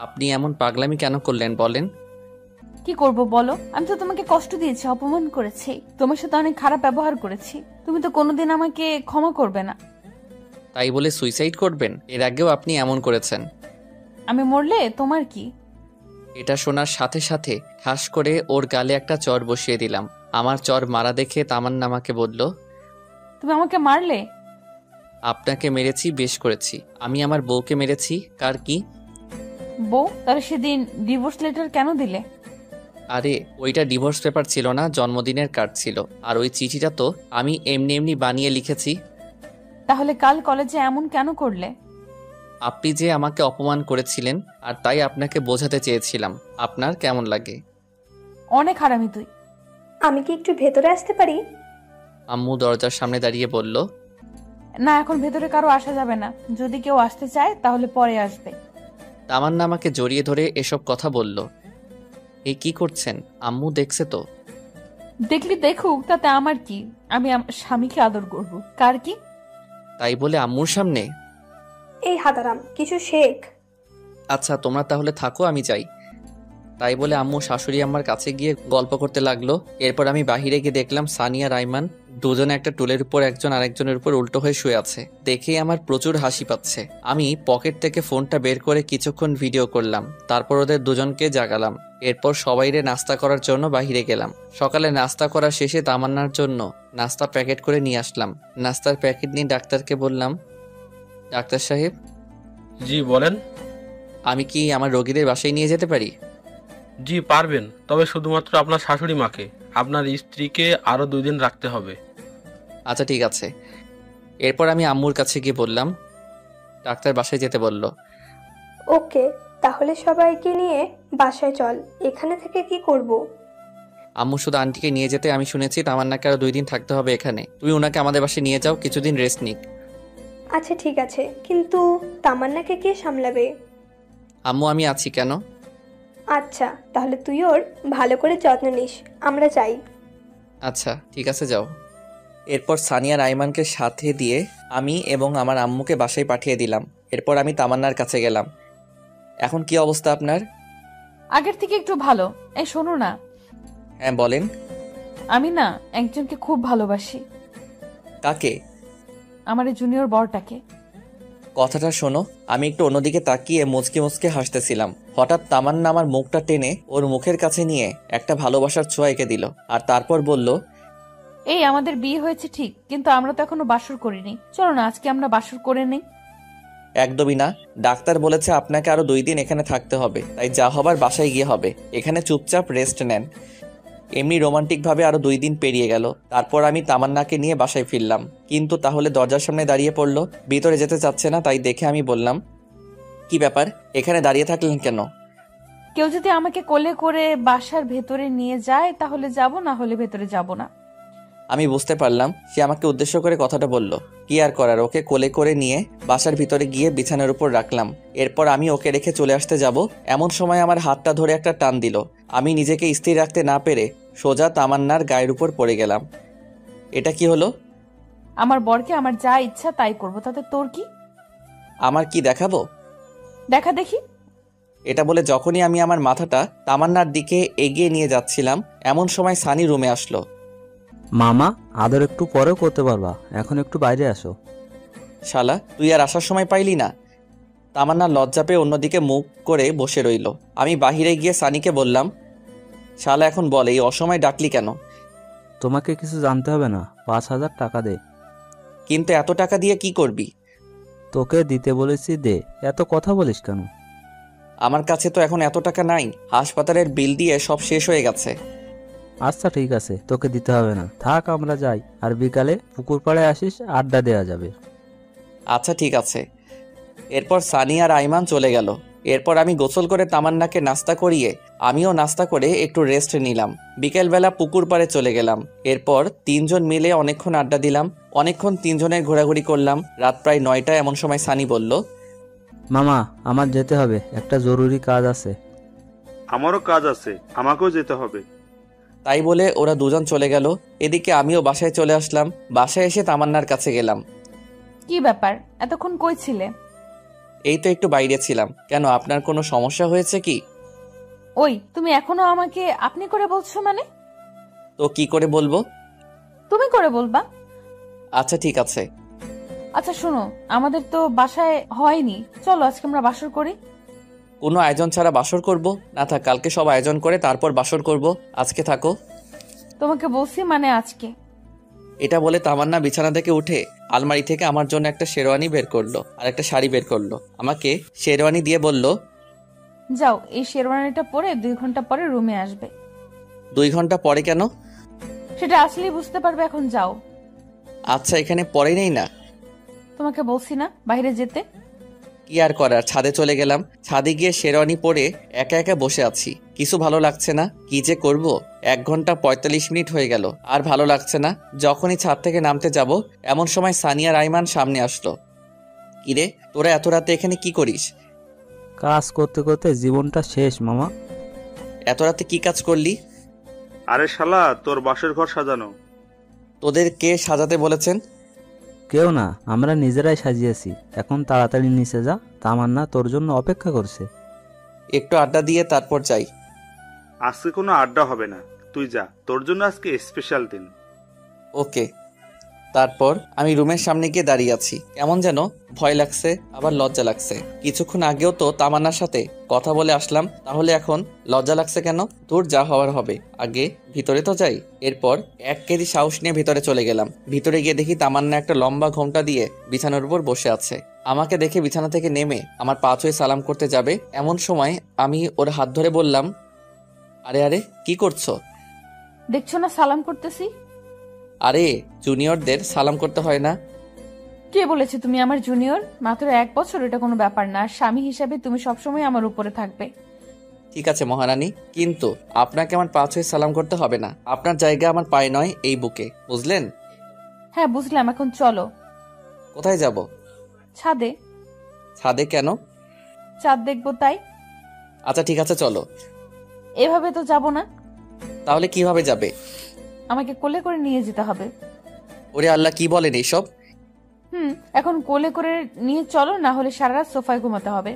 আপনি এমন পাগলামি কেন করলেন বলেন? কি করব বলো? আমি তো তোমাকে কষ্ট দিয়েছি, অপমান করেছি, তোমার সাথে অনেক খারাপ ব্যবহার করেছি। তুমি তো কোনোদিন আমাকে ক্ষমা করবে না। তাই বলে সুইসাইড করবেন? এর আগেও আপনি এমন করেছেন। আমি মরলে তোমার কি? এটা শোনার সাথে সাথে ঠাস করে ওর গালে একটা চর বসিয়ে দিলাম। আমার চর মারা দেখে তামান্না আমাকে বলল, তুমি আমাকে মারলে? আপনাকে মেরেছি, বেশ করেছি। আমি আমার বউকে মেরেছি, কার কি? বউ? তাহলে সেদিন ডিভোর্স লেটার কেন দিলে? আরে ওইটা ডিভোর্স পেপার ছিল না, জন্মদিনের কার্ড ছিল। আর ওই চিঠিটা তো আমি এমনি এমনি বানিয়ে লিখেছি। তাহলে কাল কলেজে এমন কেন করলে? আপনি যে আমাকে অপমান করেছিলেন, আর তাই আপনাকে বোঝাতে চেয়েছিলাম। আপনার কেমন লাগে? অনেক হারামি তুই। আমি কি একটু ভেতরে আসতে পারি? আম্মু দরজার সামনে দাঁড়িয়ে বলল, না, এখন ভেতরে কারো আসা যাবে না। যদি কেউ আসতে চায় তাহলে পরে আসবে। তামান্না আমাকে জড়িয়ে ধরে এসব কথা বলল। এই কি করছেন? আম্মু দেখছে তো? দেখলি দেখুক, তাতে আমার কি? আমি আমার স্বামীকে আদর করব, কার কি? তাই বলে আম্মুর সামনে? এই হাদারাম, কিছু শেখ। আচ্ছা তোমরা তাহলে থাকো, আমি যাই। তাই বলে আম্মু শাশুড়ি আমার কাছে গিয়ে গল্প করতে লাগলো। এরপর আমি বাহিরে গিয়ে দেখলাম সানিয়া রাইমান দুজনে একটা টুলের উপর একজন আরেকজনের উপর উল্টো হয়ে শুয়ে আছে। দেখেই আমার প্রচুর হাসি পাচ্ছে। আমি পকেট থেকে ফোনটা বের করে কিছুক্ষণ ভিডিও করলাম। তারপর ওদের দুজনকে জাগালাম। এরপর সবাইরে নাস্তা করার জন্য বাহিরে গেলাম। সকালে নাস্তা করা শেষে তামান্নার জন্য নাস্তা প্যাকেট করে নিয়ে আসলাম। নাস্তার প্যাকেট নিয়ে ডাক্তারকে বললাম, ডাক্তার সাহেব, জি বলেন। আমি কি আমার রোগীদের বাসায় নিয়ে যেতে পারি? জি পারবেন, তবে শুধুমাত্র আপনার শাশুড়ি মাকে, আপনার স্ত্রীকে আরো 2 দিন রাখতে হবে। আচ্ছা ঠিক আছে। এরপর আমি আম্মুর কাছে গিয়ে বললাম, ডাক্তার বাসায় যেতে বলল। ওকে, তাহলে সবাইকে নিয়ে বাসায় চল। এখানে থেকে কি করব? আম্মু শুধু আন্টিকে নিয়ে যেতে। আমি শুনেছি তামান্নাকে আরো 2 দিন থাকতে হবে এখানে। তুমি ওনাকে আমাদের বাসায় নিয়ে যাও, কিছুদিন রেস্ট নিক। আচ্ছা ঠিক আছে, কিন্তু তামান্নাকে কে সামলাবে? আম্মু আমি আছি। কেন? আচ্ছা, তাহলে তুই ওর ভালো করে যত্ন নিস। আমরা যাই। আচ্ছা ঠিক আছে, যাও। এরপর সানিয়া রাইমানকে সাথে দিয়ে আমি এবং আমার আম্মুকে বাসায় পাঠিয়ে দিলাম। এরপর আমি তামান্নার কাছে গেলাম। এখন কি অবস্থা আপনার? আগের থেকে একটু ভালো। এই শোনো না। হ্যাঁ বলেন। আমি না একজনকে খুব ভালোবাসি। কাকে? আমার এই জুনিয়র বরটাকে। কথাটা শোনো। আমি একটু অন্যদিকে তাকিয়ে মুচকে মুচকে হাসতেছিলাম। হঠাৎ তামান্না আমার মুখটা টেনে ওর মুখের কাছে নিয়ে একটা ভালোবাসার ছোঁয়া এঁকে দিল। আর তারপর বলল, এই আমাদের বিয়ে হয়েছে ঠিক, কিন্তু আমরা তো এখনো বাসর করিনি। চলো না আজকে আমরা বাসর করে নেই। একদমই না। ডাক্তার বলেছে আপনাকে আরো 2 দিন এখানে থাকতে হবে। তাই যা হবার বাসায় গিয়ে হবে। এখানে চুপচাপ রেস্ট নেন। এমনি রোমান্টিক ভাবে আরো 2 দিন পেরিয়ে গেল। তারপর আমি তামান্নাকে নিয়ে বাসায় ফিরলাম। কিন্তু তাহলে দরজার সামনে দাঁড়িয়ে পড়লো, ভিতরে যেতে চাচ্ছে না। তাই দেখে আমি বললাম, কি ব্যাপার, এখানে দাঁড়িয়ে থাকলেন কেন? কেউ যদি আমাকে কোলে করে বাসার ভেতরে নিয়ে যায় তাহলে যাব, না হলে ভেতরে যাব না। আমি বুঝতে পারলাম সে আমাকে উদ্দেশ্য করে কথাটা বলল। কি আর করার, ওকে কোলে করে নিয়ে বাসার ভিতরে গিয়ে বিছানার উপর রাখলাম। এরপর আমি ওকে রেখে চলে আসতে যাব, এমন সময় আমার হাতটা ধরে একটা টান দিল। আমি নিজেকে স্থির রাখতে না পেরে সোজা তামান্নার গায়ের উপর পড়ে গেলাম। এটা কি হলো? আমার বরকে আমার যা ইচ্ছা তাই করব, তাতে তোর কি? আমার কি দেখাবো? দেখা দেখি। এটা বলে যখনই আমি আমার মাথাটা তামান্নার দিকে এগিয়ে নিয়ে যাচ্ছিলাম, এমন সময় সানি রুমে আসলো। মামা, আদর একটু পরেও করতে পারবা, এখন একটু বাইরে আসো। শালা, তুই আর আসার সময় পাইলি না? তামান্না লজ্জা পেয়ে অন্যদিকে মুখ করে বসে রইল। আমি বাহিরে গিয়ে সানিকে বললাম, শালা এখন বল, এই অসময় ডাকলি কেন? তোমাকে কিছু জানতে হবে না, 5,000 টাকা দে। কিন্তু এত টাকা দিয়ে কি করবি? তোকে দিতে বলেছি, দে। এত কথা বলিস কেন? আমার কাছে তো এখন এত টাকা নাই। হাসপাতালের বিল দিয়ে সব শেষ হয়ে গেছে। আচ্ছা ঠিক আছে, তোকে দিতে হবে না, থাক আমরা যাই। আর বিকালে পুকুর পাড়ে আসিস, আড্ডা দেওয়া যাবে। আচ্ছা ঠিক আছে। এরপর সানি আর আইমান চলে গেল। এরপর আমি গোসল করে তামান্নাকে নাস্তা করিয়ে আমিও নাস্তা করে একটু রেস্ট নিলাম। বিকেলবেলা পুকুর পাড়ে চলে গেলাম। এরপর 3 জন মিলে অনেকক্ষণ আড্ডা দিলাম। অনেকক্ষণ 3 জনের ঘোরাঘুরি করলাম। রাত প্রায় 9টা। এমন সময় সানি বলল, মামা আমার যেতে হবে, একটা জরুরি কাজ আছে। আমারও কাজ আছে, আমাকেও যেতে হবে। তাই বলে ওরা 2 জন চলে গেল। এদিকে আমিও বাসায় চলে আসলাম। বাসায় এসে তামান্নার কাছে গেলাম। কি ব্যাপার, এতক্ষণ কই ছিলে? এই তো একটু বাইরে ছিলাম। কেন, আপনার কোনো সমস্যা হয়েছে কি? ওই, তুমি এখনো আমাকে আপনি করে বলছো মানে? তো কি করে বলবো? তুমি করে বলবা। আচ্ছা ঠিক আছে। আচ্ছা শোনো, আমাদের তো বাসায় হয়নি, চলো আজকে আমরা বাসর করি। কোনো আয়োজন ছাড়া বাসর করব? না থাক, কালকে সব আয়োজন করে তারপর বাসর করব। আজকে থাকো। তোমাকে বলছি মানে আজকে। এটা বলে তামান্না বিছানা থেকে উঠে আলমারি থেকে আমার জন্য একটা শেরওয়ানি বের করলো আর একটা শাড়ি বের করলো। আমাকে শেরওয়ানি দিয়ে বলল, যাও, এই শেরওয়ানিটা পরে 2 ঘন্টা পরে রুমে আসবে। 2 ঘন্টা পরে কেন? সেটা আসলেই বুঝতে পারবে, এখন যাও। আচ্ছা, এখানে পরে নেই না? তোমাকে বলছি না বাইরে যেতে। কি আর করার, ছাদে চলে গেলাম। ছাদে গিয়ে শেরওয়ানি পরে একা একা বসে আছি। কিছু ভালো লাগছে না। কি যে করব। 1 ঘন্টা 45 মিনিট হয়ে গেল, আর ভালো লাগছে না। যখনই ছাদ থেকে নামতে যাব এমন সময় সানিয়া রাইমান সামনে আসলো। কিরে, তোরা এত রাতে এখানে কি করিস? কাজ করতে করতে জীবনটা শেষ মামা। এত রাতে কি কাজ করলি? আরে শালা, তোর বাসর ঘর সাজানো। তোদের কে সাজাতে বলেছেন? কেউ না, আমরা নিজেরাই সাজিয়েছি। এখন তাড়াতাড়ি নিচে যা, তামান্না তোর জন্য অপেক্ষা করছে। একটু আড্ডা দিয়ে তারপর যাই। আজকে কোনো আড্ডা হবে না, তুই যা, তোর জন্য আজকে স্পেশাল দিন। ওকে। তারপর আমি রুমের সামনে গিয়ে দাঁড়িয়ে আছি। কেমন যেন ভয় লাগছে, আবার লজ্জা লাগছে। কিছুক্ষণ আগেও তো তামান্নার সাথে কথা বলে আসলাম, তাহলে এখন লজ্জা লাগছে কেন? দূর, যা হওয়ার হবে। আগে ভিতরে তো যাই। এরপর 1 কেজি সাহস নিয়ে ভিতরে চলে গেলাম। ভিতরে গিয়ে দেখি তামান্না একটা লম্বা ঘোমটা দিয়ে বিছানার উপর বসে আছে। আমাকে দেখে বিছানা থেকে নেমে আমার পা ছুঁয়ে সালাম করতে যাবে, এমন সময় আমি ওর হাত ধরে বললাম, আরে আরে কি করছো? দেখছো না সালাম করতেছি। আরে, জুনিয়রদের সালাম করতে হয় না? কে বলেছে তুমি আমার জুনিয়র? মাত্র 1 বছর, এটা কোনো ব্যাপার না। আর স্বামী হিসাবে তুমি সবসময় আমার উপরে থাকবে। ঠিক আছে মহারানী, কিন্তু আপনাকে আমার পা ছুঁয়ে সালাম করতে হবে না। আপনার জায়গা আমার পায়ে নয়, এই বুকে, বুঝলেন? হ্যাঁ বুঝলাম, এখন চলো। কোথায় যাব? ছাদে। ছাদে কেন? চাঁদ দেখবো তাই। আচ্ছা ঠিক আছে, চলো। এভাবে তো যাব না। তাহলে কিভাবে যাবে? আমাকে কোলে করে নিয়ে যেতে হবে। ওরে আল্লাহ, কি বলেন এইসব? এখন কোলে করে নিয়ে চলো, না হলে সারা রাত সোফায় ঘুমাতে হবে।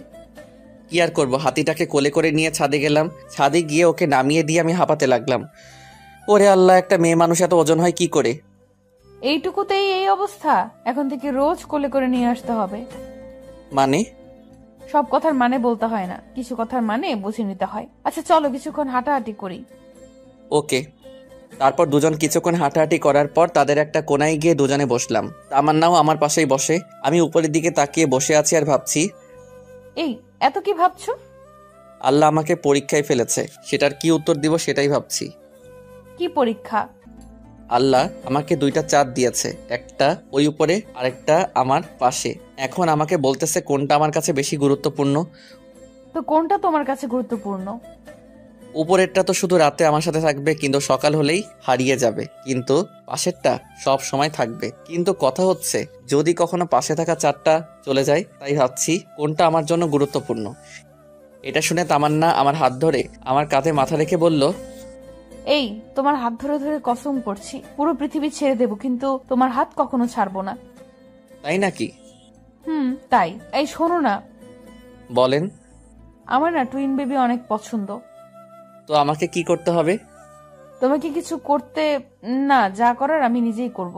কি আর করবো, হাতিটাকে কোলে করে নিয়ে ছাদে গেলাম। ছাদে গিয়ে ওকে নামিয়ে দিয়ে আমি হাঁপাতে লাগলাম। ওরে আল্লাহ, একটা মেয়ে মানুষ এত ওজন হয় কি করে? এইটুকুতেই এই অবস্থা? এখন থেকে রোজ কোলে করে নিয়ে আসতে হবে। মানে? সব কথার মানে বলতে হয় না, কিছু কথার মানে বুঝে নিতে হয়। আচ্ছা চলো, কিছুক্ষণ হাঁটাহাঁটি করি। ওকে। তারপর 2 জন কিছুক্ষণ হাঁটাহাঁটি করার পর তাদের একটা কোনায় গিয়ে 2 জনে বসলাম। তামান্নাও আমার পাশেই বসে। আমি উপরের দিকে তাকিয়ে বসে আছি আর ভাবছি, এই এত কি ভাবছো? আল্লাহ আমাকে পরীক্ষায় ফেলেছে, সেটার কি উত্তর দিব সেটাই ভাবছি। কি পরীক্ষা? আল্লাহ আমাকে 2টা চাঁদ দিয়েছে, একটা ওই উপরে আর একটা আমার পাশে। এখন আমাকে বলতেছে কোনটা আমার কাছে বেশি গুরুত্বপূর্ণ। তো কোনটা তোমার কাছে গুরুত্বপূর্ণ? উপরেরটা তো শুধু রাতে আমার সাথে থাকবে, কিন্তু সকাল হলেই হারিয়ে যাবে। কিন্তু পাশেরটা সব সময় থাকবে। কিন্তু কথা হচ্ছে, যদি কখনো পাশে থাকা চাঁদটা চলে যায়, তাই ভাবছি কোনটা আমার জন্য গুরুত্বপূর্ণ। এটা শুনে তামান্না আমার হাত ধরে আমার কাঁধে মাথা রেখে বলল, এই তোমার হাত ধরে ধরে কসম করছি পুরো পৃথিবী ছেড়ে দেব, কিন্তু তোমার হাত কখনো ছাড়বো না। তাই নাকি? তাই। এই শোনো না। বলেন। আমার না টুইন বেবি অনেক পছন্দ। তো আমাকে কি করতে হবে? তোমাকে কিছু করতে না, যা করার আমি নিজেই করব।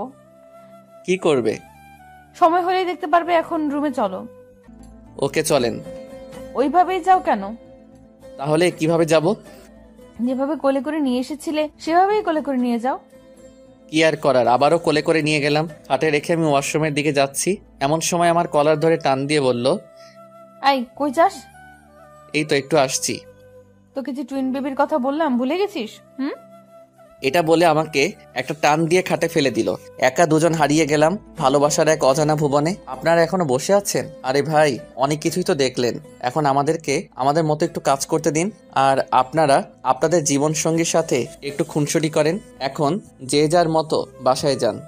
কি করবে? সময় হলেই দেখতে পারবে। এখন রুমে চলো। ওকে, চলেন। ওইভাবেই যাও কেন? তাহলে কিভাবে যাব? যেভাবে কোলে করে নিয়ে এসেছিলে সেভাবেই কোলে করে নিয়ে যাও। কি আর করার, আবারও কোলে করে নিয়ে গেলাম। খাটে রেখে আমি ওয়াশরুমের দিকে যাচ্ছি, এমন সময় আমার কলার ধরে টান দিয়ে বলল, আই কই যাস? এই তো একটু আসছি। তোকে যে টুইন বেবির কথা বললাম ভুলে গেছিস? এটা বলে আমাকে একটা টান দিয়ে খাটে ফেলে দিল। একা দুজন হারিয়ে গেলাম ভালোবাসার এক অজানা ভুবনে। আপনারা এখনো বসে আছেন? আরে ভাই, অনেক কিছুই তো দেখলেন, এখন আমাদেরকে আমাদের মতো একটু কাজ করতে দিন। আর আপনারা আপনাদের জীবন সঙ্গীর সাথে একটু খুনসুটি করেন। এখন যে যার মতো বাসায় যান।